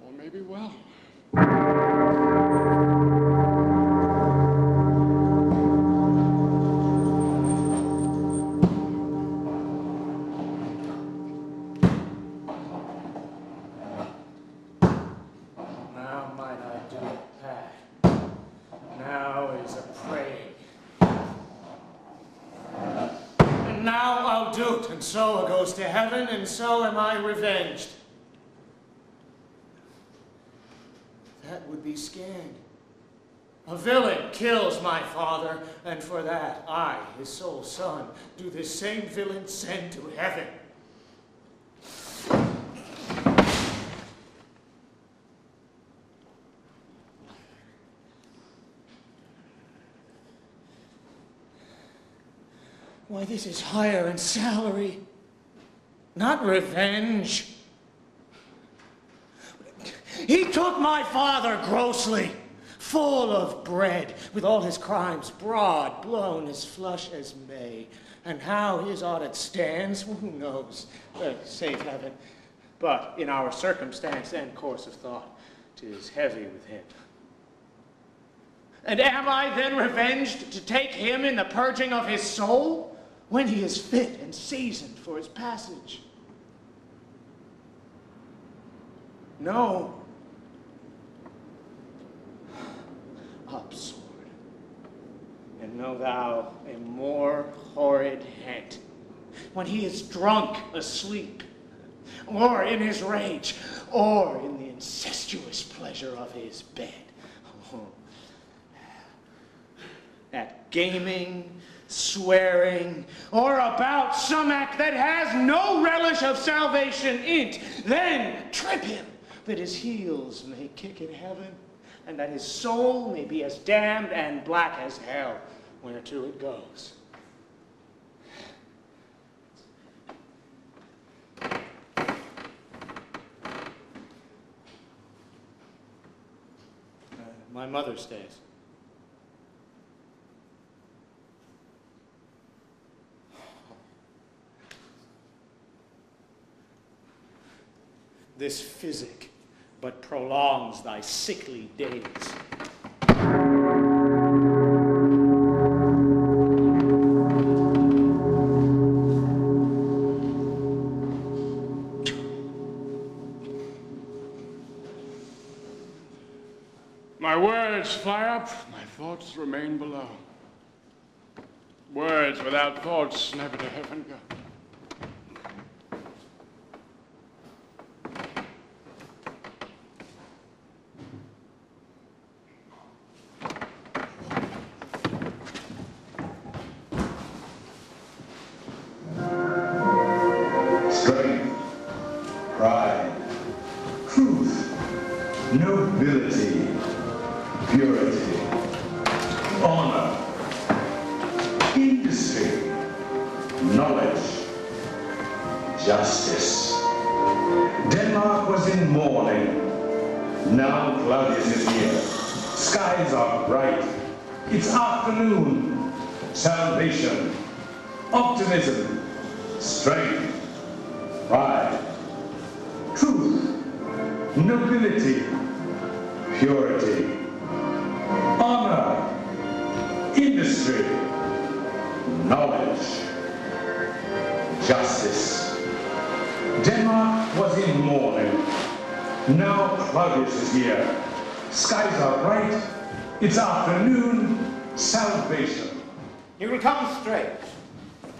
[SPEAKER 5] All may be well.
[SPEAKER 13] Now might I do it, Pat. Now is a praying. And now I'll do't, and so goes to heaven, and so am I revenged. That would be scanned. A villain kills my father, and for that I, his sole son, do this same villain send to heaven. Why, this is hire and salary, not revenge. He took my father grossly, full of bread, with all his crimes broad, blown as flush as May. And how his audit stands, who knows, save heaven. But in our circumstance and course of thought, 'tis heavy with him. And am I then revenged to take him in the purging of his soul, when he is fit and seasoned for his passage? No. Up, sword, and know thou a more horrid hint, when he is drunk asleep, or in his rage, or in the incestuous pleasure of his bed. At gaming, swearing, or about some act that has no relish of salvation in't, then trip him, that his heels may kick in heaven, and that his soul may be as damned and black as hell, whereto it goes. My mother stays. This physic but prolongs thy sickly days.
[SPEAKER 5] My words fly up, my thoughts remain below. Words without thoughts never to heaven go.
[SPEAKER 15] Strength, pride, truth, nobility, purity, honor, industry, knowledge, justice. Denmark was in mourning. Now Claudius is here. Skies are bright. It's afternoon. Salvation, optimism, strength, pride, truth, nobility, purity, honor, industry, knowledge, justice. Denmark was in mourning. Now Claudius is here. Skies are bright. It's afternoon. Salvation.
[SPEAKER 6] He will come straight.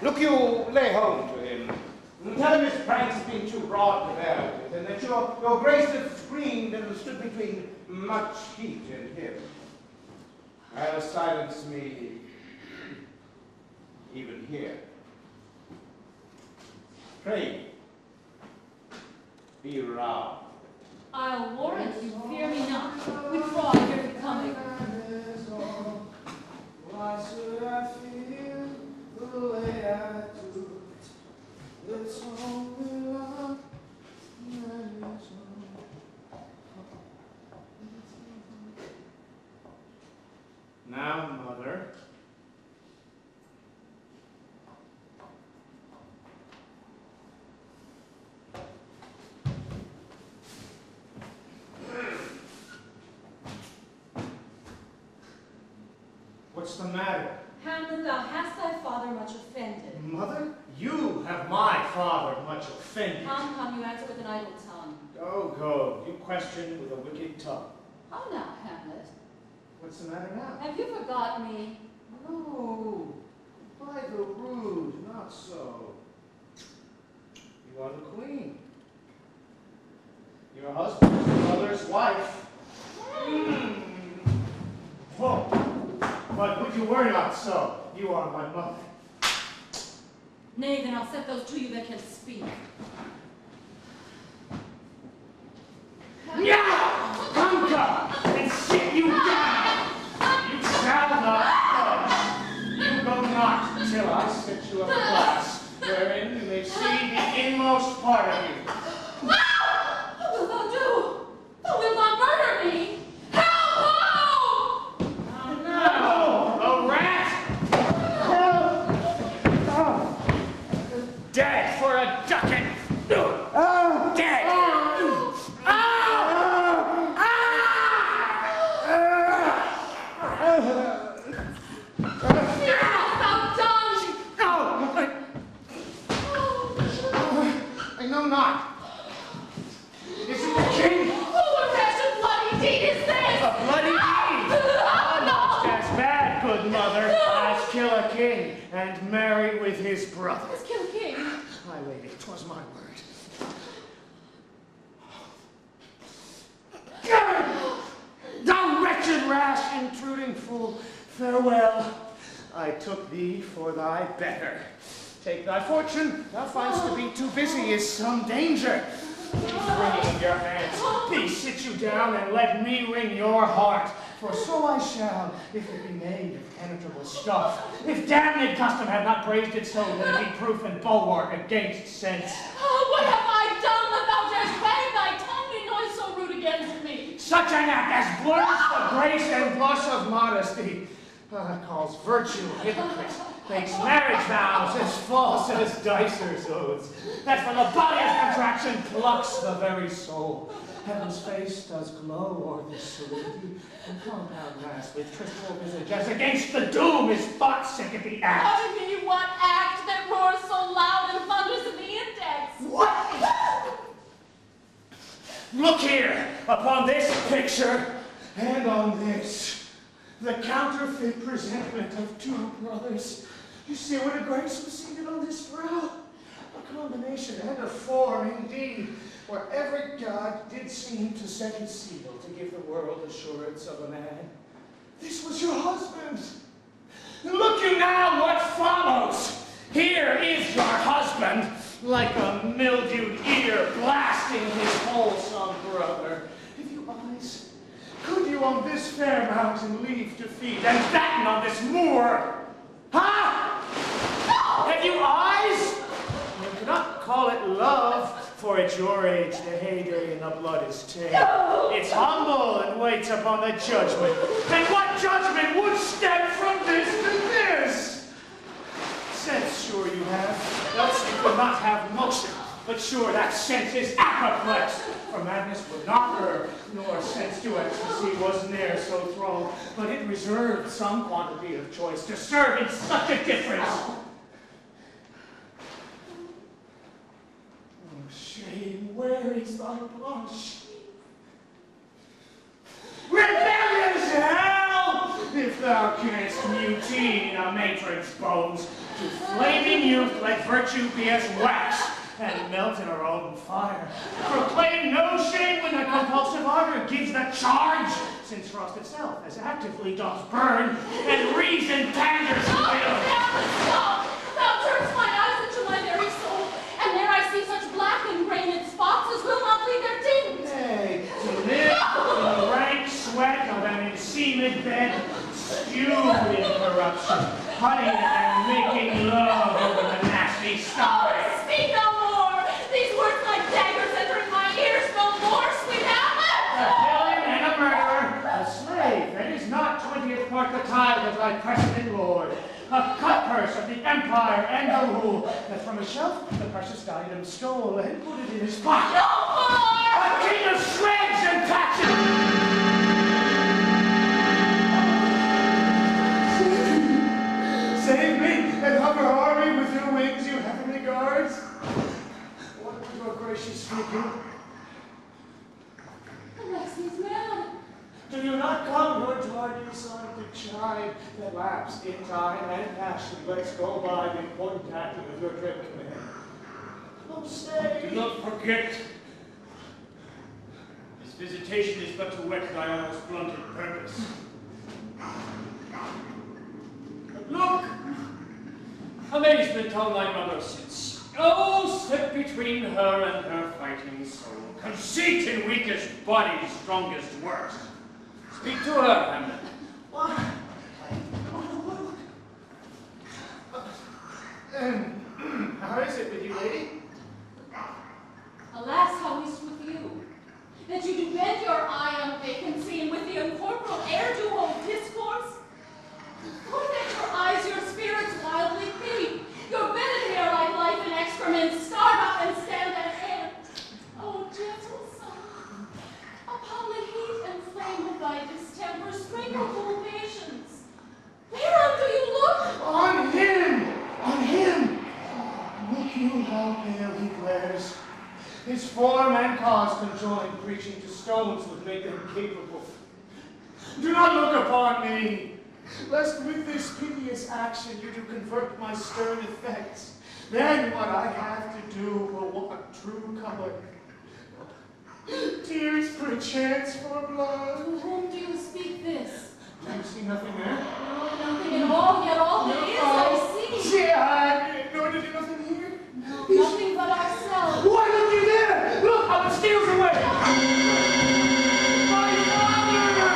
[SPEAKER 6] Look, you lay hold to him. Tell him his pranks have been too broad to bear with, and that your grace has screamed and stood between much heat and him. I'll silence me even here. Pray, be round.
[SPEAKER 8] I'll warrant you, fear me not. Withdraw, I hear you coming.
[SPEAKER 2] Why should I feel the way I do? It's only love that is
[SPEAKER 13] Now, mother. What's the matter?
[SPEAKER 8] Hamlet, thou hast thy father much offended.
[SPEAKER 13] Mother, you have my father much offended.
[SPEAKER 8] Come, you answer with an idle tongue.
[SPEAKER 13] Go, you question with a wicked tongue.
[SPEAKER 8] How now, Hamlet?
[SPEAKER 13] What's the matter now?
[SPEAKER 8] Have you forgot me?
[SPEAKER 2] No, by the rood, not so.
[SPEAKER 13] You are the queen. Your husband's mother's wife. Whoa. But would you were not so, you are my mother.
[SPEAKER 8] Nay, then I'll set those to you that can speak.
[SPEAKER 13] Now, conquer and sit you down. You shall not budge. You go not till I set you a glass, wherein you may see the inmost part of you.
[SPEAKER 8] What wilt thou do? Thou wilt not murder me! Help!
[SPEAKER 13] No, a rat! Dead for a ducat! Dead! I know not. Is it the king?
[SPEAKER 8] What wretched bloody deed is this?
[SPEAKER 13] A bloody deed? Almost as bad, good mother, as kill a king and marry with his brother.
[SPEAKER 8] As kill a king?
[SPEAKER 13] My lady, 'twas my word. Thou wretched, rash, intruding fool, farewell. I took thee for thy better. Take thy fortune, thou find'st to be too busy is some danger. These wringing of your hands, these sit you down and let me wring your heart. For so I shall, if it be made of penetrable stuff. If damned custom have not praised it so that it be proof and bulwark against sense.
[SPEAKER 8] Oh, what have I done that thou darest wag thy tongue in noise so rude against me?
[SPEAKER 13] Such an act as blurs the grace and blush of modesty. Calls virtue hypocrite, makes marriage vows as false as dicer's oaths, that from the body of contraction plucks the very soul. Heaven's face does glow o'er this serenity, and compound mass with tristful visage, as against the doom is thought sick at the act.
[SPEAKER 8] I mean, what act that roars so loud and thunders in the index?
[SPEAKER 13] What? Look here, upon this picture, and on this. The counterfeit presentment of two brothers. You see what a grace was seated on this brow? A combination and a form indeed, where every god did seem to set his seal to give the world assurance of a man. This was your husband. Look you now what follows. Here is your husband, like a mildewed ear blasting his wholesome brother. Have you eyes? Could you on this fair mountain leave to feed and fatten on this moor? Huh? No! Have you eyes? You cannot call it love, for at your age the heyday in the blood is tame. No! It's humble and waits upon the judgment. And what judgment would step from this to this? Sense sure you have, else you could not have motion. But sure, that sense is apoplexed, for madness would not err, nor sense to ecstasy was ne'er so thrown, but it reserved some quantity of choice to serve in such a difference. Oh, shame, where is thy blush? Rebellious hell! If thou canst mutine a matron's bones, to flaming youth let virtue be as wax, and melt in her own fire. Proclaim no shame when the compulsive ardor gives the charge, since frost itself as actively doth burn, and reason panders to will.
[SPEAKER 8] Stop! Thou turnest mine eyes into my very soul, and there I see such black and grained spots as will not leave their tint.
[SPEAKER 13] Nay, to live in rank sweat of an enseamed bed, stewed in corruption, honey and making love over the nasty stars.
[SPEAKER 8] Oh, speak no more! These words like daggers entering my ears no more, sweet Hamlet!
[SPEAKER 13] A villain and a murderer, a slave that is not 20th part the tithe of thy precedent lord, a cut-purse of the empire and the rule, that from a shelf the precious diadem stole and put it in his pocket.
[SPEAKER 8] No more!
[SPEAKER 13] A king of shreds and patches! Save me and hover o'er me with your wings, you heavenly guards. What was your gracious speaking?
[SPEAKER 8] Alexi's mad.
[SPEAKER 13] Do you not come your tardy son to chide that lapse in time and passion lets go by the important acting of your dread command? Oh, stay!
[SPEAKER 5] Do not forget. This visitation is but to whet thy almost blunted purpose.
[SPEAKER 13] Look!
[SPEAKER 5] Amazement how thy mother sits.
[SPEAKER 14] Oh, slip between her and her fighting soul. Conceit in weakest body, strongest worst. Speak to her, Hamlet.
[SPEAKER 2] What? How is it with you, lady?
[SPEAKER 8] Alas, how is with you? That you do bend your eye on vacancy, and with the incorporeal air do hold discourse? Or that your eyes your spirits wildly feed, your bedded hair like life and excrement, start up and stand at hand. O gentle sun, upon the heat and flame of thy distemper, sprinkle full patience. Whereon do you look?
[SPEAKER 2] On him! On him! Look you how pale he glares. His form and cause conjoined, preaching to stones would make them capable. Do not look upon me, lest with this piteous action you do convert my stern effects. Then what I have to do will want true color. Tears perchance for blood.
[SPEAKER 8] To whom do you speak this?
[SPEAKER 2] Do you see nothing there?
[SPEAKER 8] No, nothing at all, yet all that is I see.
[SPEAKER 2] Yeah, nor did you nothing here?
[SPEAKER 8] No, nothing but ourselves.
[SPEAKER 2] Why look you there? Look how it steals away! My father!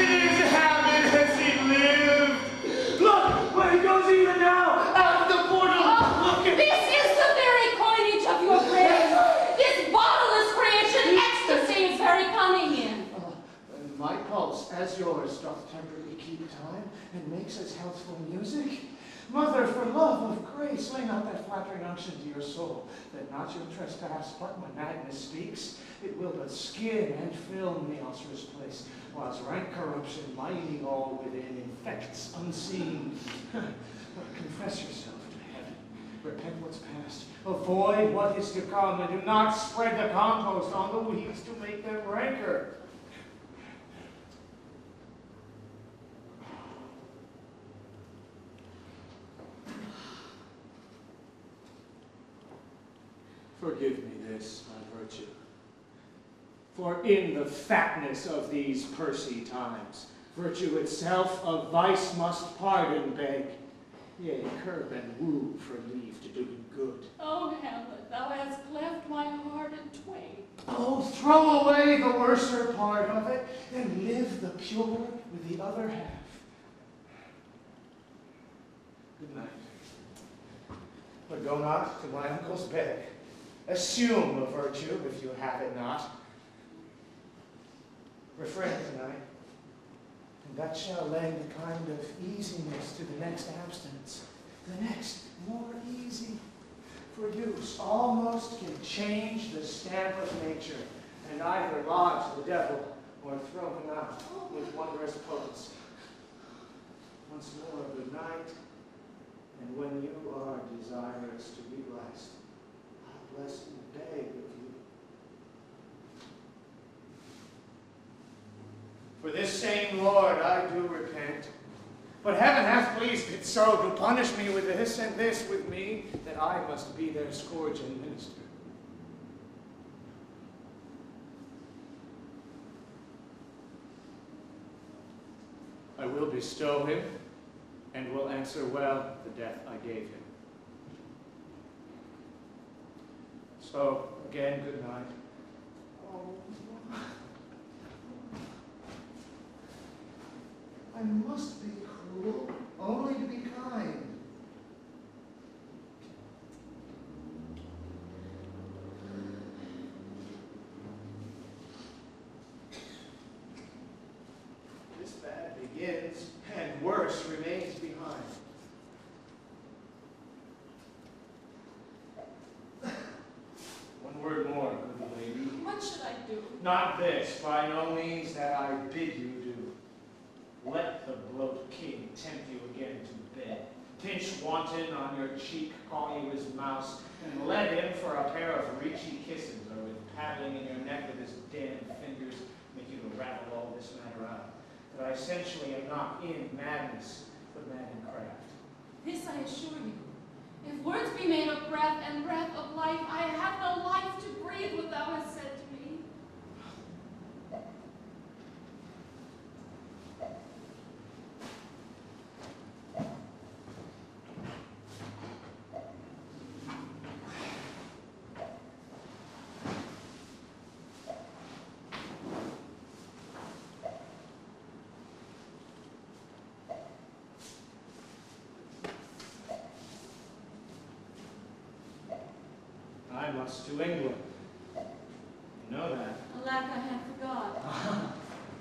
[SPEAKER 2] It is Hamlet as he lived! Look, where he goes even now, out of the portal! Look at
[SPEAKER 8] This is the very coinage of your praise. This bodiless creation, ecstasy is very cunning in.
[SPEAKER 2] And my pulse, as yours, doth temperately keep time, and makes as healthful music. Mother, for love of grace, lay not that flattering unction to your soul, that not your trespass, but my madness speaks. It will but skin and film the ulcerous place, whilst rank corruption, mining all within, infects unseen. But confess yourself to heaven, repent what's past, avoid what is to come, and do not spread the compost on the weeds to make them ranker. Forgive me this, my virtue. For in the fatness of these pursy times, virtue itself of vice must pardon beg, yea, curb and woo for leave to do him good.
[SPEAKER 8] Oh, Hamlet, thou hast cleft my heart in twain.
[SPEAKER 2] Oh, throw away the worser part of it, and live the pure with the other half. Good night. But go not to my uncle's bed. Assume a virtue if you have it not. Refrain tonight, and that shall lend a kind of easiness to the next abstinence. The next, more easy. For use almost can change the stamp of nature, and either lodge the devil or throw him out with wondrous potency. Once more, good night, and when you are desirous to be blessed, how blessed and beg of you. For this same Lord I do repent, but heaven hath pleased it so to punish me with this and this with me, that I must be their scourge and minister. I will bestow him, and will answer well the death I gave him. So, again, good night. Oh, I must be cruel, only to be kind. This bad begins, and worse remains behind. One word more, good lady.
[SPEAKER 8] What should I do?
[SPEAKER 2] Not this, by no means that I bid you do. Let the bloat king tempt you again to bed. Pinch wanton on your cheek, call you his mouse, and let him for a pair of reachy kisses, or with paddling in your neck with his damned fingers, make you to rattle all this matter out. That I essentially am not in madness, but mad in craft.
[SPEAKER 8] This I assure you. If words be made of breath and breath of life, I have no life to breathe what thou hast said to me.
[SPEAKER 13] I must to England. You know that.
[SPEAKER 8] Alack, I have forgot.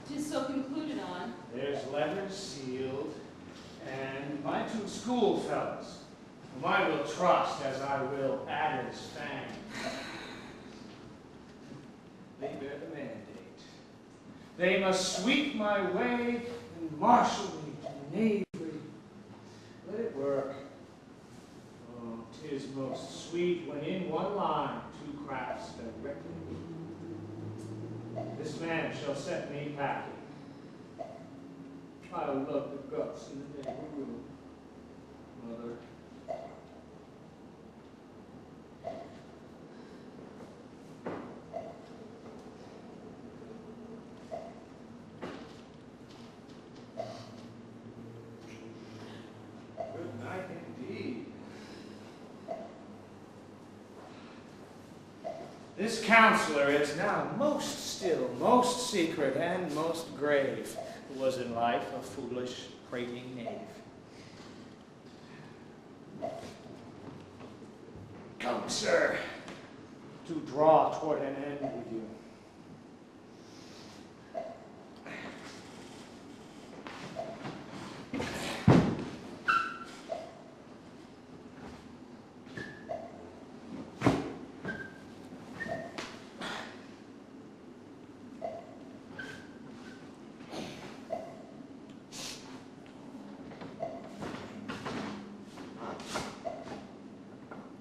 [SPEAKER 8] 'Tis so concluded on.
[SPEAKER 13] There's letters sealed, and my 2 schoolfellows, whom I will trust as I will Adam's fang. They bear the mandate. They must sweep my way and marshal me to knavery. Let it work. Oh, 'tis most sweet when in one line 2 crafts directly meet. This man shall set me packing. I'll love the guts in the neighborhood, Mother. Good night indeed. This counselor is now most still, most secret, and most grave, who was in life a foolish, prating knave. Come, sir, to draw toward an end with you.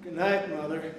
[SPEAKER 13] Good night, Mother.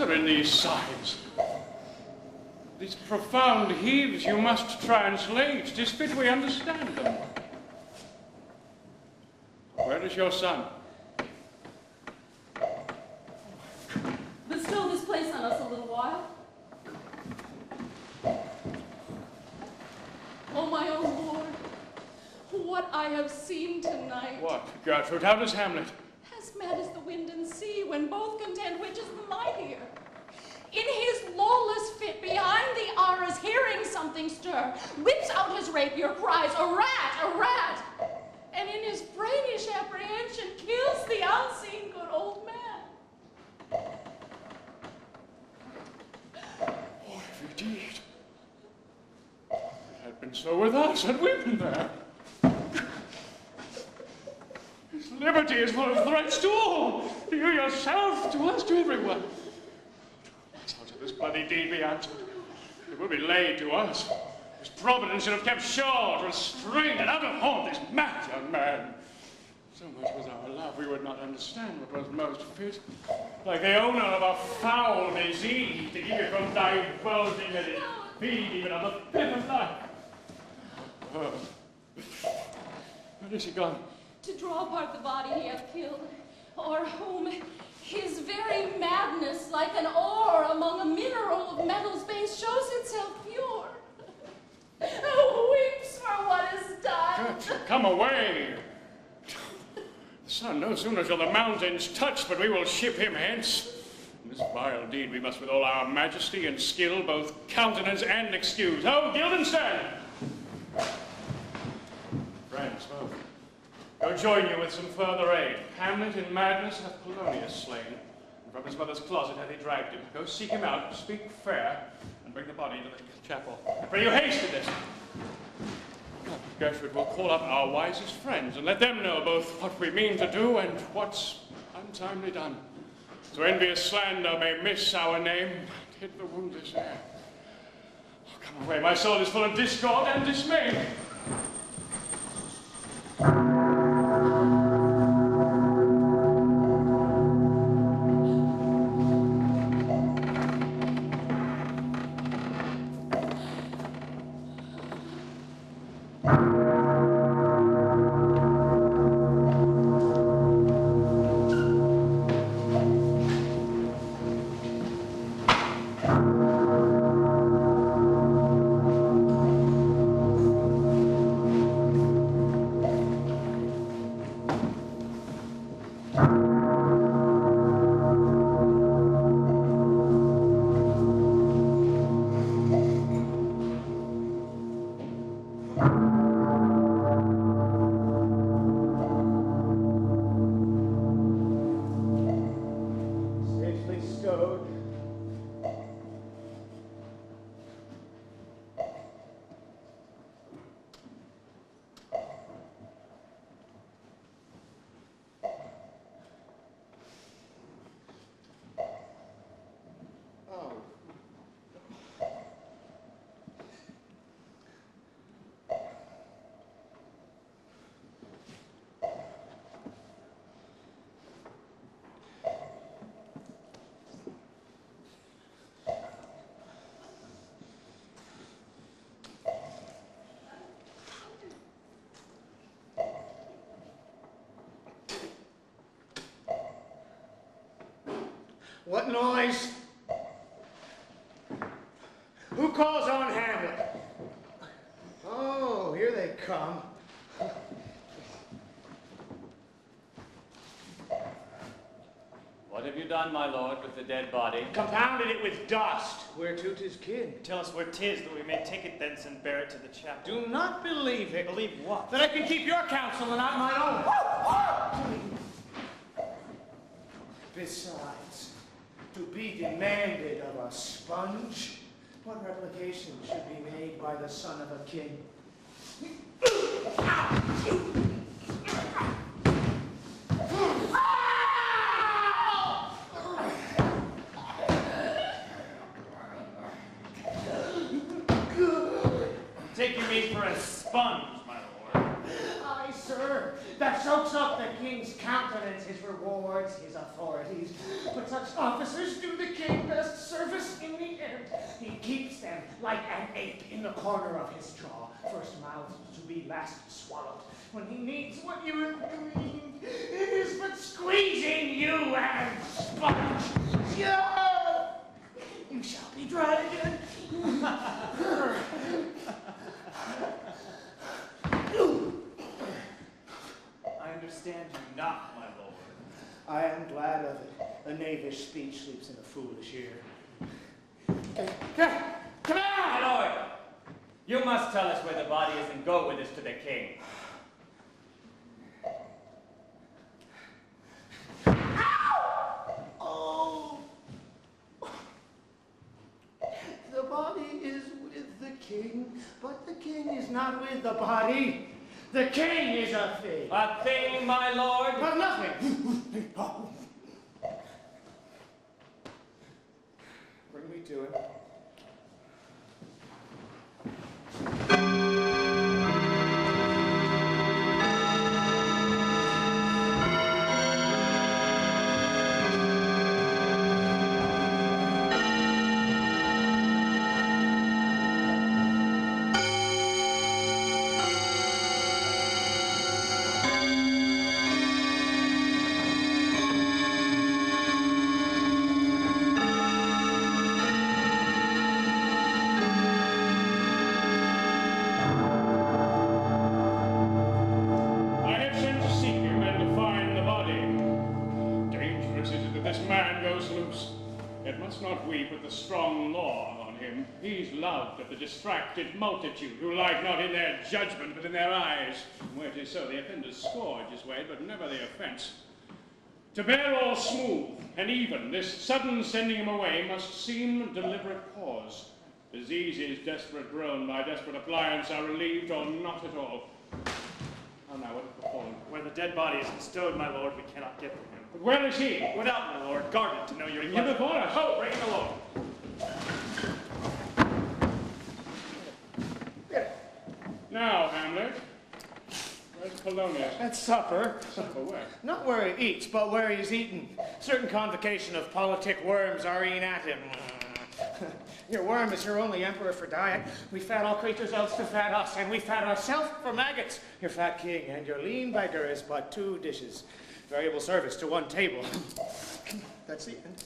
[SPEAKER 5] In these sighs, these profound heaves you must translate. 'Tis fit we understand them. Where is your son?
[SPEAKER 8] Bestow this place on us a little while. Oh, my own Lord, what I have seen tonight.
[SPEAKER 5] What, Gertrude? How does Hamlet?
[SPEAKER 8] As mad as the wind and sea, when both contend which is the mightier. In his lawless fit, behind the arras, hearing something stir, whips out his rapier, cries, "A rat, a rat!" And in his brainish apprehension, kills the unseen good old man.
[SPEAKER 5] Oh, indeed. It had been so with us, had we been there. His liberty is full of threats to all, to you yourself, to us, to everyone. This bloody deed be answered. It will be laid to us. His providence should have kept short, restrained, and out of haunt this mad young man. So much was our love, we would not understand what was most fit. Like the owner of a foul disease, to keep you from divulging that it feed even on the pith of life. Where is he gone?
[SPEAKER 8] To draw apart the body he hath killed, or whom his very madness, like an ore among a mineral of metal's base, shows itself pure. Weeps for what is done.
[SPEAKER 5] Gertrude, come away. The sun no sooner shall the mountains touch, but we will ship him hence. This vile deed we must with all our majesty and skill both countenance and excuse. Ho, Guildenstern! us both. Go join you with some further aid. Hamlet in madness hath Polonius slain, and from his mother's closet hath he dragged him. Go seek him out, speak fair, and bring the body into the chapel. I pray you haste in this. Gertrude will call up our wisest friends and let them know both what we mean to do and what's untimely done. So envious slander may miss our name and hit the woundless air. Oh, come away, my soul is full of discord and dismay.
[SPEAKER 13] What noise? Who calls on Hamlet? Oh, here they come.
[SPEAKER 10] What have you done, my lord, with the dead body?
[SPEAKER 13] Compounded it with dust, whereto 'tis kin.
[SPEAKER 10] Tell us where 'tis, that we may take it thence and bear it to the chapel.
[SPEAKER 13] Do not believe it.
[SPEAKER 10] Believe what?
[SPEAKER 13] That I can keep your counsel and not mine own. Besides, to be demanded of a sponge, what replication should be made by the son of a king?
[SPEAKER 10] Take you me for a sponge, my lord.
[SPEAKER 13] Aye, sir, that soaks up the king's countenance, his rewards, his authorities. But such officers do the king best service in the end. He keeps them like an ape in the corner of his jaw, first mouthed to be last swallowed. When he needs what you are doing, it is but squeezing you and sponge. Yeah! You shall be dry again.
[SPEAKER 10] I understand you not, my lord.
[SPEAKER 13] I am glad of it. A knavish speech sleeps in a foolish ear. Come on!
[SPEAKER 10] My lord, you must tell us where the body is and go with us to the king.
[SPEAKER 13] Oh! The body is with the king, but the king is not with the body. The king is a thing.
[SPEAKER 10] A thing, my lord?
[SPEAKER 13] But nothing. Bring me to him.
[SPEAKER 5] It must not weep with the strong law on him. He's loved of the distracted multitude, who like not in their judgment, but in their eyes. Where 'tis so, the offender's scourge is weighed, but never the offence. To bear all smooth and even, this sudden sending him away must seem deliberate cause. Diseases desperate grown by desperate appliance are relieved, or not at all. Oh, now, what has befallen?
[SPEAKER 10] Where the dead body is bestowed, my lord, we cannot get to him.
[SPEAKER 5] But where is he?
[SPEAKER 10] Without, my lord, guarded to know your
[SPEAKER 5] Bring him before us.
[SPEAKER 10] Oh, bring him along.
[SPEAKER 5] Now, Hamlet, where's Polonius?
[SPEAKER 13] At supper.
[SPEAKER 5] Supper where?
[SPEAKER 13] Not where he eats, but where he's eaten. Certain convocation of politic worms are e'en at him. Your worm is your only emperor for diet. We fat all creatures else to fat us, and we fat ourselves for maggots. Your fat king and your lean beggar is but 2 dishes. Variable service to 1 table. That's the end.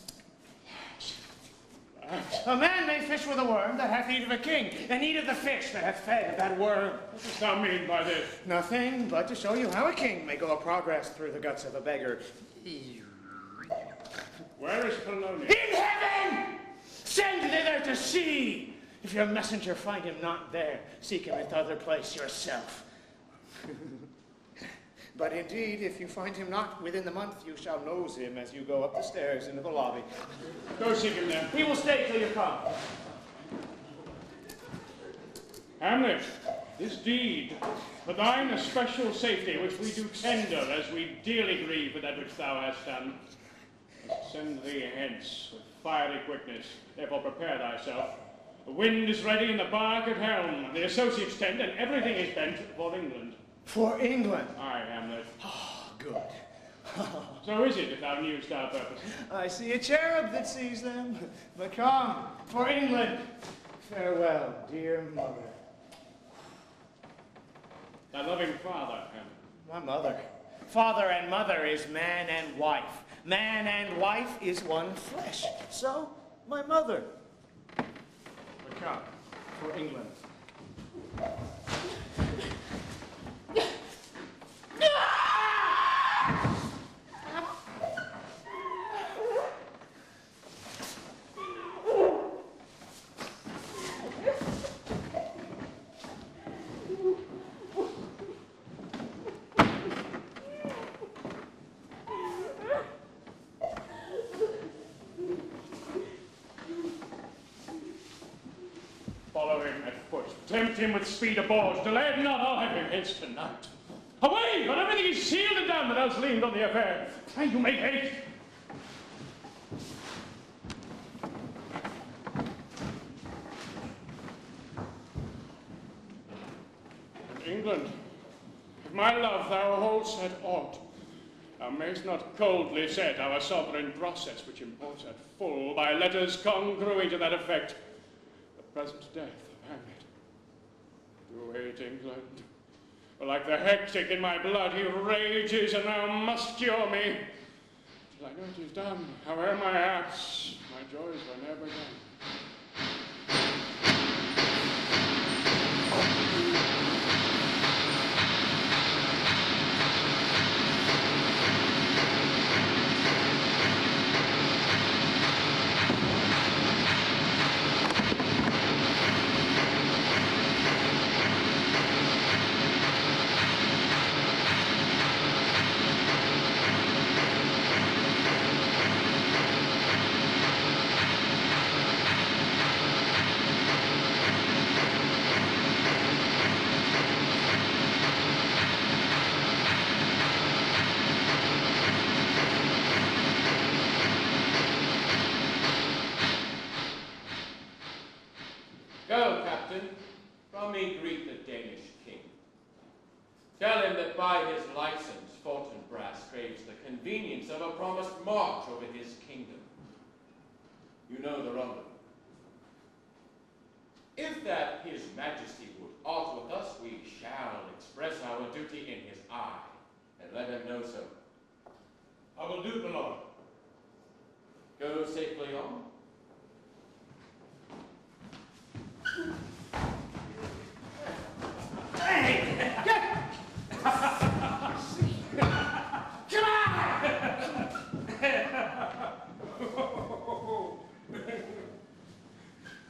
[SPEAKER 13] A man may fish with a worm that hath eat of a king, and eat of the fish that hath fed of that worm.
[SPEAKER 5] What dost thou mean by this?
[SPEAKER 13] Nothing but to show you how a king may go a progress through the guts of a beggar.
[SPEAKER 5] Where is Polonius?
[SPEAKER 13] In heaven! Send thither to see. If your messenger find him not there, seek him at other place yourself. But indeed, if you find him not within the month, you shall nose him as you go up the stairs into the lobby.
[SPEAKER 5] Go seek him then.
[SPEAKER 13] He will stay till you come.
[SPEAKER 5] Hamlet, this deed, for thine especial safety, which we do tender as we dearly grieve for that which thou hast done, must send thee hence with fiery quickness. Therefore prepare thyself. The wind is ready and the bark at helm, the associates' tent, and everything is bent for England.
[SPEAKER 13] For England?
[SPEAKER 5] Aye, Hamlet.
[SPEAKER 13] Oh, good.
[SPEAKER 5] So is it that thou knewest our purpose?
[SPEAKER 13] I see a cherub that sees them. But come, for England. Farewell, dear mother.
[SPEAKER 5] Thy loving father, Hamlet.
[SPEAKER 13] My mother. Father and mother is man and wife. Man and wife is one flesh. So, my mother. But come, for England.
[SPEAKER 5] Follow him at foot. Tempt him with speed aboard. Delay it not, I'll have him hence tonight. Away! But everything is sealed and done that else leaned on the affair. Pray you make haste. England, if my love thou hold'st at aught, thou mayst not coldly set our sovereign process, which imports at full, by letters congruing to that effect, the present death of Hamlet. Do wait, England, for like the hectic in my blood he rages, and thou must cure me. Till I know it is done, howe'er my acts, my joys were never done.
[SPEAKER 7] Go, Captain, from me greet the Danish king. Tell him that by his license Fortinbras craves the convenience of a promised march over his kingdom. You know the rumble. If that his majesty would aught with us, we shall express our duty in his eye, and let him know so.
[SPEAKER 5] I will do, my lord.
[SPEAKER 7] Go safely on.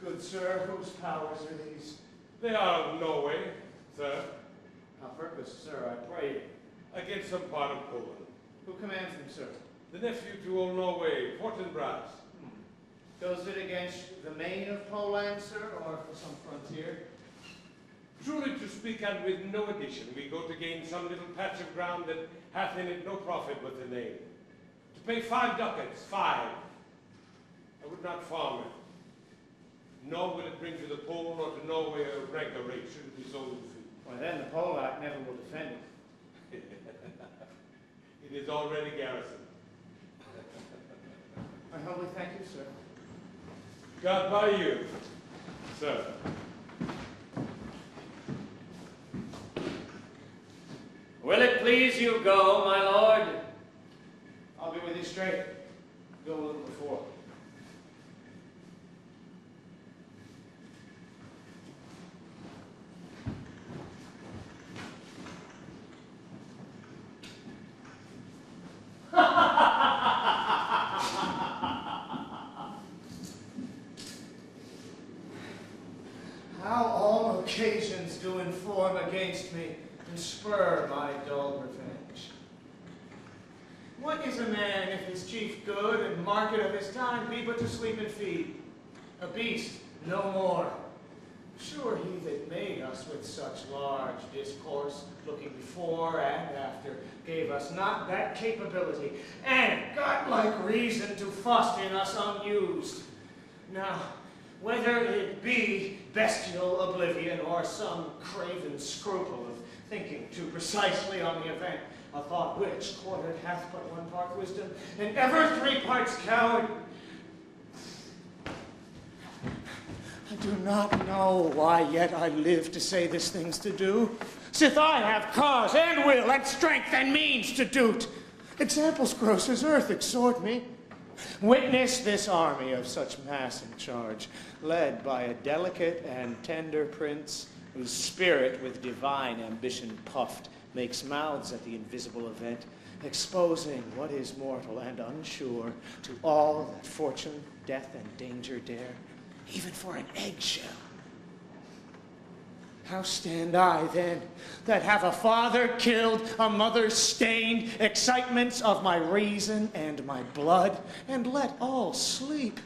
[SPEAKER 13] Good sir, sir, whose powers are these?
[SPEAKER 12] They are of Norway, sir.
[SPEAKER 13] Our purpose, sir, I pray you.
[SPEAKER 12] Against some part of Poland.
[SPEAKER 13] Who commands them, sir?
[SPEAKER 12] The nephew to old Norway, Fortinbras.
[SPEAKER 2] Goes it against the main of Poland, sir, or for some frontier?
[SPEAKER 12] Truly to speak, and with no addition, we go to gain some little patch of ground that hath in it no profit but the name. To pay 5 ducats, 5. I would not farm it. Nor will it bring to the Pole or to Norway a ranker rate should it be sold in fee.
[SPEAKER 2] Well, then the Polak never will defend it.
[SPEAKER 12] It is already garrisoned.
[SPEAKER 2] I humbly thank you, sir.
[SPEAKER 12] God by you, sir.
[SPEAKER 11] Will it please you go, my lord?
[SPEAKER 2] I'll be with you straight. Go a little before. How all occasions do inform against me and spur my dull revenge. What is a man if his chief good and market of his time be but to sleep and feed? A beast, no more. Sure he that made us with such large discourse, looking before and after, gave us not that capability and godlike reason to fuss in us unused. Now, whether it be bestial oblivion or some craven scruple of thinking too precisely on the event, a thought which, quartered, hath but 1 part wisdom, and ever 3 parts coward. I do not know why yet I live to say these things to do, sith I have cause and will and strength and means to do't. Examples gross as earth exhort me. Witness this army of such mass in charge, led by a delicate and tender prince, whose spirit with divine ambition puffed makes mouths at the invisible event, exposing what is mortal and unsure to all that fortune, death, and danger dare, even for an eggshell. How stand I, then, that have a father killed, a mother stained, excitements of my reason and my blood, and let all sleep?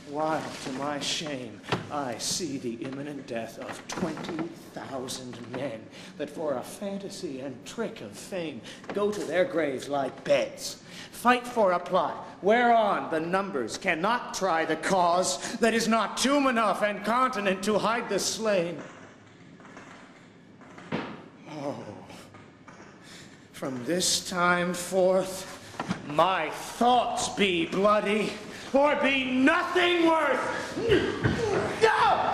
[SPEAKER 2] While, to my shame, I see the imminent death of 20,000 men that for a fantasy and trick of fame go to their graves like beds, fight for a plot whereon the numbers cannot try the cause, that is not tomb enough and continent to hide the slain. Oh, from this time forth, my thoughts be bloody, or be nothing worth. No!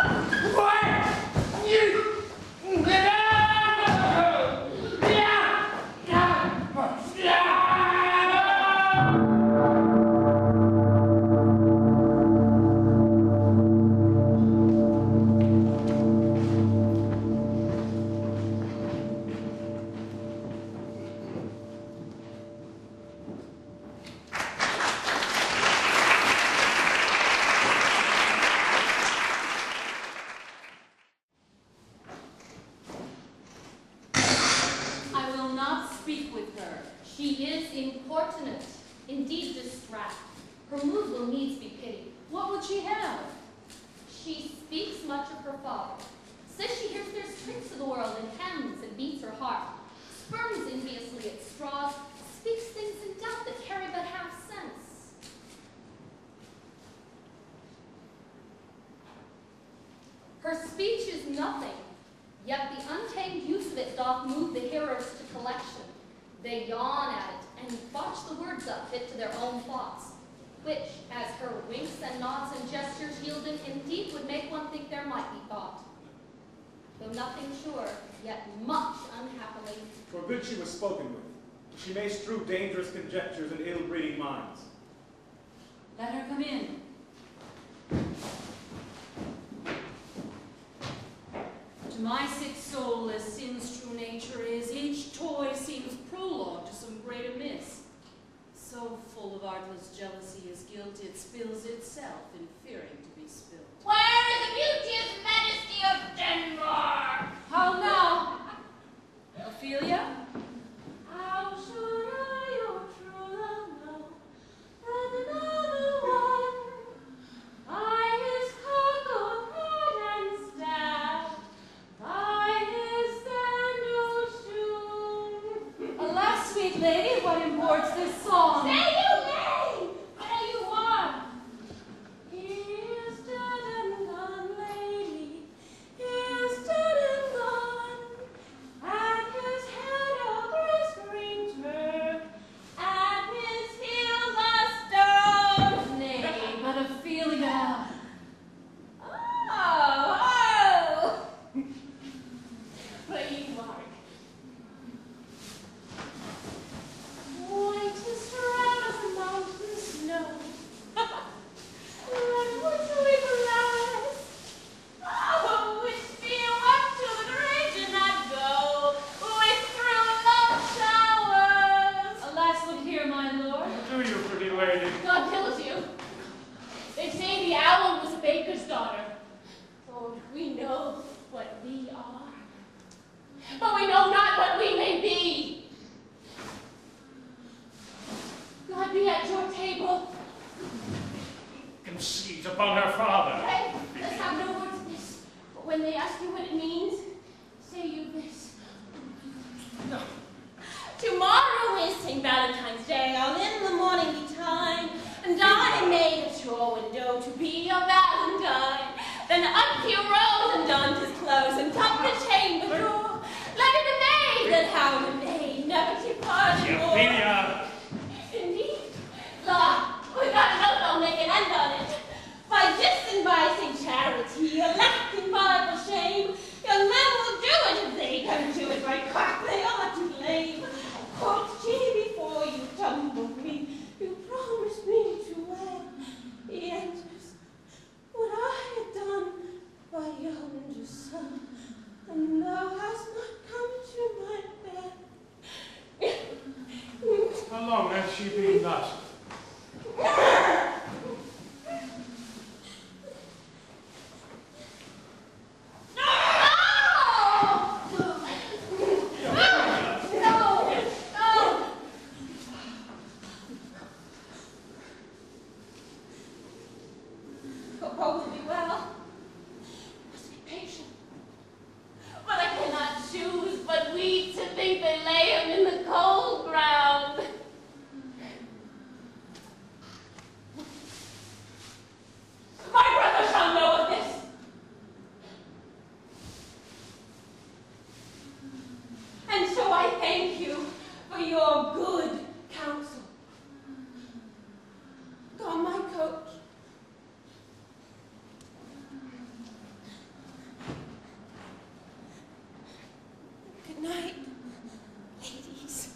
[SPEAKER 2] What? You...
[SPEAKER 8] Her speech is nothing, yet the untamed use of it doth move the hearers to collection. They yawn at it, and botch the words up fit to their own thoughts, which, as her winks and nods and gestures yielded, indeed would make one think there might be thought. Though nothing sure, yet much unhappily.
[SPEAKER 1] For good she was spoken with. She may strew dangerous conjectures and ill-breeding minds.
[SPEAKER 8] Let her come in. To my sick soul, as sin's true nature is, each toy seems prologue to some great amiss. of artless jealousy is guilt, it spills itself in fearing to be spilled.
[SPEAKER 16] Where is the beauteous majesty of Denmark?
[SPEAKER 8] How now? Ophelia?
[SPEAKER 9] How should I, your true love, know that another one by his cock of head and staff, by his sandal shoon?
[SPEAKER 8] Alas, sweet lady, what imports this song?
[SPEAKER 16] Say you may! Where you are?
[SPEAKER 9] He is dead and gone, lady. He is dead and gone. At his head a brisk green turf, at his heels a stone.
[SPEAKER 8] Nay, but Ophelia.
[SPEAKER 9] Oh! But you mark. White as shroud of mountain snow. Run whistling glass. Oh, which be what to the grave did not go, with through love showers.
[SPEAKER 8] Alas, look here, my lord.
[SPEAKER 5] Do you, pretty lady?
[SPEAKER 9] God kills you. They say the owl was a baker's daughter. Oh, we know what we are, but we know not what we may be. God be at your table.
[SPEAKER 5] Conceit upon her father.
[SPEAKER 9] Hey, let's have no words of this. But when they ask you what it means, say you this.
[SPEAKER 5] No.
[SPEAKER 9] Tomorrow is St. Valentine's Day, all in the morning betime, and I made at your window to be your Valentine. Then up he rose and donned his clothes and tucked the chain with door. Let it be made that how the maid never departed more.
[SPEAKER 5] Ophelia!
[SPEAKER 9] Indeed, la, we got an oath I'll make an end on it. By this and by St. Charity, lacking Bible shame, young men will do it if they come to it. Right crack, they are to blame. Quote ye before you tumble me, you promised me to wed. He enters what I had done by yonder sun, and thou hast not come to my bed.
[SPEAKER 5] How long has she been thus?
[SPEAKER 9] All will be well. Must be patient. But I cannot choose but weep to think they lay him in the cold ground. My brother shall know of this. And so I thank you for your good counsel. Don my coach. Good night, ladies.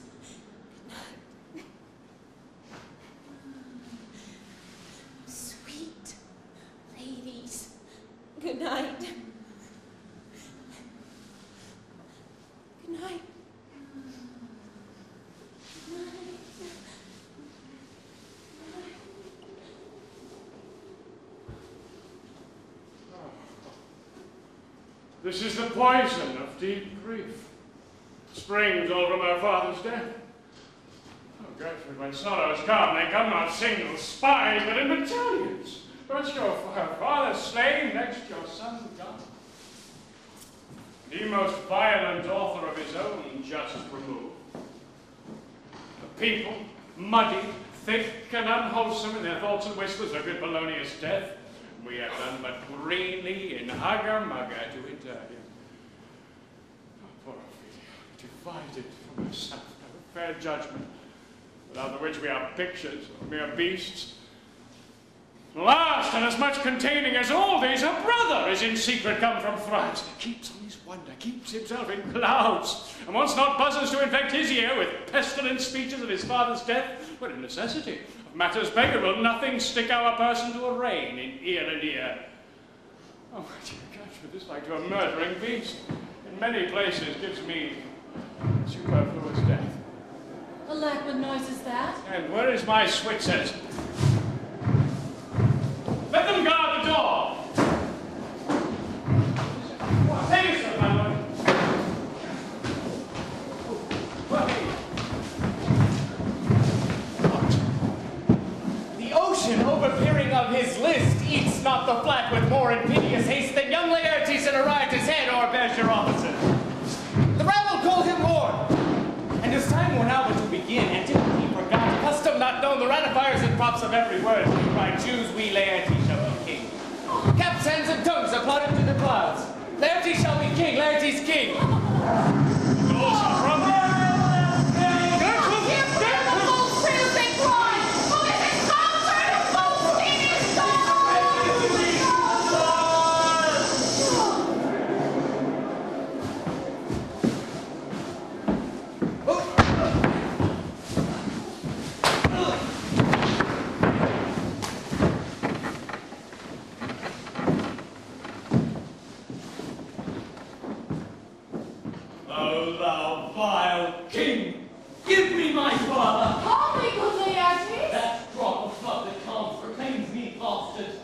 [SPEAKER 9] Good night. Sweet ladies. Good night. Good night.
[SPEAKER 5] This is the poison of deep grief. Springs all from our father's death. Oh, Gertrude, when sorrows come, they come not single spies, but in battalions. First your father slain, next your son gone. The most violent author of his own just removed. The people, muddy, thick, and unwholesome in their thoughts and whispers of good Polonius' death, we have done but greenly in hugger-mugger to inter him. Oh, poor Ophelia, divided from herself, no fair judgment, without which we are pictures or mere beasts. Last, and as much containing as all these, her brother is in secret come from France, keeps on his wonder, keeps himself in clouds, and wants not buzzers to infect his ear with pestilent speeches of his father's death, but in necessity. Matters beggar will nothing stick our person to a rein in ear and ear. Oh, my dear Gertrude, this like to a murdering beast. In many places gives me superfluous death.
[SPEAKER 8] Alack, what noise is that?
[SPEAKER 5] And where is my Switzers? Let them guard the door! Take it, sir, my lord.
[SPEAKER 4] The ocean, overpeering of his list, eats not the flat with more impetuous haste than young Laertes in a riotous head o'erbears your officer. The rabble call him lord, and his time were now but to begin. Antiquity forgot, custom not known, the ratifiers and props of every word. We cry, choose we Laertes shall be king. Caps, hands, and tongues applauded to the clouds. Laertes shall be king, Laertes king.
[SPEAKER 10] O thou vile king, give me my father!
[SPEAKER 8] Call me, good Laertes!
[SPEAKER 10] That drop of blood that comes proclaims me bastard.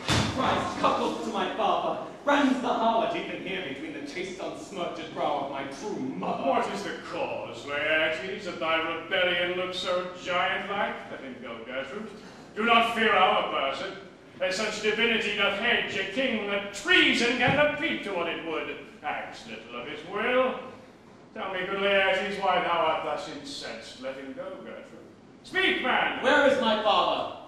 [SPEAKER 10] Christ, coupled to my father, brands the harlot even here between the chaste unsmirched brow of my true mother.
[SPEAKER 5] What is the cause, Laertes, that thy rebellion looks so giant-like? Let him go, Gertrude. Do not fear our person. As such divinity doth hedge a king that treason can repeat to what it would. Acts little of his will. Tell me, good Laertes, why thou art thus incensed. Let him go, Gertrude. Speak, man!
[SPEAKER 10] Where is my father?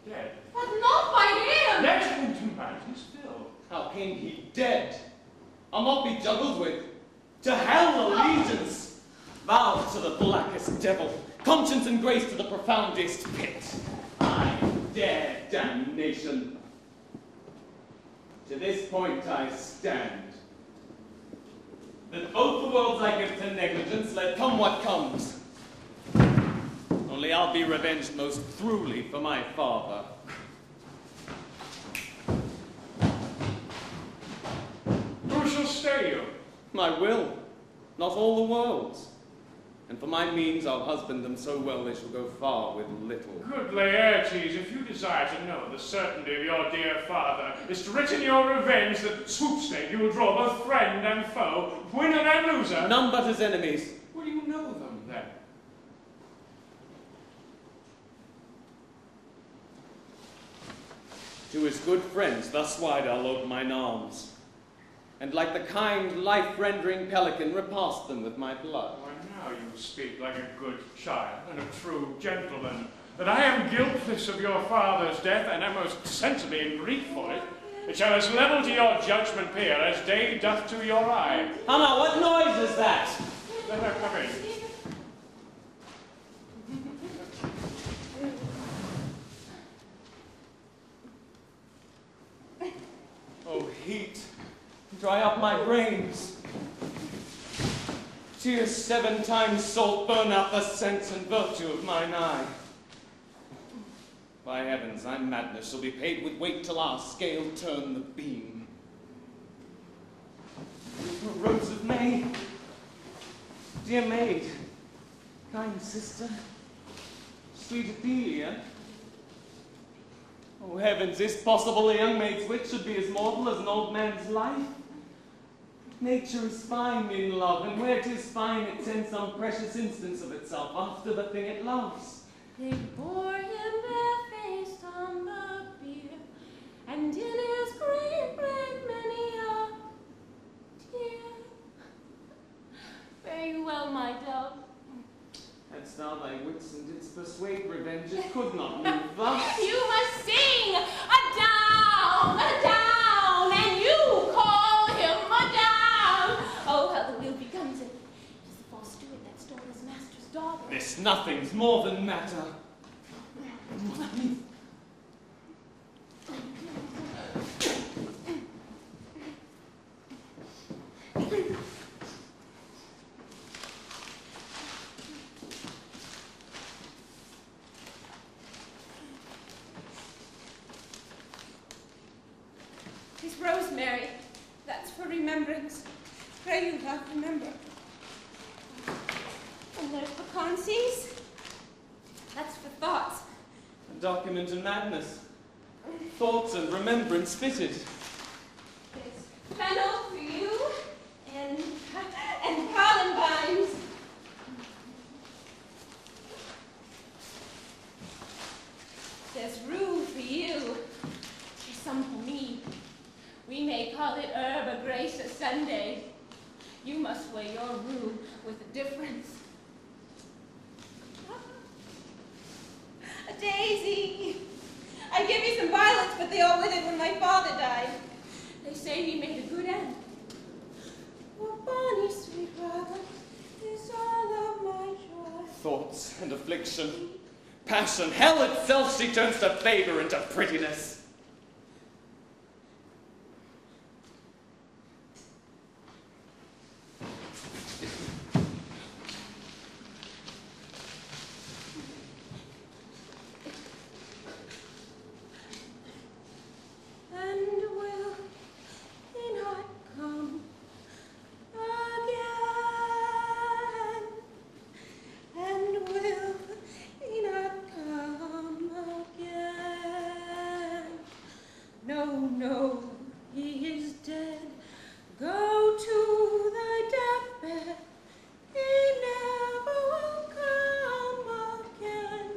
[SPEAKER 5] Dead.
[SPEAKER 8] But not by him!
[SPEAKER 5] Let him to matters still.
[SPEAKER 10] How came he dead? I'll not be juggled with. To hell allegiance! Vow to the blackest devil, conscience and grace to the profoundest pit. I dare damnation. To this point I stand. That both the worlds I give to negligence, let come what comes. Only I'll be revenged most throughly for my father.
[SPEAKER 5] Who shall stay you?
[SPEAKER 10] My will, not all the worlds. And for my means I'll husband them so well they shall go far with little.
[SPEAKER 5] Good Laertes, if you desire to know the certainty of your dear father, is to writ in your revenge that swoop-stake you will draw both friend and foe, winner and loser.
[SPEAKER 10] None but his enemies.
[SPEAKER 5] Will you know them, then?
[SPEAKER 10] To his good friends thus wide I'll ope mine arms, and like the kind, life-rendering pelican repast them with my blood.
[SPEAKER 5] Why, now you speak like a good child and a true gentleman, that I am guiltless of your father's death, and am most sensibly in grief for it. It shall as level to your judgment appear as day doth to your eye.
[SPEAKER 10] Hannah, what noise is that?
[SPEAKER 5] Let her come in.
[SPEAKER 10] Oh, heat, dry up my brains. Tears 7 times salt burn out the sense and virtue of mine eye. By heavens, I'm madness shall be paid with weight till our scale turn the beam. Rose of May, dear maid, kind sister, sweet Athelia. Oh heavens, is possible a young maid's wit should be as mortal as an old man's life? Nature is fine in love, and where 'tis fine it sends some precious instance of itself after the thing it loves.
[SPEAKER 9] They bore him barefaced on the bier, and in his grave drank many a tear. Fare you well, my dove.
[SPEAKER 10] Hadst thou thy wits and didst persuade revenge, it could not move thus.
[SPEAKER 9] You must sing a down, and you call him a down. Oh, how the wheel becomes it. It is the false steward that stole his master's daughter.
[SPEAKER 10] This nothing's more than matter.
[SPEAKER 9] Miss Rosemary, that's for remembrance. Pray you, love, remember. And there's pecan seeds.
[SPEAKER 7] document and madness, thoughts and remembrance fitted.
[SPEAKER 9] There's fennel for you, and columbines. There's rue for you, there's some for me. We may call it herb or grace or Sunday. You must weigh your rue with a difference. A daisy! I give you some violets, but they all withered when my father died. They say he made a good end. Oh, Bonnie, sweet brother, is all of my joy.
[SPEAKER 7] Thoughts and affliction, passion, hell itself she turns to favor and to prettiness.
[SPEAKER 9] No, he is dead. Go to thy deathbed. He never will come again.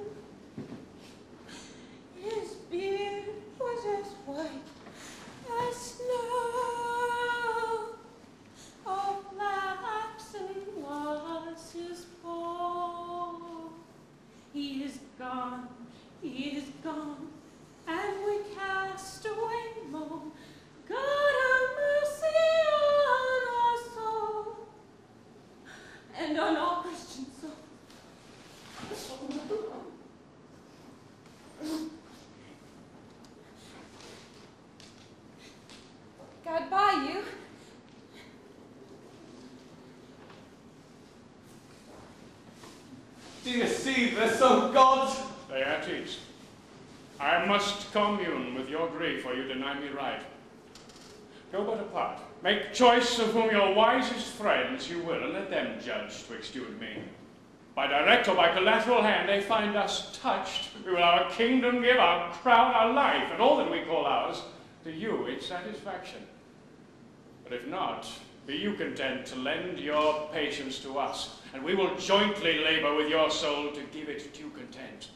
[SPEAKER 9] His beard was as white as snow. All flaxen was his poll. He is gone, and we cast away moan. God have mercy on our soul, and on all Christian souls. God buy you.
[SPEAKER 7] Do you see this, O God?
[SPEAKER 5] Stay at ease. I must commune with your grief, or you deny me right. Go but apart. Make choice of whom your wisest friends you will, and let them judge twixt you and me. By direct or by collateral hand they find us touched, we will our kingdom give, our crown, our life, and all that we call ours, to you its satisfaction. But if not, be you content to lend your patience to us, and we will jointly labor with your soul to give it due content.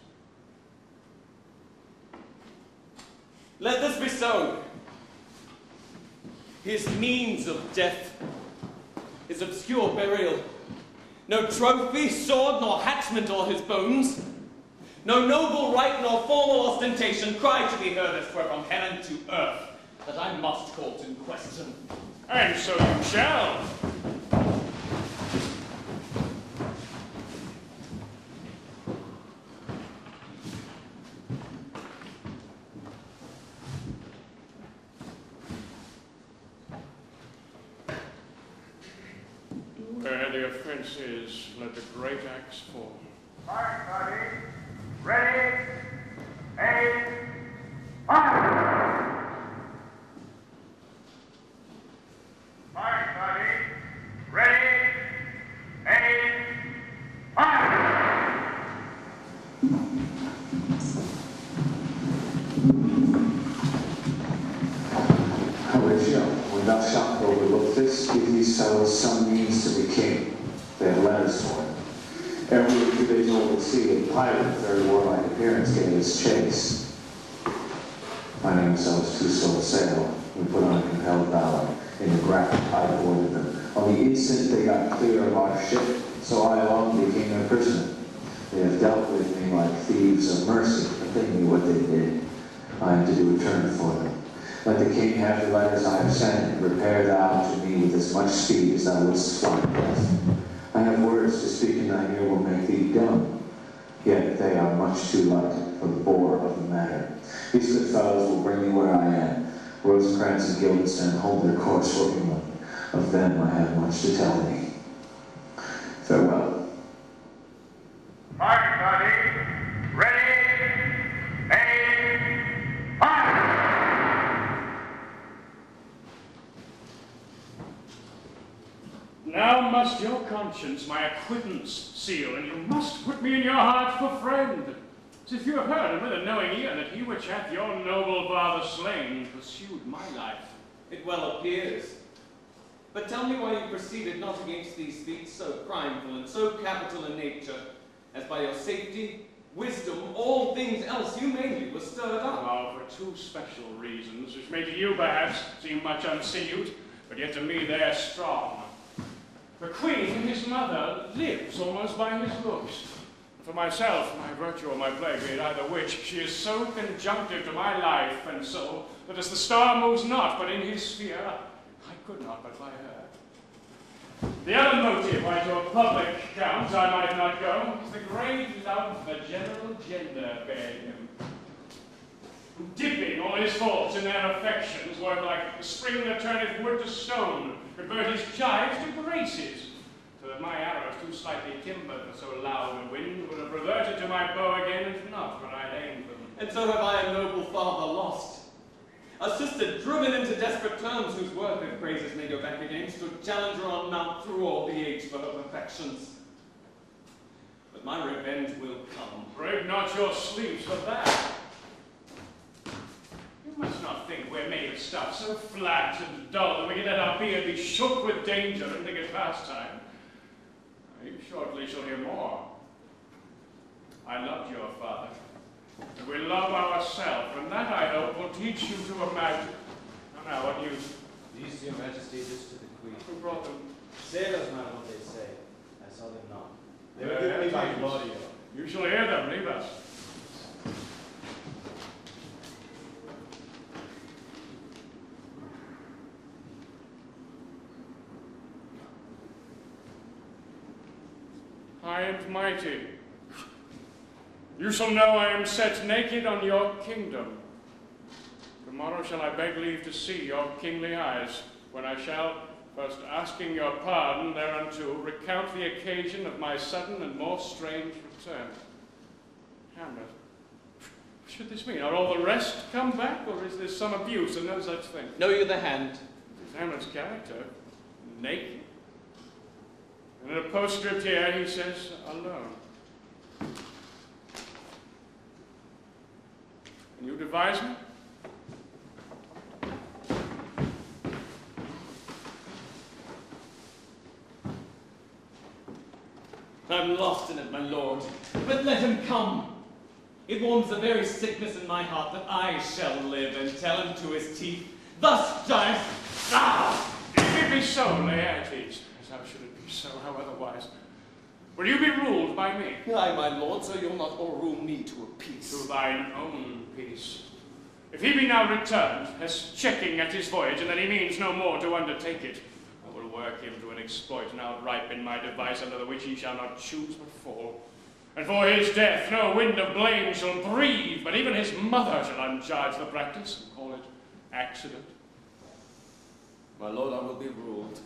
[SPEAKER 7] Let this be so. His means of death, his obscure burial, no trophy, sword, nor hatchment o'er his bones, no noble right nor formal ostentation cry to be heard as 'twere from heaven to earth, that I must call to question.
[SPEAKER 5] And so you shall. Where the offense is, let the great axe fall.
[SPEAKER 17] March, buddy. Ready, aim, fire! March, buddy. Ready, aim, fire!
[SPEAKER 18] Horatio, when thou shalt overlook this, give these fellows some means to be king. They have letters for him. Every week they told the sea, a pirate of very warlike appearance gave us chase. Finding themselves too slow to sail, we put on a compelled valor. In the graphic I boarded them. On the instant they got clear of our ship, so I alone became their prisoner. They have dealt with me like thieves of mercy, but they knew what they did. I am to do return for them. Let the king have the letters I have sent, and repair thou to me with as much speed as thou wouldst fly death. I have words to speak in thine ear will make thee dumb, yet they are much too light for the bore of the matter. These good fellows will bring me where I am. Rosencrantz and Guildenstern hold their course for England. Of them I have much to tell thee. Farewell.
[SPEAKER 17] March, buddy. Ready, aim, fire!
[SPEAKER 5] Now must your conscience my acquittance seal, and you must put me in your heart for friend. Since you have heard, and with a knowing ear, that he which hath your noble father slain pursued my life.
[SPEAKER 7] It well appears. But tell me why you proceeded not against these feats so crimeful and so capital in nature, as by your safety, wisdom, all things else humanely was stirred up.
[SPEAKER 5] Oh, for two special reasons, which may to you perhaps seem much unsinewed, but yet to me they are strong. The queen, his mother, lives almost by his looks. For myself, my virtue or my plague, be it either which, she is so conjunctive to my life and soul, that as the star moves not but in his sphere, I could not but by her. The other motive why to a public count I might not go is the great love the general gender bear him. Who, dipping all his faults in their affections, work like the spring that turneth wood to stone, convert his gyves to graces, so that my arrows too slightly timbered for so loud a wind would have reverted to my bow again and not where I aimed them.
[SPEAKER 7] And so have I a noble father lost, a sister driven into desperate terms, whose worth, if praises may go back again, stood challenger on mount through all the age for her perfections. But my revenge will come.
[SPEAKER 5] Break not your sleeves for that. You must not think we're made of stuff so flat and dull that we can let our beard be shook with danger and think it pastime. You shortly shall hear more. I loved your father, and we love ourselves, and that, I hope, will teach you to imagine. Now, what news?
[SPEAKER 19] These, your majesty, this to the queen.
[SPEAKER 5] Who brought them?
[SPEAKER 19] Sailors, man, what they say. I saw them not. They were
[SPEAKER 5] Yeah,
[SPEAKER 19] given me by
[SPEAKER 5] Jesus.
[SPEAKER 19] Claudio.
[SPEAKER 5] You shall hear them. Leave us. High and mighty, you shall know I am set naked on your kingdom. Tomorrow shall I beg leave to see your kingly eyes, when I shall, first asking your pardon thereunto, recount the occasion of my sudden and more strange return. Hamlet, what should this mean? Are all the rest come back, or is there some abuse and no such thing?
[SPEAKER 7] Know you the hand?
[SPEAKER 5] Is Hamlet's character naked? And in a postscript here he says, alone. Can you devise me?
[SPEAKER 7] I'm lost in it, my lord, but let him come. It warms the very sickness in my heart that I shall live and tell him to his teeth, thus, giant, ah!
[SPEAKER 5] If it be so, Laertes, as how should it be so, how otherwise? Will you be ruled by me?
[SPEAKER 7] Aye, my lord, so you'll not o'errule me to a peace.
[SPEAKER 5] To thine own peace. If he be now returned, as checking at his voyage, and that he means no more to undertake it, I will work him to an exploit, and outripe in my device, under the which he shall not choose but fall. And for his death no wind of blame shall breathe, but even his mother shall uncharge the practice, and call it accident.
[SPEAKER 7] My lord, I will be ruled.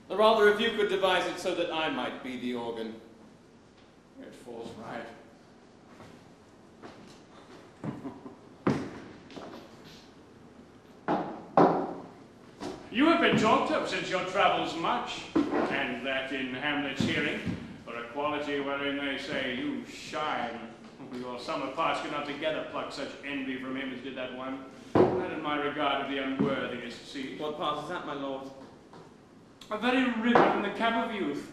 [SPEAKER 7] Or rather, if you could devise it so that I might be the organ.
[SPEAKER 5] It falls right. You have been talked of since your travels much, and that in Hamlet's hearing, for a quality wherein they say you shine. Your summer parts could not together pluck such envy from him as did that one. That in my regard of the unworthiest seat.
[SPEAKER 7] What part is that, my lord?
[SPEAKER 5] A very ribbon in the cap of youth.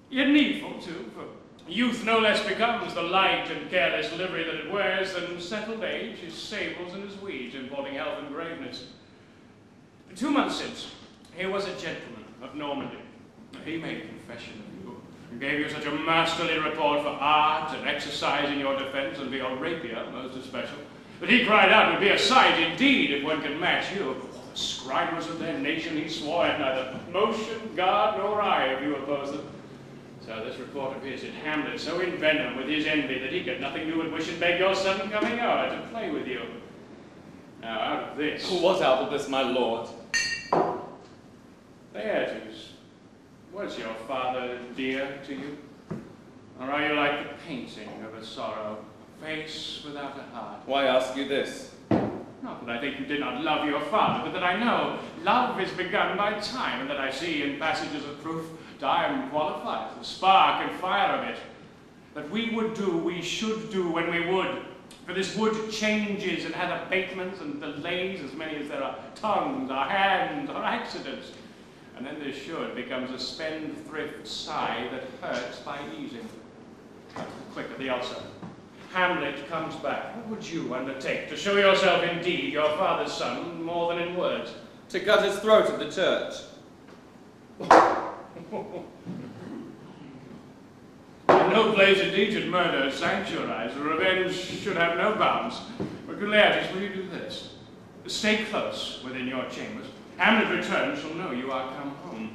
[SPEAKER 5] Yet needful, too, for youth no less becomes the light and careless livery that it wears than settled age, his sables and his weeds, importing health and graveness. 2 months since, here was a gentleman of Normandy. He made confession of you, and gave you such a masterly report for art and exercise in your defense, and for your rapier, most especial, that he cried out it would be a sight indeed if one could match you. The scribers of their nation, he swore, had neither motion, guard, nor eye if you opposed them. So this report of his did Hamlet so envenom with his envy that he could nothing do but wish and beg your sudden coming o'er to play with you. Now out of this...
[SPEAKER 7] Who was out of this, my lord?
[SPEAKER 5] Laertes, was your father dear to you? Or are you like the painting of a sorrow, a face without a heart?
[SPEAKER 7] Why ask you this?
[SPEAKER 5] Not that I think you did not love your father, but that I know love is begun by time, and that I see in passages of proof time qualifies the spark and fire of it. that we would do, we should do when we would. For this wood changes and hath abatements and delays as many as there are tongues, or hands, or accidents. And then this should becomes a spendthrift sigh that hurts by easing. Quick at the ulcer. Hamlet comes back. What would you undertake to show yourself indeed your father's son more than in words?
[SPEAKER 7] To cut his throat at the church.
[SPEAKER 5] No place indeed should murder sanctuarize, revenge should have no bounds. But good Laertes, will you do this? Stay close within your chambers. Hamlet returns shall know you are come home.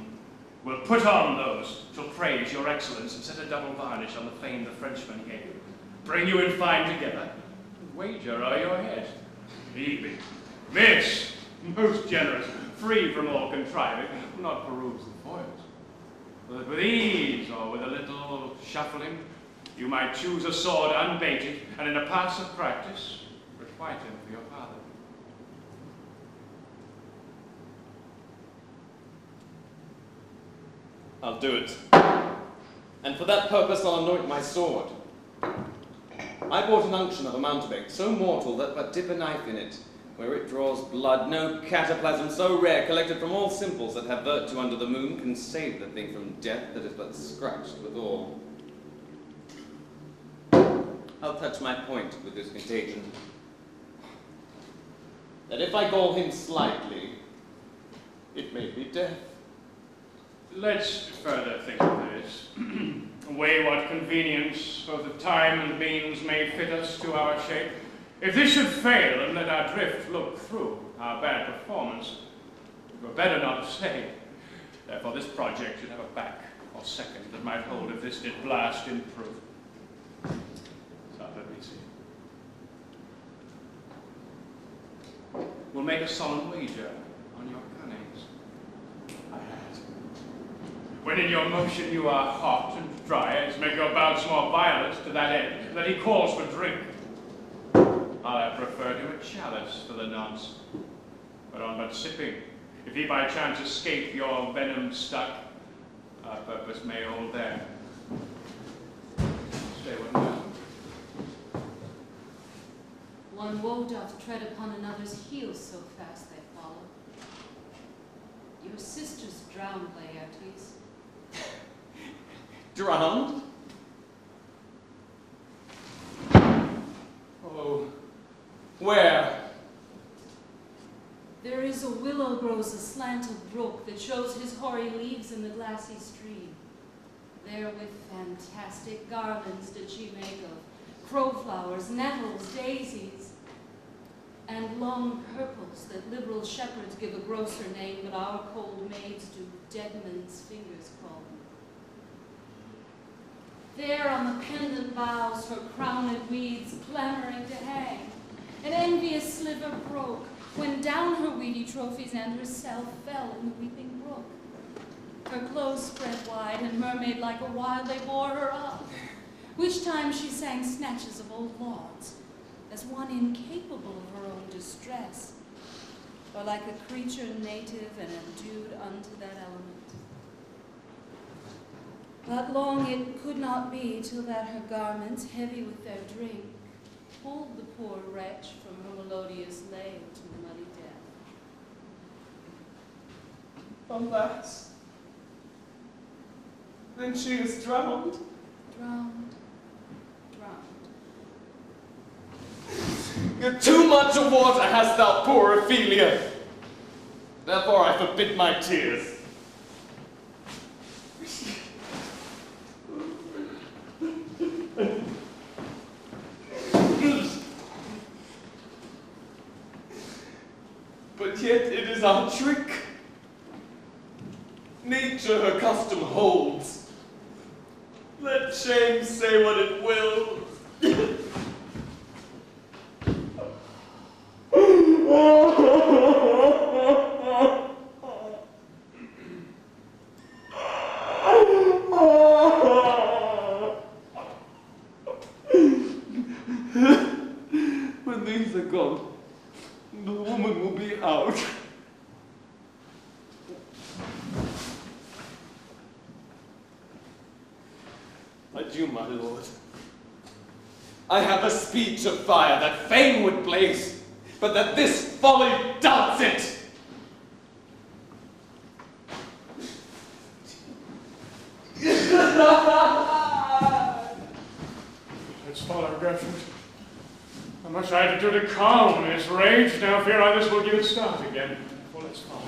[SPEAKER 5] We'll put on those shall praise your excellence and set a double varnish on the fame the Frenchman gave you. Bring you in fine together, and wager o'er your head. Evie, miss, most generous, free from all contriving, not peruse the foils. But with ease, or with a little shuffling, you might choose a sword unbaited, and in a pass of practice, requite him for your father.
[SPEAKER 7] I'll do it. And for that purpose I'll anoint my sword. I bought an unction of a mountebank, so mortal that but dip a knife in it, where it draws blood, no cataplasm so rare, collected from all simples that have virtue under the moon, can save the thing from death that is but scratched withal. I'll touch my point with this contagion. That if I gall him slightly, it may be death.
[SPEAKER 5] Let's further think of this. Weigh what convenience, both of time and means, may fit us to our shape. If this should fail, and let our drift look through our bad performance, it were better not to say. Therefore this project should have a back or second that might hold if this did blast in proof. So let me see. We'll make a solemn wager on your cunnings. I had. When in your motion you are hot and dry, as make your bouts more violent to that end, that he calls for drink. I'll have preferred him a chalice for the nonce, but on but sipping, if he by chance escape your venom stuck, our purpose may hold there. Say what now?
[SPEAKER 8] One woe doth tread upon another's heels, so fast they follow. Your sister's drowned, Laertes.
[SPEAKER 7] Drowned? Oh, where?
[SPEAKER 8] There is a willow grows aslant of brook that shows his hoary leaves in the glassy stream. There with fantastic garlands did she make of crowflowers, nettles, daisies, and long purples that liberal shepherds give a grosser name, but our cold maids do dead men's fingers call them. There on the pendant boughs her crowned weeds clamoring to hang, an envious sliver broke, when down her weedy trophies and herself fell in the weeping brook. Her clothes spread wide, and mermaid-like a while they bore her up, which time she sang snatches of old lauds, as one incapable of her own distress, or like a creature native and endued unto that element. But long it could not be till that her garments, heavy with their drink, pulled the poor wretch from her melodious lay to muddy death.
[SPEAKER 7] Alas, then she is drowned.
[SPEAKER 8] Drowned.
[SPEAKER 7] Too much of water hast thou, poor Ophelia. Therefore I forbid my tears. But yet it is our trick. Nature her custom holds. Let shame say what it will. When these are gone, the woman will be out. Adieu, my lord. I have a speech of fire that fain would blaze, but that this folly doubts it.
[SPEAKER 5] Let's follow Gertrude. How much I had to do to calm his rage, now fear I this will give it start again. Well, let's follow.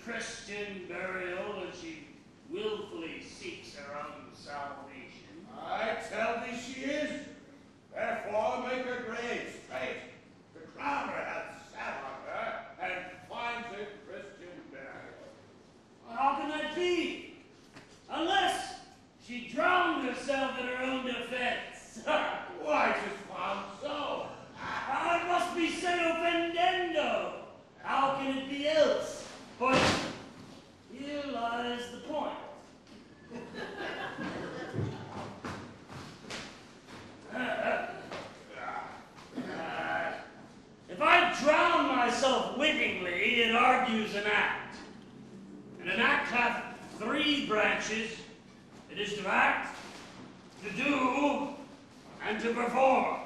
[SPEAKER 14] Christian burial as she willfully seeks her own salvation.
[SPEAKER 6] I tell thee she is. Therefore make her grave straight. The crowner hath sat on her and finds it Christian burial.
[SPEAKER 14] Well, how can that be? Unless she drowned herself in her own defense.
[SPEAKER 6] Why, 'tis found so.
[SPEAKER 14] It must be se offendendo. How can it be else? But here lies the point. If I drown myself wittingly, it argues an act. And an act hath three branches. It is to act, to do, and to perform.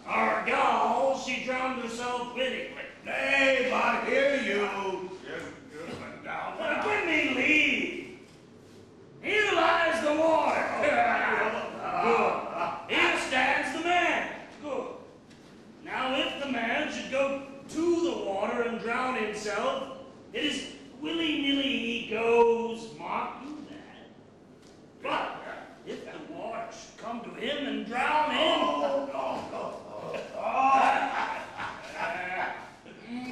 [SPEAKER 14] Our gal, she drowned herself wittingly.
[SPEAKER 6] Nay, but hear you. Just down.
[SPEAKER 14] Give me leave. Here lies the water. Good. Here stands the man. Good. Now, if the man should go to the water and drown himself, it is willy-nilly he goes, mark you that. But if the water should come to him and drown him,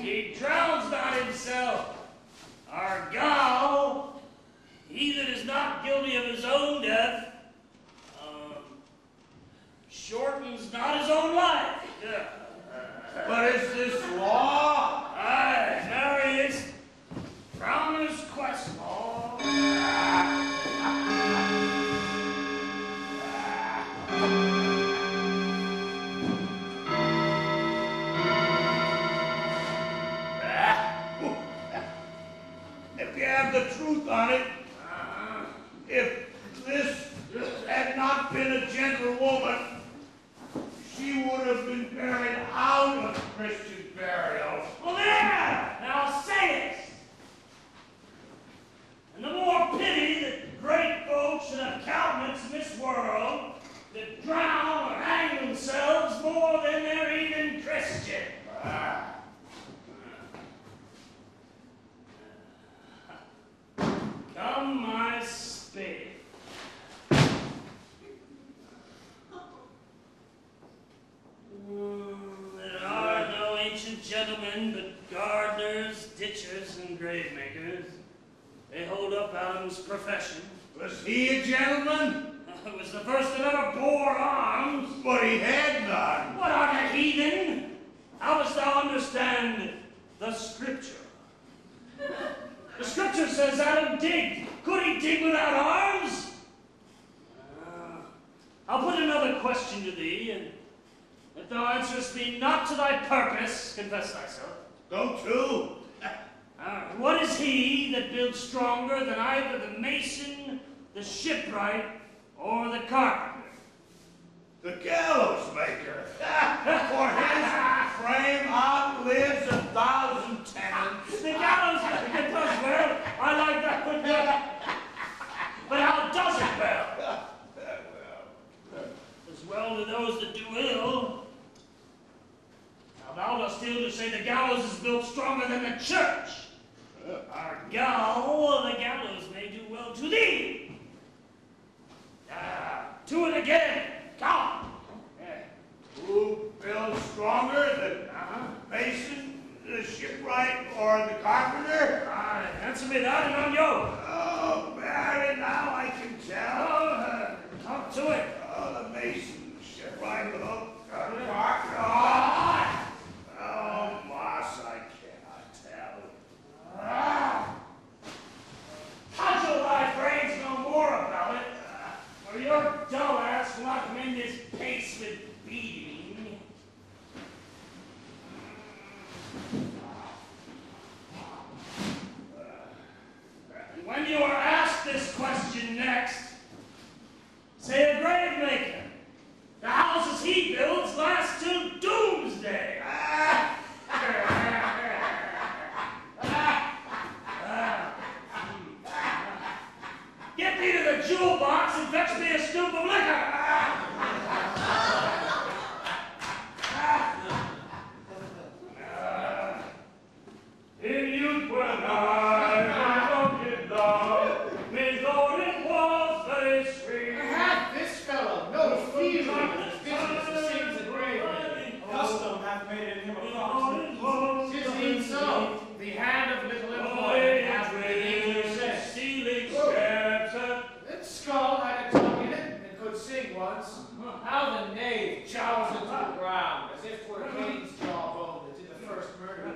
[SPEAKER 14] he drowns not himself. Our gal, he that is not guilty of his own death, shortens not his own life.
[SPEAKER 6] But is this law?
[SPEAKER 14] Aye, Mary, it's Crowner's quest law.
[SPEAKER 6] If you have the truth on it, if this had not been a gentlewoman, she would have been buried out of Christian burial.
[SPEAKER 14] Well, there! Now say it! And the more pity that great folks should have countenance in this world that drown or hang themselves more than they're even Christian. Come, my spade. There are no ancient gentlemen but gardeners, ditchers, and grave makers. They hold up Adam's profession.
[SPEAKER 6] Was he a gentleman?
[SPEAKER 14] He was the first that ever bore arms.
[SPEAKER 6] But he had none.
[SPEAKER 14] What, art a heathen? How dost thou understand the scripture? The scripture says Adam digged. Could he dig without arms? I'll put another question to thee, and if thou answerest me not to thy purpose, confess thyself.
[SPEAKER 1] Go to.
[SPEAKER 14] What is he that builds stronger than either the mason, the shipwright, or the carpenter?
[SPEAKER 1] The gallows maker. For his frame outlives 1,000 tenants.
[SPEAKER 14] The gallows maker does well. I like that one better. But how does it well? As well to those that do ill. Now thou dost ill to say the gallows is built stronger than the church. Our gal, the gallows may do well to thee. To it again. Come.
[SPEAKER 1] Who builds stronger, the mason, the shipwright, or the carpenter?
[SPEAKER 14] Answer me that and I'm yours.
[SPEAKER 1] Oh, Mary, now I can tell.
[SPEAKER 14] Talk to it.
[SPEAKER 1] Oh, the mason, the shipwright, the carpenter. Oh, Moss, I cannot tell.
[SPEAKER 14] Cudgel thy brains no more about it, or your dull ass will not mend his pace with beating. And when you are asked this question next, say a grave maker. The houses he builds last till doomsday. Get me to the jewel box and fetch me a scoop of liquor. In youth when I did love, methought it was very sweet.
[SPEAKER 2] Hath this fellow no feeling of his business that seems a grave?
[SPEAKER 10] Custom hath made in him a fox.
[SPEAKER 2] 'Tis e'en so. The hand of little employment hath made your sense.
[SPEAKER 14] Stealing scraps.
[SPEAKER 2] That skull had a tongue in it and could sing once. How the knave chows into the ground as if 'twere Cain's jawbone that did the first murder.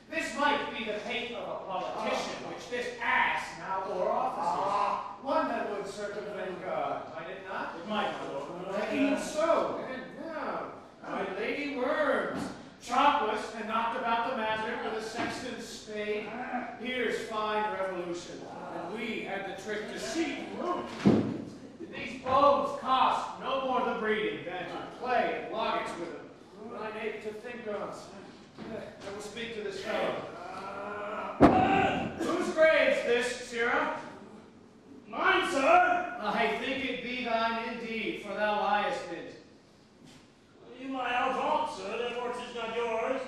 [SPEAKER 2] This might be the pate of a politician, which this ass now bore offices. One that would circumvent God, might it not?
[SPEAKER 10] It might, my lord.
[SPEAKER 2] Even so, and now, my lady Worms, chopless and knocked about the matter with a sexton's spade. Here's fine revolution, and we had the trick to see. These bones cost no more the breeding than to play at loggets with them. Mine ache to think on. I will speak to this fellow. Whose grave's this, Sirrah?
[SPEAKER 14] Mine, sir.
[SPEAKER 2] I think it be thine indeed, for thou liest it.
[SPEAKER 14] You lie out aunt, sir, therefore 'tis not yours.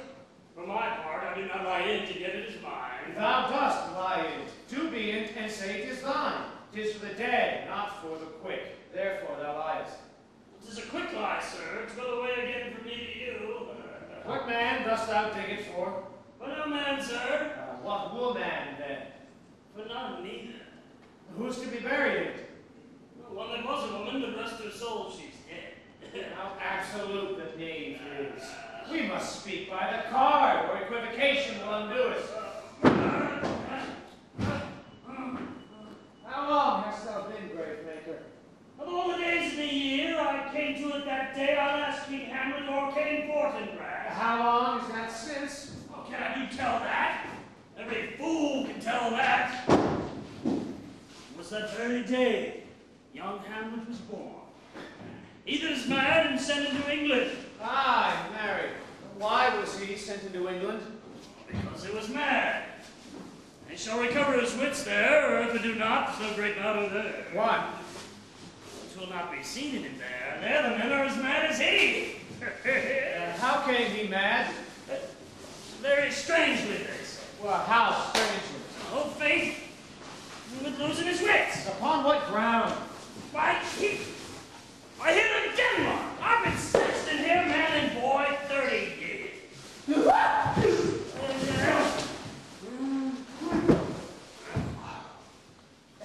[SPEAKER 14] For my part, I do not lie in to get it as mine.
[SPEAKER 2] Thou dost lie in, to be in, and say 'tis thine. 'Tis for the dead, not for the quick. Therefore thou liest.
[SPEAKER 14] 'Tis a quick lie, sir. It's well away again from me to you.
[SPEAKER 2] What man dost thou dig it for?
[SPEAKER 14] For no man, sir.
[SPEAKER 2] What woman, then?
[SPEAKER 14] For none, neither.
[SPEAKER 2] Who's to be buried in it?
[SPEAKER 14] Well, one that was a woman, but rest her soul, she's dead.
[SPEAKER 2] How absolute the knave is. We must speak by the card, or equivocation will undo us. How long hast thou been grave maker?
[SPEAKER 14] Of all the days of the year, I came to it that day I last King Hamlet or came forth in grass.
[SPEAKER 2] How long is that since?
[SPEAKER 14] Oh, can you tell that? Every fool can tell that. It was that very day young Hamlet was born. He that is mad and sent into England.
[SPEAKER 2] Aye, married. Why was he sent into England?
[SPEAKER 14] Because he was mad. He shall recover his wits there, or if he do not, so great matter there.
[SPEAKER 2] Why?
[SPEAKER 14] It will not be seen in him there. There the men are as mad as he.
[SPEAKER 2] How came he mad?
[SPEAKER 14] Very strangely, they say.
[SPEAKER 2] Well, how strangely?
[SPEAKER 14] Oh, faith, he was losing his wits.
[SPEAKER 2] Upon what ground?
[SPEAKER 14] Why, here in Denmark. I've been sexton here, man and boy, 30 years.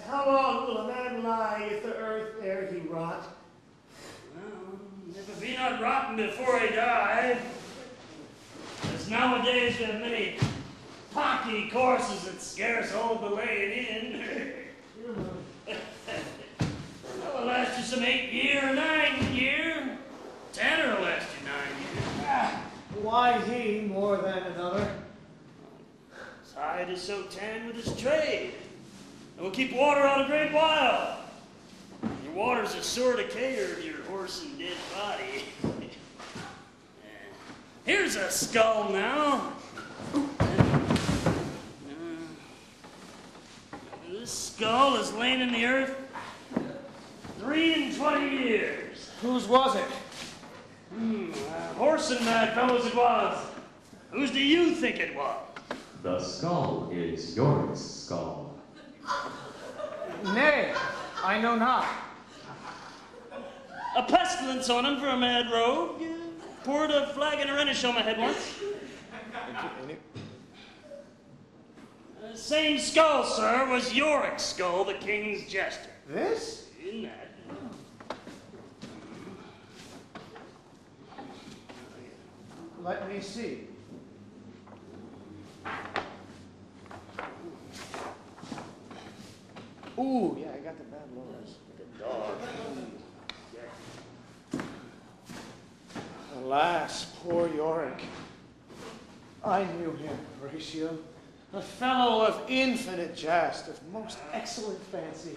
[SPEAKER 14] How long will a man lie if the earth ere he rot? Well, if he be not rotten before he die. pocky courses that scarce hold the laying in. That'll last you some 8 year, 9 year. 10 will last you 9 years.
[SPEAKER 2] Why he more than another?
[SPEAKER 14] His hide is so tanned with his trade. It will keep water out a great while. Your water's a sore decayer of your horse and dead body. Here's a skull now. This skull has lain in the earth 23 years.
[SPEAKER 2] Whose was it?
[SPEAKER 14] Horse and mad fellows it was. Whose do you think it was?
[SPEAKER 20] The skull is Yorick's skull.
[SPEAKER 2] Nay, I know not.
[SPEAKER 14] A pestilence on him for a mad rogue. Poured a flagon of Rhenish on my head once. Same skull, sir, was Yorick's skull, the king's jester.
[SPEAKER 2] This?
[SPEAKER 14] In that.
[SPEAKER 2] Let me see. Ooh, yeah, I got the bad laws. Like a dog. Alas, poor Yorick. I knew him, Horatio. A fellow of infinite jest, of most excellent fancy.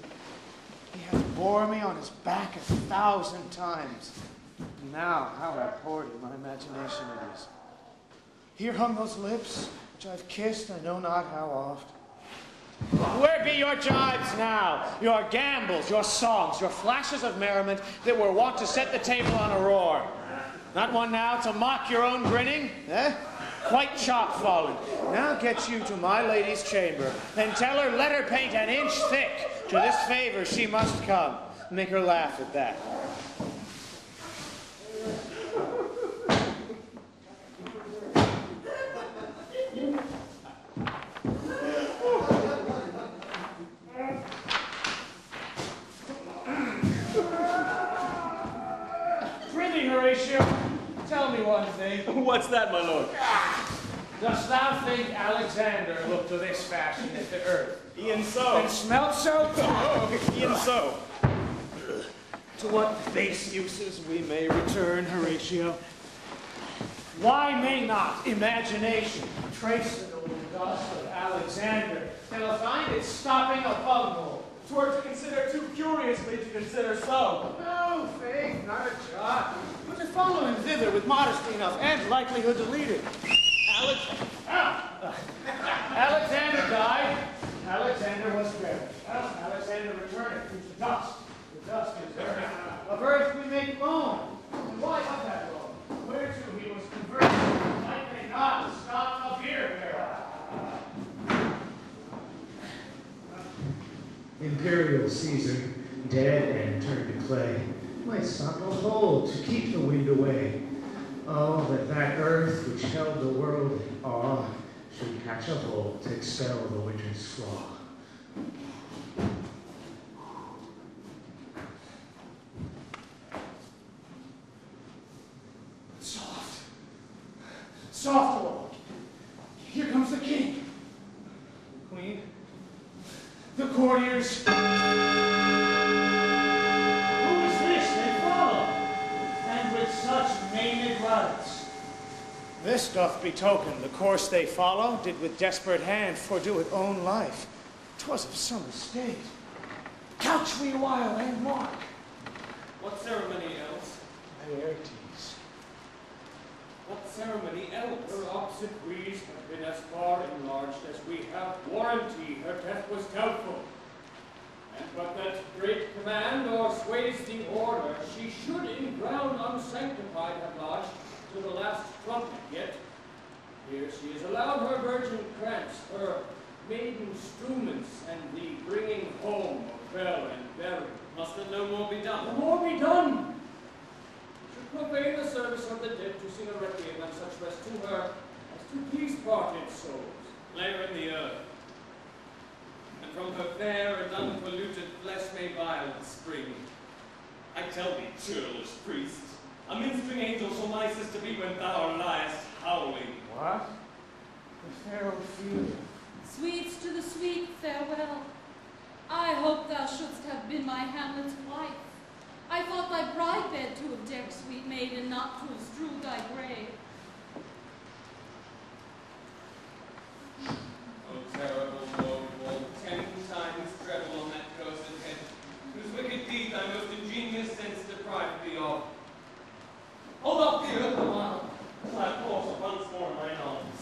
[SPEAKER 2] He hath bore me on his back 1,000 times. Now, how abhorred in my imagination it is. Here hung those lips, which I've kissed I know not how oft. Where be your jibes now, your gambols, your songs, your flashes of merriment that were wont to set the table on a roar? Not one now to mock your own grinning, eh? Quite chop fallen. Now get you to my lady's chamber, and tell her let her paint an inch thick. To this favor she must come. Make her laugh at that. Prithee, Horatio, tell me one thing.
[SPEAKER 10] What's that, my lord?
[SPEAKER 2] Dost thou think Alexander looked to this fashion at the earth?
[SPEAKER 10] E'en so.
[SPEAKER 2] And smelt so?
[SPEAKER 10] E'en so.
[SPEAKER 2] To what base uses we may return, Horatio? Why may not imagination trace the noble dust of Alexander till find it stopping a bunghole?
[SPEAKER 10] 'Twere to consider too curiously to consider so.
[SPEAKER 2] No, faith, not a jot. But to follow him thither with modesty enough and likelihood to lead it. Alexander died. Alexander was buried. Alexander returned to the dust. The dust is earth. Of earth we make moan. And why of that moan? Whereto he was converted. Might they not stop up here,
[SPEAKER 21] Imperial Caesar, dead and turned to clay, might stop a hole to keep the wind away. Oh, that earth which held the world in awe should catch a hole to expel the winter's flaw.
[SPEAKER 2] Soft. Soft, Lord. Here comes the king. The queen. The courtiers. Who is this they follow? And with such maimed rites. This doth betoken the course they follow did with desperate hand fordo it own life. 'Twas of some estate. Couch we awhile and mark.
[SPEAKER 7] What ceremony else?
[SPEAKER 2] Laertes.
[SPEAKER 7] What ceremony else?
[SPEAKER 5] Her obsequies have been as far enlarged as we have warranty her death was doubtful. And but that great command or sways the order, she should in ground unsanctified have lodged to the last trumpet yet. Here she is allowed her virgin krantz, her maiden struments, and the bringing home of bell and burial.
[SPEAKER 7] Must there no more be done?
[SPEAKER 5] No more be done. Profane the service of the dead to sing a requiem and such rest to her as to please parted souls.
[SPEAKER 7] Lay her in the earth, and from her fair and unpolluted flesh may violence spring. I tell thee, churlish priest, a ministering angel shall my sister be when thou liest howling.
[SPEAKER 2] What?
[SPEAKER 13] the fair Ophelia.
[SPEAKER 8] Sweets to the sweet, farewell. I hope thou shouldst have been my Hamlet's wife. I thought thy bride bed to have decked, sweet maiden, not to have strewed thy grave.
[SPEAKER 7] O terrible woe, 10 times treble on that cursed head, whose wicked deed thy most ingenious sense deprived thee of. Hold up the earth a while, till I force it once more in mine arms.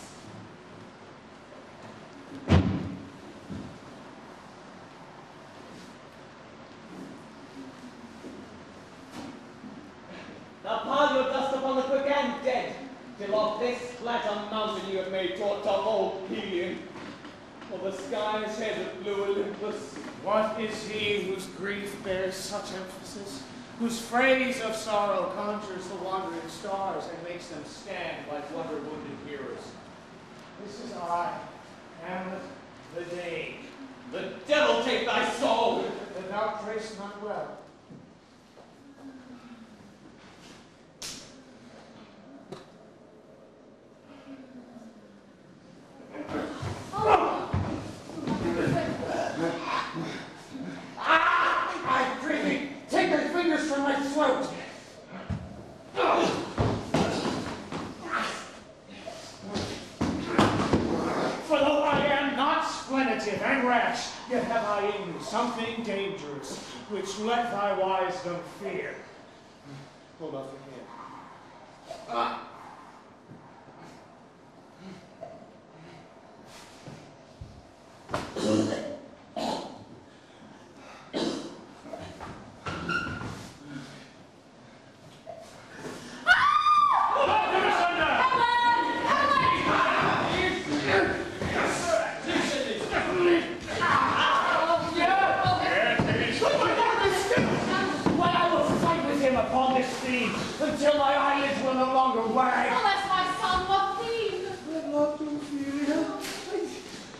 [SPEAKER 11] Now pile your dust upon the quick and dead, till of this flatter mountain you have made your tongue all Pelion, for the skies head of blue Olympus.
[SPEAKER 13] What is he whose grief bears such emphasis, whose phrase of sorrow conjures the wandering stars and makes them stand like wonder-wounded heroes? This is I, Hamlet the Dane.
[SPEAKER 7] The devil take thy soul!
[SPEAKER 13] That thou trace not well. I prithee, take thy fingers from my throat. For though I am not splenitive and rash, yet have I in me something dangerous, which let thy wisdom fear. Hold up your hand. Until my eyelids will no longer wag.
[SPEAKER 8] Alas, my son, what theme?
[SPEAKER 13] Good luck to Ophelia.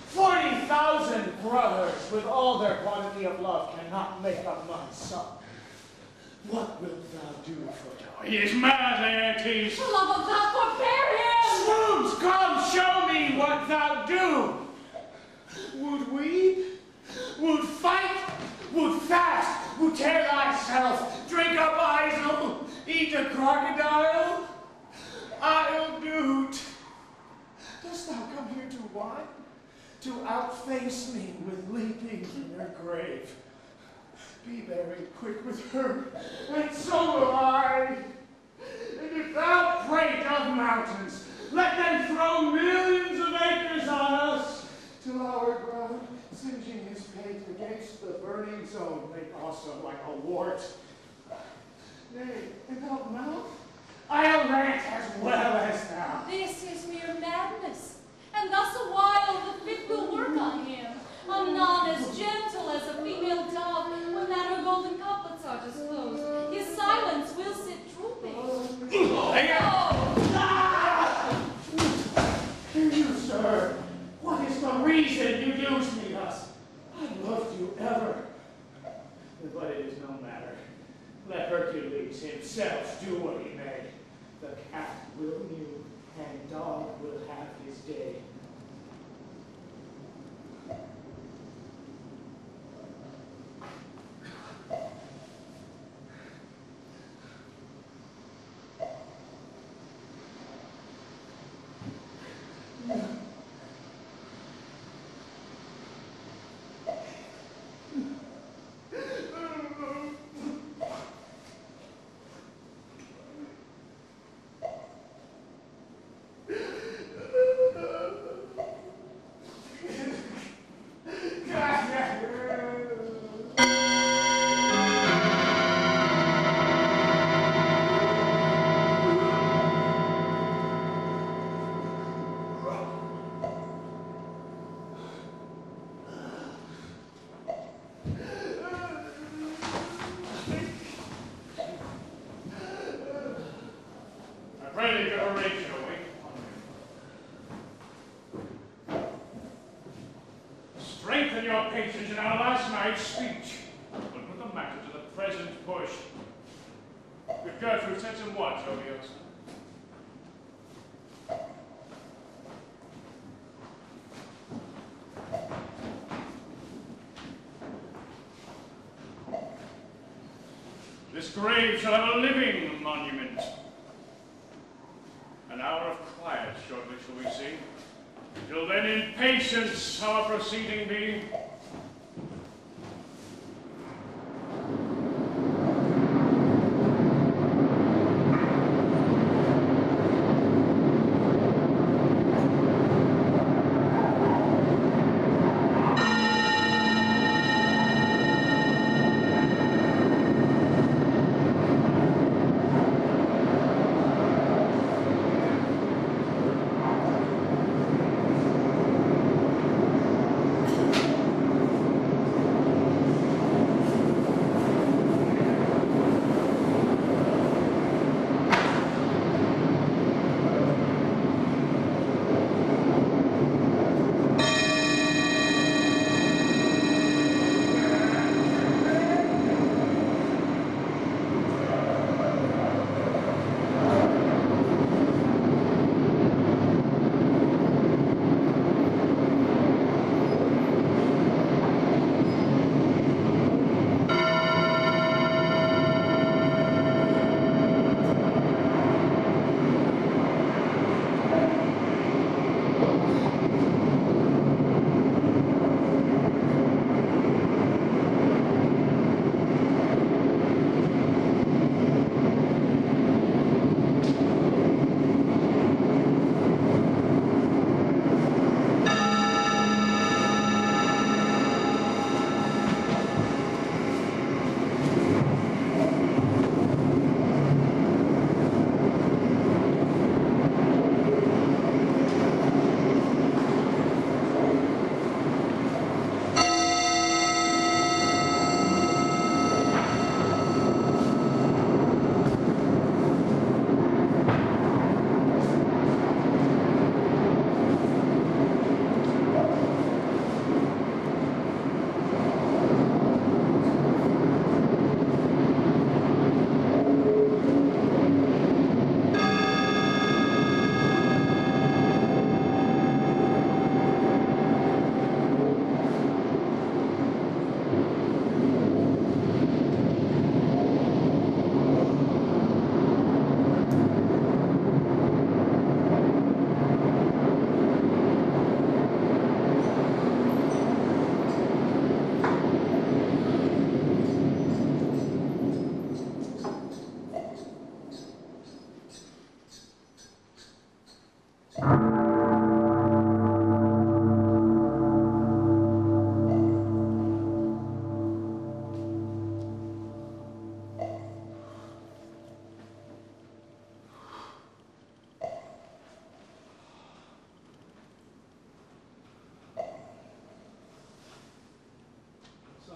[SPEAKER 13] 40,000 brothers with all their quantity of love cannot make up my son. What wilt thou do for
[SPEAKER 5] He is mad, Laertes.
[SPEAKER 8] For love of God, forbear him!
[SPEAKER 13] Swoons, come, show me what thou do. Would weep, would fight, would fast, would tear thyself, drink up Isle, eat a crocodile? I'll do't. Dost thou come here to what? To outface me with leaping in her grave. Be buried quick with her, and so will I. And if thou prate of mountains, let them throw millions of acres on us, till our ground, singeing his pate against the burning zone, make also like a wart. Nay, and thou mouth, I'll rant as well as thou.
[SPEAKER 8] This is mere madness, and thus a while the fit will work on him. Anon as gentle as a female dove, when that her golden couplets are disclosed, his silence will sit drooping.
[SPEAKER 13] Hear you, sir. What is the reason you use me thus? I loved you ever. But it is no matter. Let Hercules himself do what he may. The cat will mew, and dog will have his day.
[SPEAKER 5] Strengthen your patience in our last night's speech, but put the matter to the present push. If Gertrude said some what, Tobias? This grave shall have a living monument. An hour of quiet shortly shall we see. Till then, in patience, our proceeding be.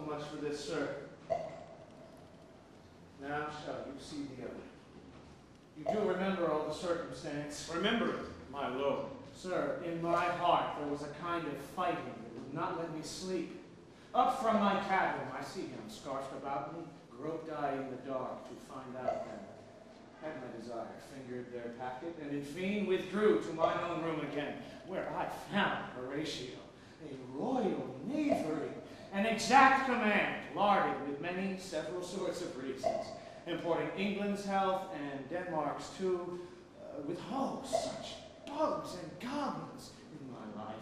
[SPEAKER 2] Much for this, sir. Now shall you see the other. You do remember all the circumstance.
[SPEAKER 5] Remember it, my lord.
[SPEAKER 2] Sir, in my heart there was a kind of fighting that would not let me sleep. Up from my cabin, I see him scarfed about me, groped-eyed in the dark to find out them. Had my desire, fingered their packet, and in fiend withdrew to mine own room again, where I found Horatio, a royal knavery, an exact command, larded with many several sorts of reasons, importing England's health and Denmark's too, with such bugs and goblins in my life,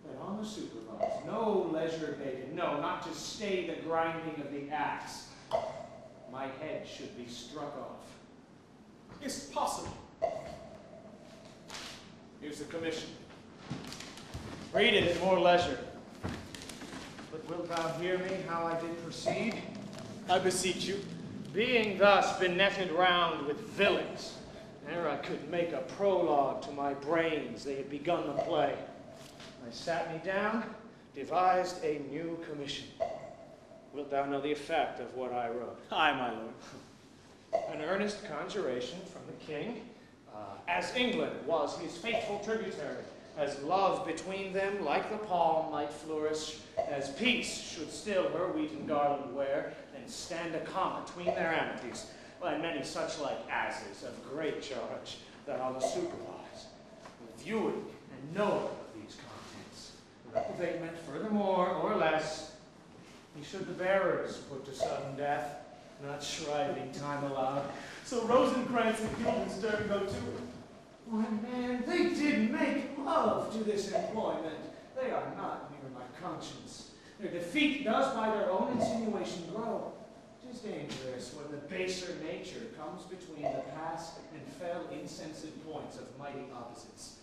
[SPEAKER 2] that on the supervise, no leisure baited, no, not to stay the grinding of the axe, my head should be struck off.
[SPEAKER 5] Is it possible?
[SPEAKER 2] Here's the commission. Read it at more leisure. But wilt thou hear me how I did proceed?
[SPEAKER 10] I beseech you.
[SPEAKER 2] Being thus benetted round with villains, ere I could make a prologue to my brains, they had begun the play. I sat me down, devised a new commission. Wilt thou know the effect of what I wrote?
[SPEAKER 10] Aye, my lord.
[SPEAKER 2] An earnest conjuration from the king, as England was his faithful tributary, as love between them, like the palm, might flourish, as peace should still her wheaten garland wear, and stand a calm between their amities, and many such like asses of great charge, that on the supervise, viewing and knowing of these contents, reprobate meant furthermore or less, he should the bearers put to sudden death,
[SPEAKER 13] not shriving time allowed. So Rosencrantz and Guildenstern go too. Why, man, they did make love to this employment. They are not near my conscience. Their defeat does by their own insinuation grow. It is dangerous when the baser nature comes between the past and fell insensate points of mighty opposites.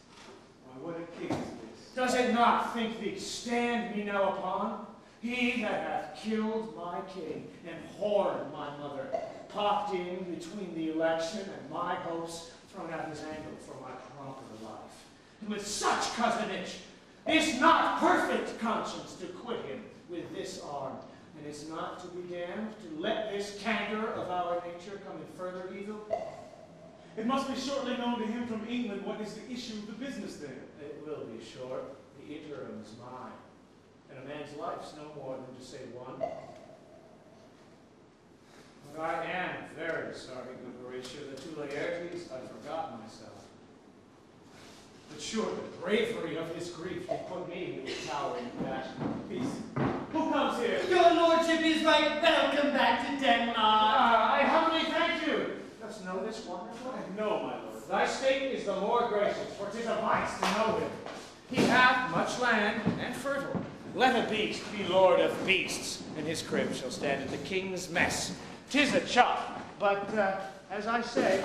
[SPEAKER 13] Why, what a king is this? Does it not think thee stand me now upon? He that hath killed my king and whored my mother, popped in between the election and my hopes, thrown out his angle for my proper life. And with such cozenage, is not perfect conscience to quit him with this arm, and is not to be damned to let this candor of our nature come in further evil?
[SPEAKER 21] It must be shortly known to him from England what is the issue of the business there.
[SPEAKER 13] It will be short. The interim is mine. And a man's life's no more than to say one. But I am very sorry, good Horatio, that to Laertes I forgot myself. But sure, the bravery of his grief did put me into a towering passion. Peace. Who comes here?
[SPEAKER 11] Your lordship is right. Welcome back to Denmark.
[SPEAKER 13] I humbly thank you. Dost know this wonderful?
[SPEAKER 21] No, my lord.
[SPEAKER 13] Thy state is the more gracious, for 'tis a vice to know him. He hath much land and fertile. Let a beast be lord of beasts, and his crib shall stand in the king's mess. 'Tis a chop, but, as I say,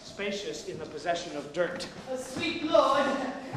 [SPEAKER 13] spacious in the possession of dirt.
[SPEAKER 11] Sweet lord,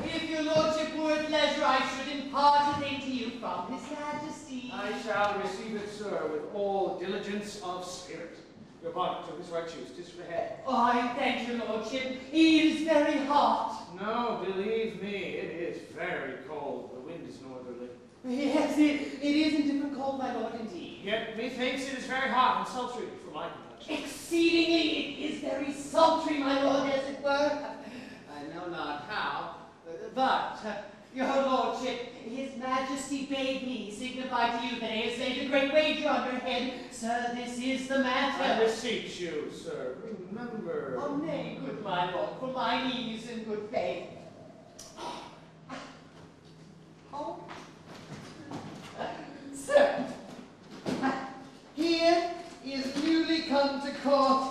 [SPEAKER 11] if your lordship were at leisure, I should impart a thing to you from his majesty.
[SPEAKER 13] I shall receive it, sir, with all diligence of spirit. Your bonnet to his right shoes, 'tis for the head.
[SPEAKER 11] Oh, I thank your lordship. It is very hot.
[SPEAKER 13] No, believe me, it is very cold. The wind is northerly.
[SPEAKER 11] Yes, it is indifferent cold, my lord, indeed.
[SPEAKER 13] Yet methinks it is very hot and sultry for my complexion.
[SPEAKER 11] Exceedingly, it is very sultry, my lord, as it were. I know not how, but your lordship, his majesty bade me signify to you that he has laid a great wager on your head. Sir, this is the matter.
[SPEAKER 13] I beseech you, sir, remember.
[SPEAKER 11] Oh, nay, good my lord, for mine ease and good faith. Oh, sir, here is newly come to court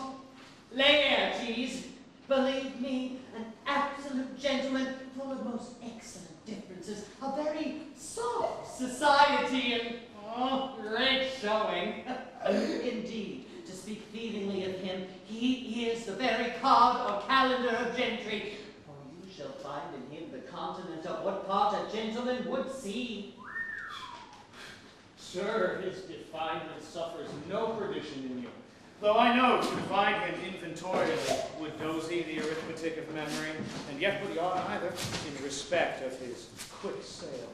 [SPEAKER 11] Laertes, believe me, an absolute gentleman, full of most excellent differences, a very soft society, and great showing. Indeed, to speak feelingly of him, he is the very card or calendar of gentry, for you shall find in him the continent of what part a gentleman would see.
[SPEAKER 13] Sir, his definement suffers no perdition in you. Though I know to find him inventorially would dozy the arithmetic of memory, and yet would yawn either in respect of his quick sail.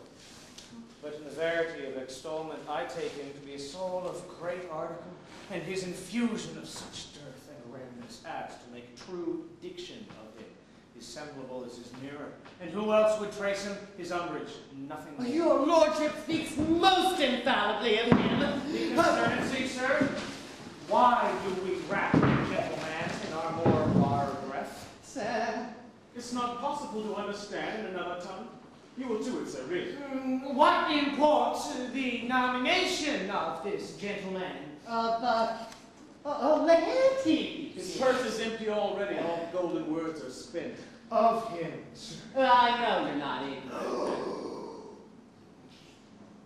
[SPEAKER 13] But in the verity of extolment, I take him to be a soul of great article, and his infusion of such dearth and rareness as to make true diction of him. His semblable is his mirror, and who else would trace him? His umbrage, nothing more.
[SPEAKER 11] Your lordship speaks most infallibly of him.
[SPEAKER 13] Be consternancy, sir. Why do we wrap gentleman in our more breath?
[SPEAKER 11] Sir,
[SPEAKER 21] it's not possible to understand in another tongue. You will do it, sir, really.
[SPEAKER 13] What imports the nomination of this gentleman?
[SPEAKER 11] Laertes.
[SPEAKER 21] His purse is empty already, and all golden words are spent.
[SPEAKER 13] Of him, sir.
[SPEAKER 11] I know you're not ignorant.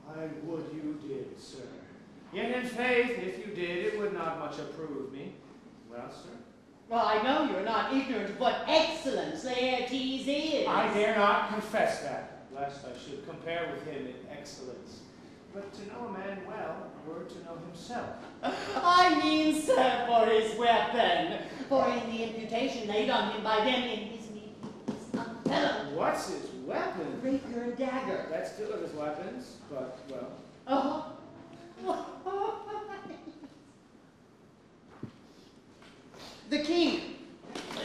[SPEAKER 13] I would you did, sir. Yet in faith, if you did, it would not much approve me. Well, sir?
[SPEAKER 11] Well, I know you're not ignorant of what excellence Laertes is.
[SPEAKER 13] I dare not confess that, lest I should compare with him in excellence. But to know a man well were to know himself.
[SPEAKER 11] I mean, sir, for his weapon. For in the imputation laid on him by them in his meetings, a felon.
[SPEAKER 13] What's his weapon?
[SPEAKER 11] Rapier and dagger.
[SPEAKER 13] That's still of his weapons, but, well.
[SPEAKER 11] Oh. The king,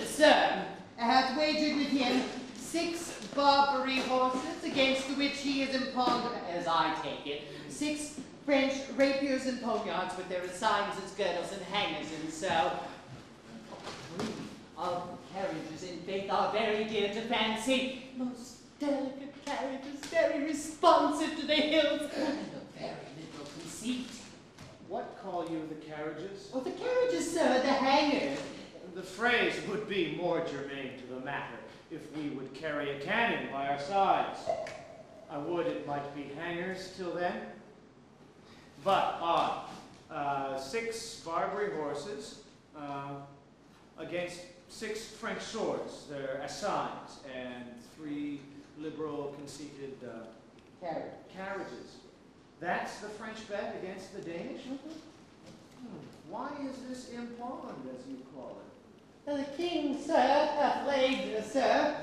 [SPEAKER 11] sir, hath wagered with him 6 Barbary horses, against the which he is impounded, as I take it, 6 French rapiers and poniards with their signs as girdles and hangers, and so 3 of the carriages in faith are very dear to fancy, most delicate carriages, very responsive to the hills, and of very little conceit.
[SPEAKER 2] What call you the carriages?
[SPEAKER 11] Oh, the carriages, sir, the hangers.
[SPEAKER 2] The phrase would be more germane to the matter if we would carry a cannon by our sides. I would it might be hangers till then. But on 6 Barbary horses against 6 French swords, their assigns, and 3 liberal conceited carriages. That's the French bet against the Danish? Why is this impawned, as you call it?
[SPEAKER 11] The king, sir, hath laid, sir,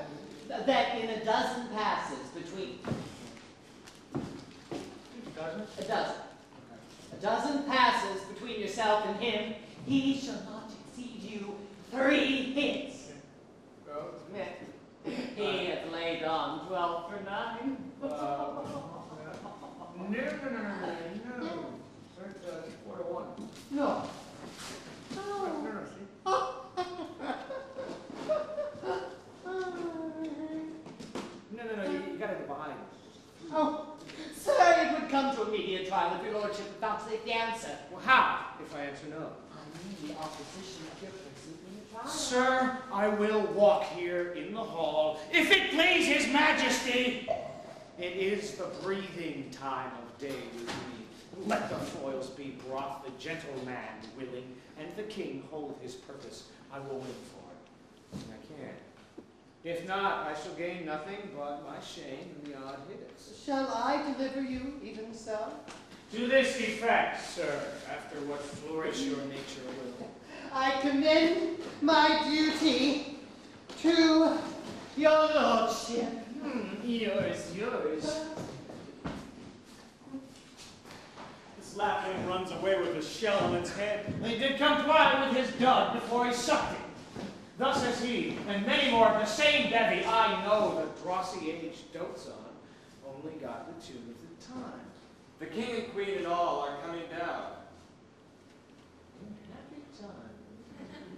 [SPEAKER 11] that in a dozen passes between... A dozen passes between yourself and him, he shall not exceed you 3 hits. He hath laid on 12 for 9.
[SPEAKER 2] No. 4 to 1.
[SPEAKER 11] No.
[SPEAKER 2] No, you gotta go behind.
[SPEAKER 11] Oh, sir, it would come to immediate trial if your lordship would vouchsafe the answer.
[SPEAKER 2] Well, how, if I answer no?
[SPEAKER 11] I mean the opposition of your person in the trial.
[SPEAKER 2] Sir, I will walk here in the hall, if it please his majesty. It is the breathing time of day with me. Let the foils be brought, the gentleman willing, and the king hold his purpose. I will win for it. I can. If not, I shall gain nothing but my shame and the odd hits.
[SPEAKER 11] Shall I deliver you even so?
[SPEAKER 2] To this effect, sir, after what flourish your nature will.
[SPEAKER 11] I commend my duty to your lordship.
[SPEAKER 2] Yours.
[SPEAKER 10] This lapwing runs away with a shell on its head.
[SPEAKER 13] They did comply with his dud before he sucked it. Thus as he, and many more of the same bevy I know
[SPEAKER 2] The drossy age dotes on only got the tune of the time.
[SPEAKER 7] The king and queen and all are coming down.
[SPEAKER 2] Happy time.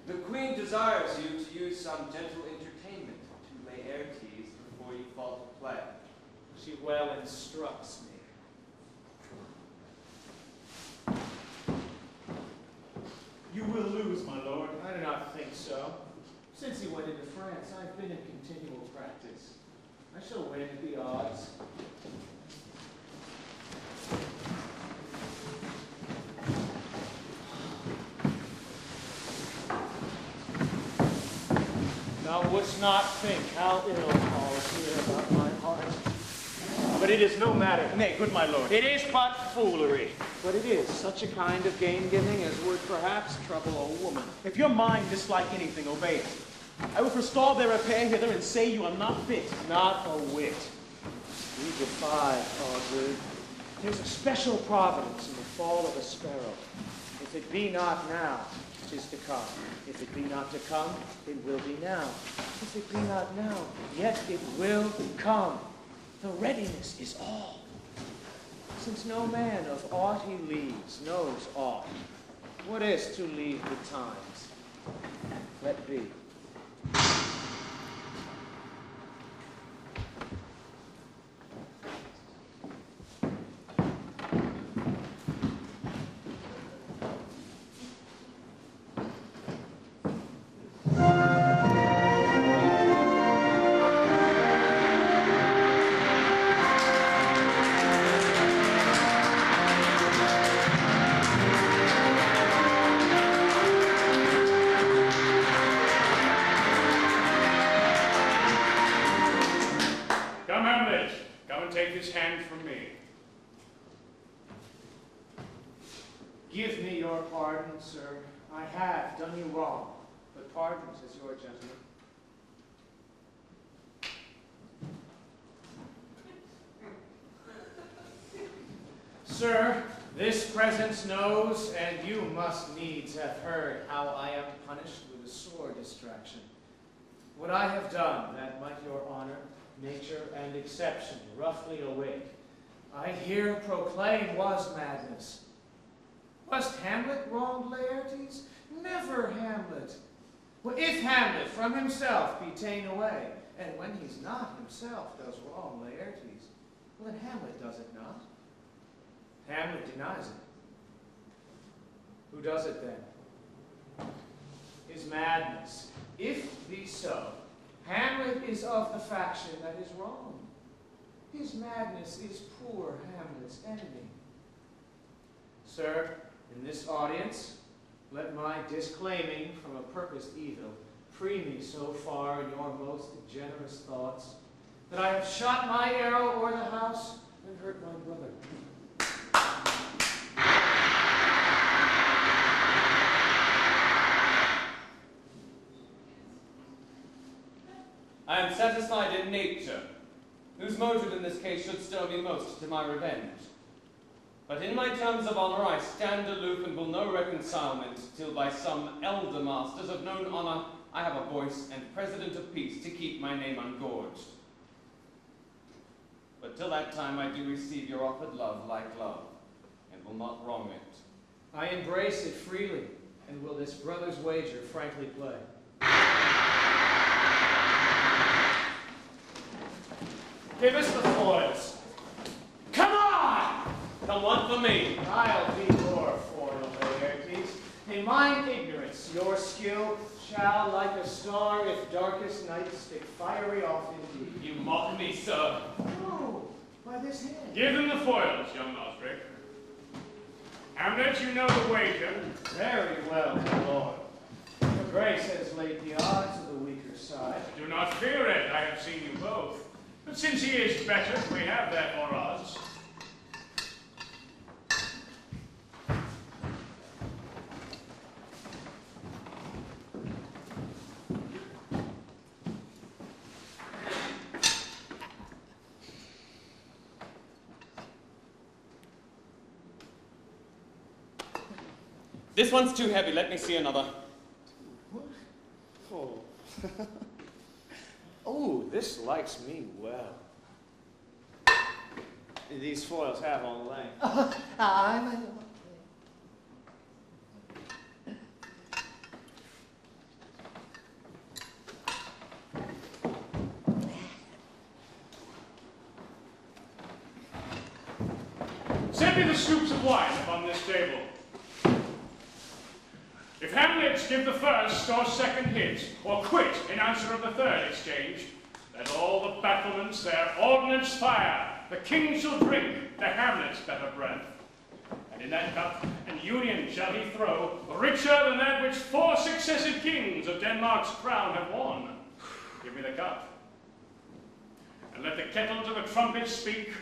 [SPEAKER 7] The queen desires you to use some gentle entertainment to lay Laertes before you fall to play.
[SPEAKER 2] She well instructs me.
[SPEAKER 10] You will lose, my lord.
[SPEAKER 2] I do not think so. Since he went into France, I've been in continual practice. I shall win at the odds. Thou wouldst not think how ill falls here about my heart. But it is no matter.
[SPEAKER 10] Nay, good my lord.
[SPEAKER 2] It is but foolery. But it is such a kind of gain-giving as would perhaps trouble a woman.
[SPEAKER 10] If your mind dislike anything, obey it. I will forestall their repair hither and say you are not fit.
[SPEAKER 2] Not a whit. We defy all good. There's a special providence in the fall of a sparrow. If it be not now, 'tis to come. If it be not to come, it will be now. If it be not now, yet it will come. The readiness is all. Since no man of aught he leaves knows aught, what is to leave the times? Let be.
[SPEAKER 5] Come, Hamlet. Come and take this hand from me.
[SPEAKER 2] Give me your pardon, sir. I have done you wrong, but pardon is your gentleman. Sir, this presence knows, and you must needs have heard how I am punished with a sore distraction. What I have done, that might your honor, nature, and exception roughly awake, I here proclaim was madness. Was't Hamlet wronged Laertes? Never Hamlet. Well, if Hamlet from himself be ta'en away, and when he's not himself does wrong Laertes, well then Hamlet does it not. Hamlet denies it. Who does it then? Is madness. If be so, Hamlet is of the faction that is wrong. His madness is poor Hamlet's enemy. Sir, in this audience, let my disclaiming from a purposed evil free me so far in your most generous thoughts that I have shot my arrow o'er the house and hurt my brother.
[SPEAKER 7] I am satisfied in nature, whose motive in this case should stir me most to my revenge. But in my terms of honor I stand aloof and will no reconcilement till by some elder masters of known honor I have a voice and president of peace to keep my name ungorged. But till that time I do receive your offered love like love, and will not wrong it.
[SPEAKER 2] I embrace it freely, and will this brother's wager frankly play. Give us the foils. Come on!
[SPEAKER 7] Come one for me.
[SPEAKER 2] I'll be your foil, Laertes. In mine ignorance, your skill shall, like a star, if darkest night, stick fiery off in thee.
[SPEAKER 7] You mock me, sir.
[SPEAKER 2] No, by this hand.
[SPEAKER 5] Give them the foils, young Osric. Hamlet, you know the wager.
[SPEAKER 2] Very well, my lord. Your grace has laid the odds to the weaker side.
[SPEAKER 5] Do not fear it, I have seen you both. But since he is better, we have therefore odds.
[SPEAKER 7] This one's too heavy, let me see another.
[SPEAKER 2] What? Oh. Oh, this likes me well. These foils have all the length.
[SPEAKER 5] Send me the scoops of wine upon this table. If Hamlet give the first or second hit, or quit in answer of the third exchange, let all the battlements their ordnance fire. The king shall drink to Hamlet's better breath. And in that cup an union shall he throw, richer than that which 4 successive kings of Denmark's crown have won. Give me the cup. And let the kettle to the trumpet speak,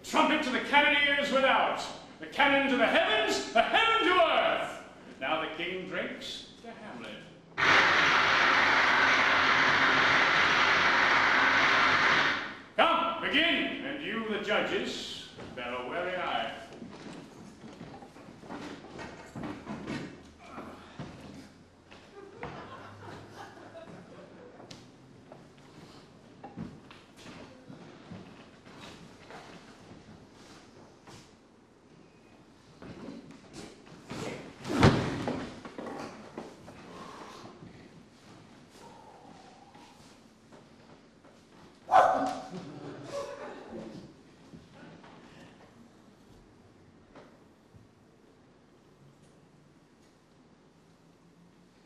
[SPEAKER 5] the trumpet to the cannoneers without, the cannon to the heavens to earth. Now the king drinks to Hamlet. Come, begin, and you, the judges, bear a wary eye.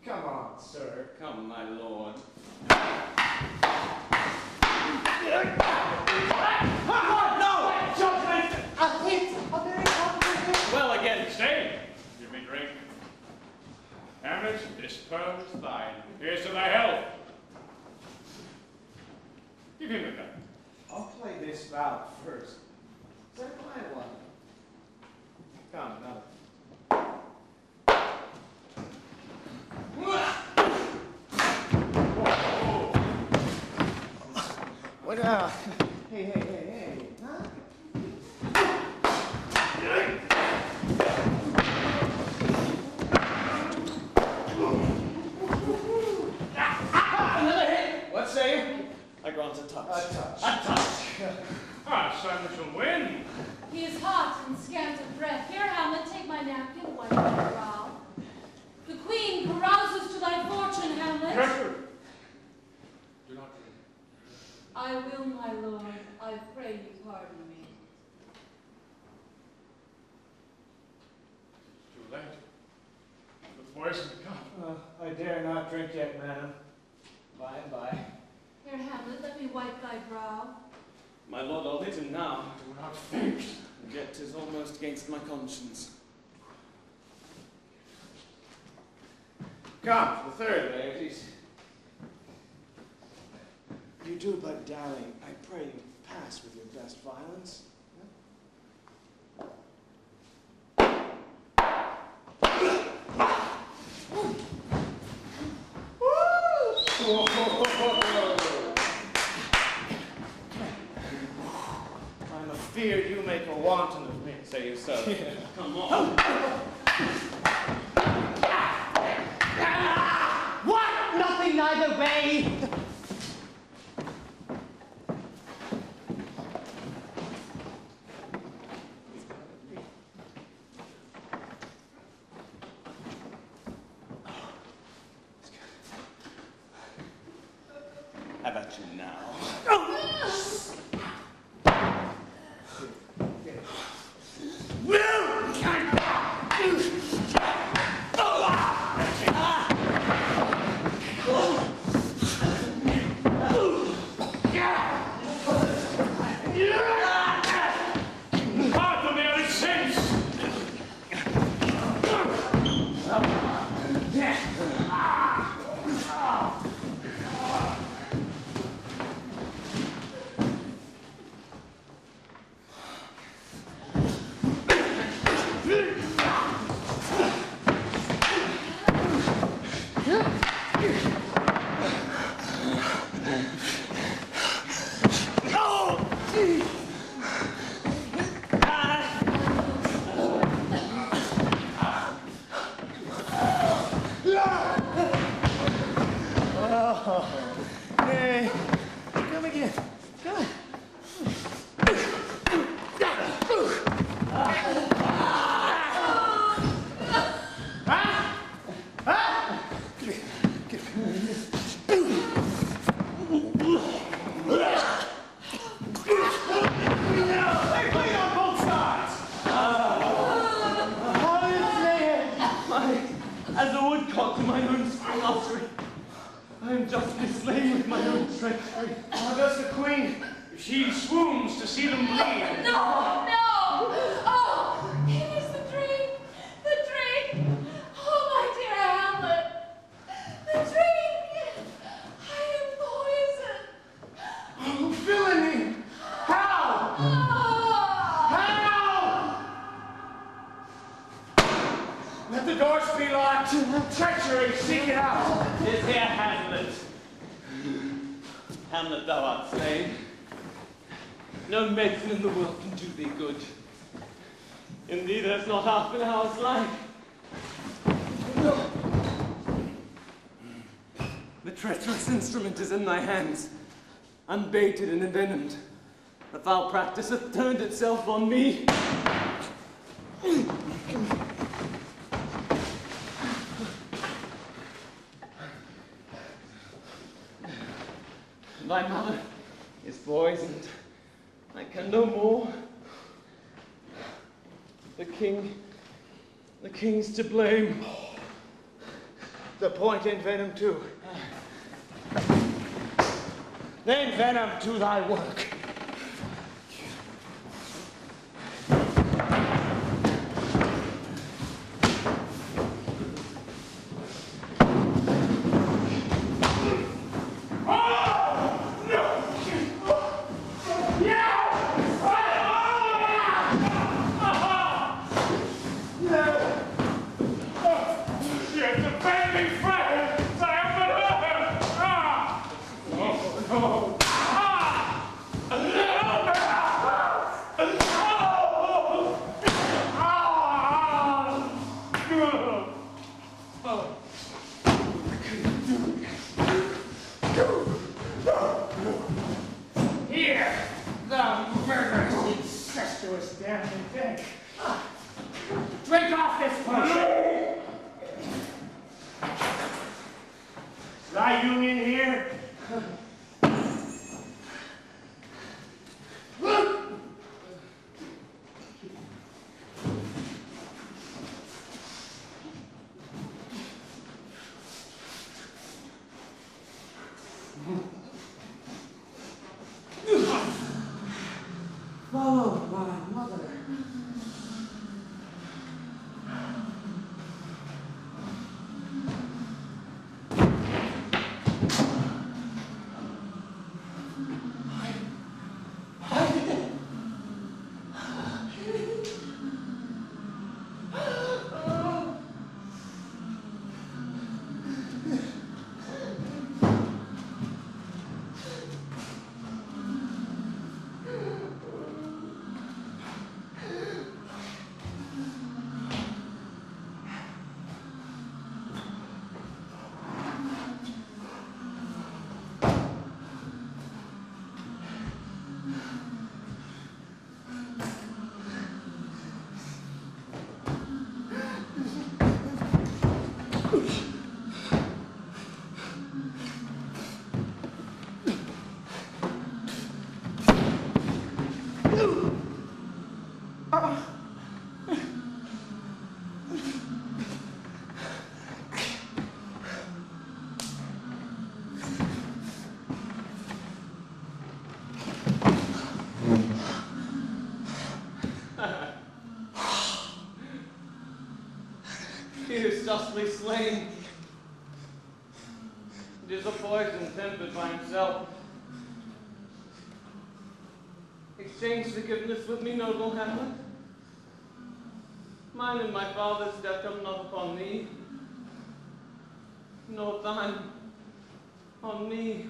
[SPEAKER 2] Come on, sir.
[SPEAKER 7] Come, my lord.
[SPEAKER 11] No! Judgment! A hit! A very complicated.
[SPEAKER 7] Well, again,
[SPEAKER 5] Stay. Give me drink. Hamlet, this pearl is thine. Here's to thy health. Give him the cup.
[SPEAKER 2] I'll play this bout first. Is that my one? Come, another. What, hey, huh?
[SPEAKER 11] Another hit!
[SPEAKER 2] What say you?
[SPEAKER 7] I grant a touch.
[SPEAKER 2] A touch.
[SPEAKER 11] A touch.
[SPEAKER 5] Ah, son shall win.
[SPEAKER 8] He is hot and scant of breath. Here, Hamlet, take my napkin, wipe my brow. The queen carouses to thy fortune, Hamlet.
[SPEAKER 5] Gertrude, do not drink.
[SPEAKER 8] I will, my lord. I pray you pardon me.
[SPEAKER 5] Too late.
[SPEAKER 13] drink yet, madam. By and by.
[SPEAKER 8] Here, Hamlet, let me wipe thy brow.
[SPEAKER 7] My lord, I'll bid him now.
[SPEAKER 13] Do not faint.
[SPEAKER 7] Yet 'tis almost against my conscience.
[SPEAKER 13] Come, the third, ladies. You do but dally. I pray you pass with your best violence. I'm afeard you make a wanton of me.
[SPEAKER 7] Say you so.
[SPEAKER 13] Come on.
[SPEAKER 11] What? Nothing neither way.
[SPEAKER 10] How about you now?
[SPEAKER 13] Hey, come again. Come.
[SPEAKER 7] As a woodcock to my own spring offering, I am justly slain with my own treachery.
[SPEAKER 13] How does the queen? She swoons to see them bleed.
[SPEAKER 8] No, no! Oh, it is the dream! The dream! Oh, my dear Hamlet! The dream! I am poisoned!
[SPEAKER 13] Oh, villainy! How? How? Let the doors be locked. Treachery, seek it out.
[SPEAKER 7] Is here Hamlet. Hamlet, thou art slain. No medicine in the world can do thee good. In thee there's not half an hour's life. The treacherous instrument is in thy hands, unbaited and envenomed. The foul practice hath turned itself on me. Thy mother is poisoned. I can no more. The king's to blame.
[SPEAKER 13] The point in venom too. Then venom to thy work.
[SPEAKER 7] He is justly slain. It is a poison tempered by himself. Exchange forgiveness with me, noble Hamlet. Mine and my father's death come not upon thee, nor thine on me.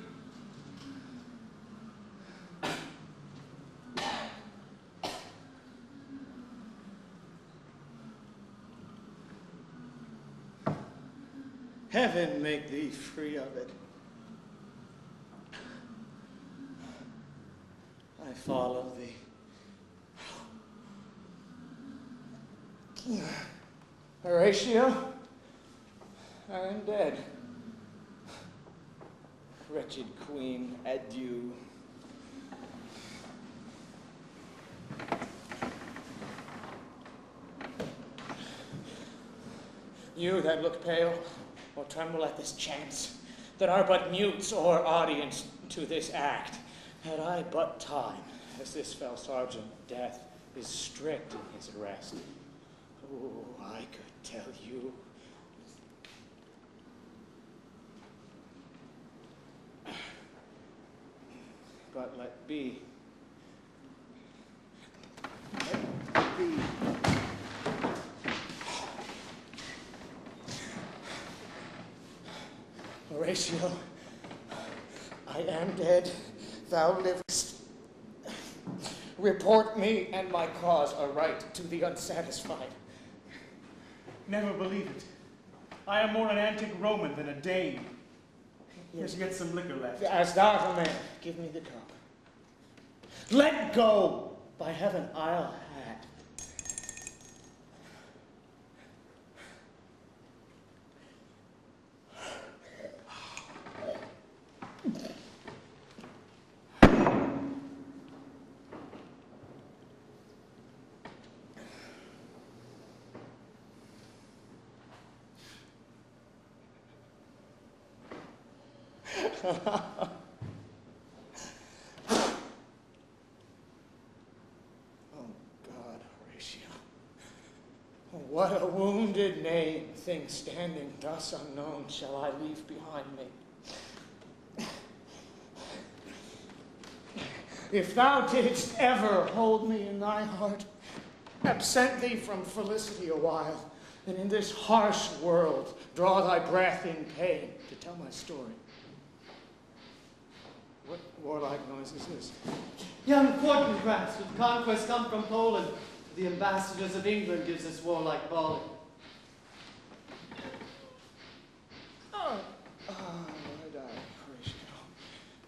[SPEAKER 21] Heaven make thee free of it. I follow thee. Horatio, I am dead. Wretched queen, adieu. You that look pale, or tremble at this chance, that are but mutes or audience to this act, had I but time, as this fell sergeant, death is strict in his arrest. Oh, I could tell you. But let be. Let be. Horatio, I am dead, thou livest. Report me and my cause aright to the unsatisfied.
[SPEAKER 3] Never believe it. I am more an antic Roman than a Dane. Here's yet some liquor left.
[SPEAKER 21] As thou art a man, give me the cup. Let go! By heaven, I'll have. Oh God, Horatio. What a wounded name, thing standing thus unknown, shall I leave behind me. If thou didst ever hold me in thy heart, absent thee from felicity a while, and in this harsh world draw thy breath in pain to tell my story. What warlike noise is this?
[SPEAKER 22] Young Fortinbras with conquest come from Poland. The ambassadors of England gives us warlike bawling.
[SPEAKER 21] Oh, my die, Horatio.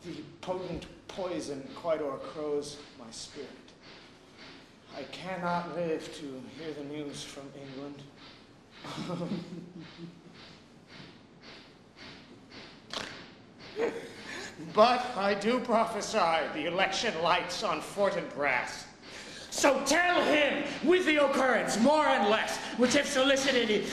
[SPEAKER 21] The potent poison quite o'ercrows my spirit. I cannot live to hear the news from England. But I do prophesy the election lights on Fortinbras. So tell him, with the occurrence, more and less, which have solicited it.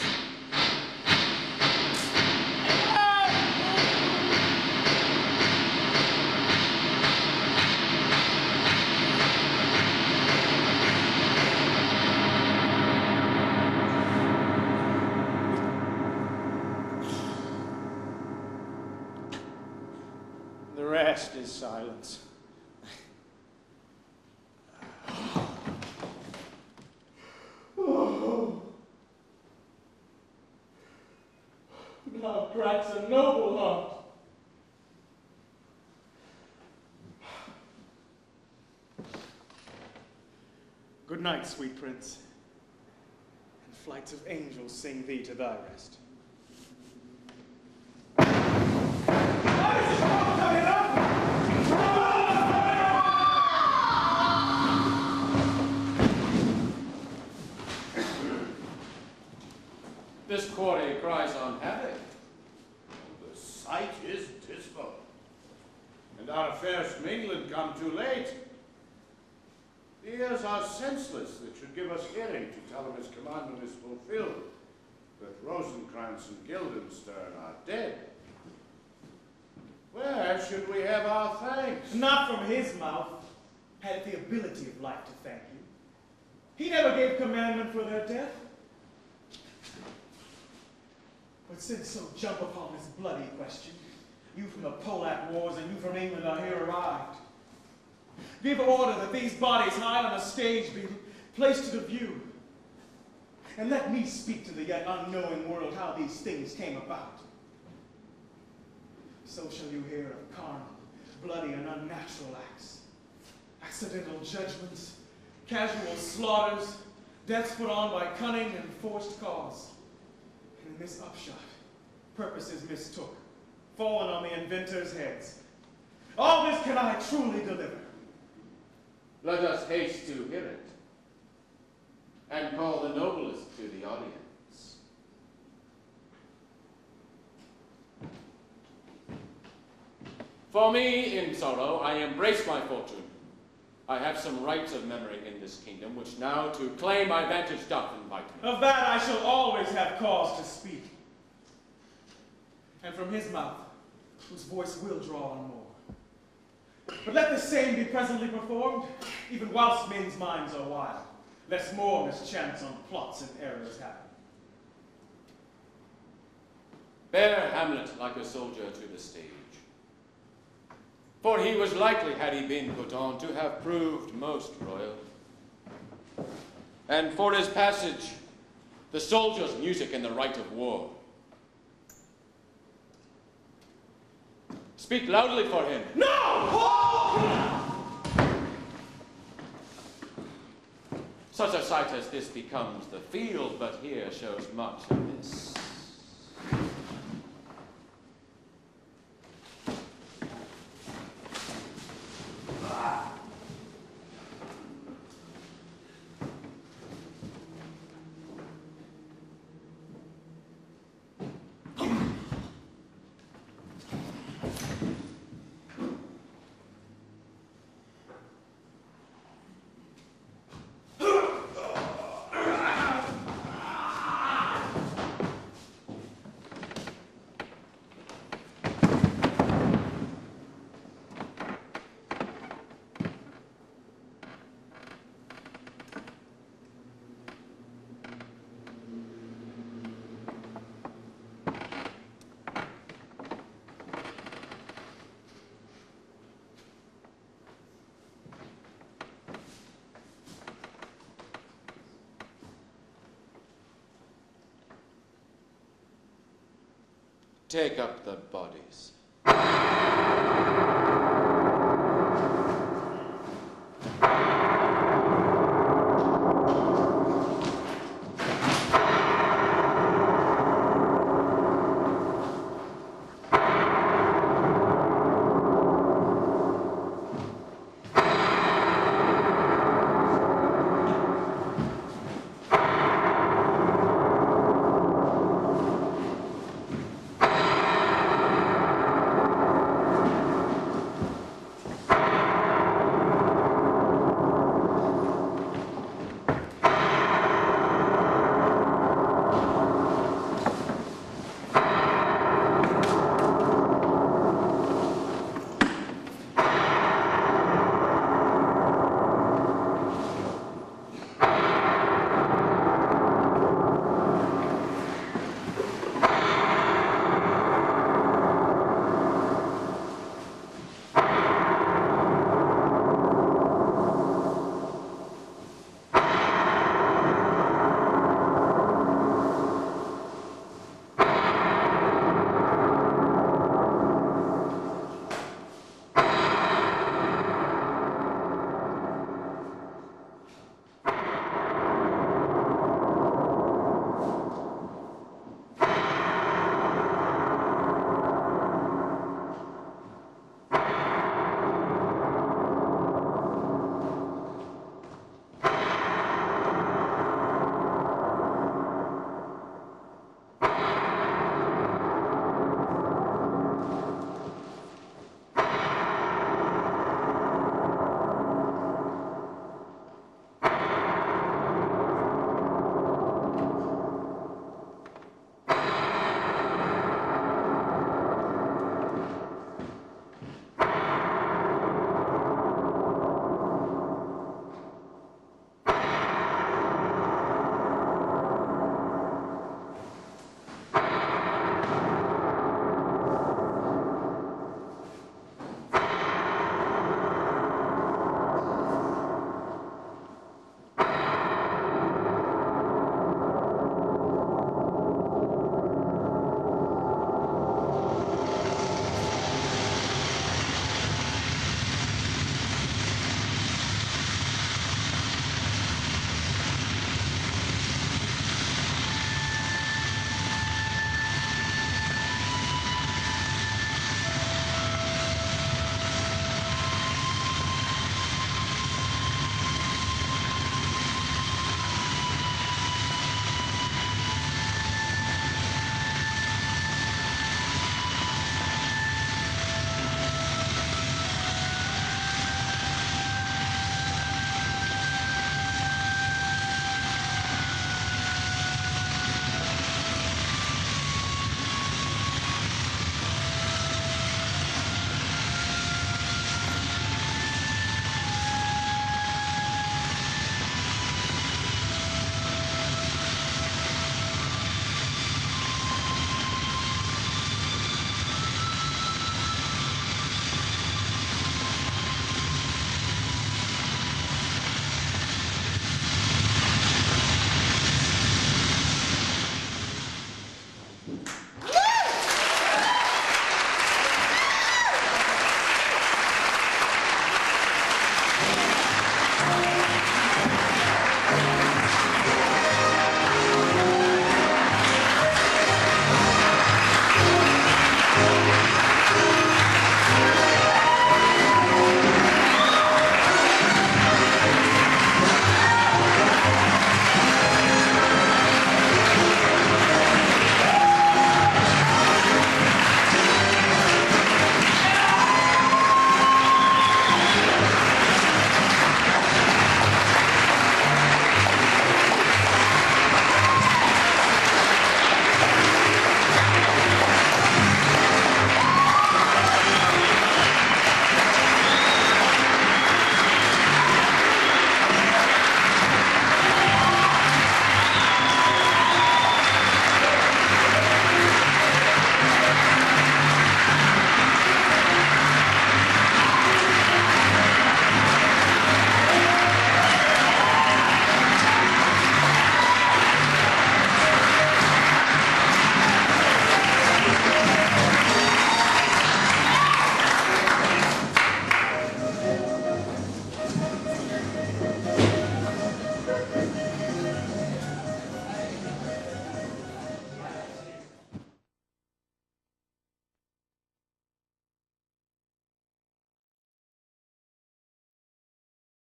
[SPEAKER 21] The rest is silence.
[SPEAKER 22] Thou cracks a noble heart.
[SPEAKER 3] Good night, sweet prince. And flights of angels sing thee to thy rest.
[SPEAKER 12] This quarry cries on havoc.
[SPEAKER 6] The sight is dismal. And our affairs from England come too late. The ears are senseless that should give us hearing to tell him his commandment is fulfilled. But Rosencrantz and Guildenstern are dead. Where should we have our thanks?
[SPEAKER 3] Not from his mouth. Had it the ability of life to thank you. He never gave commandment for their death. But since so jump upon this bloody question, you from the Polack Wars and you from England are here arrived. Give order that these bodies high on a stage be placed to the view. And let me speak to the yet unknowing world how these things came about. So shall you hear of carnal, bloody, and unnatural acts, accidental judgments, casual slaughters, deaths put on by cunning and forced cause. And in this upshot, purposes mistook, fallen on the inventors' heads. All this can I truly deliver.
[SPEAKER 12] Let us haste to hear it, and call the noblest to the audience. For me, in sorrow, I embrace my fortune. I have some rights of memory in this kingdom, which now to claim my vantage doth invite me.
[SPEAKER 3] Of that I shall always have cause to speak. And from his mouth, whose voice will draw on more. But let the same be presently performed, even whilst men's minds are wild, lest more mischance on plots and errors happen.
[SPEAKER 12] Bear Hamlet like a soldier to the stage. For he was likely, had he been put on, to have proved most royal. And for his passage, the soldier's music in the right of war. Speak loudly for him.
[SPEAKER 3] No!
[SPEAKER 12] Such a sight as this becomes the field, but here shows much amiss. Take up the bodies.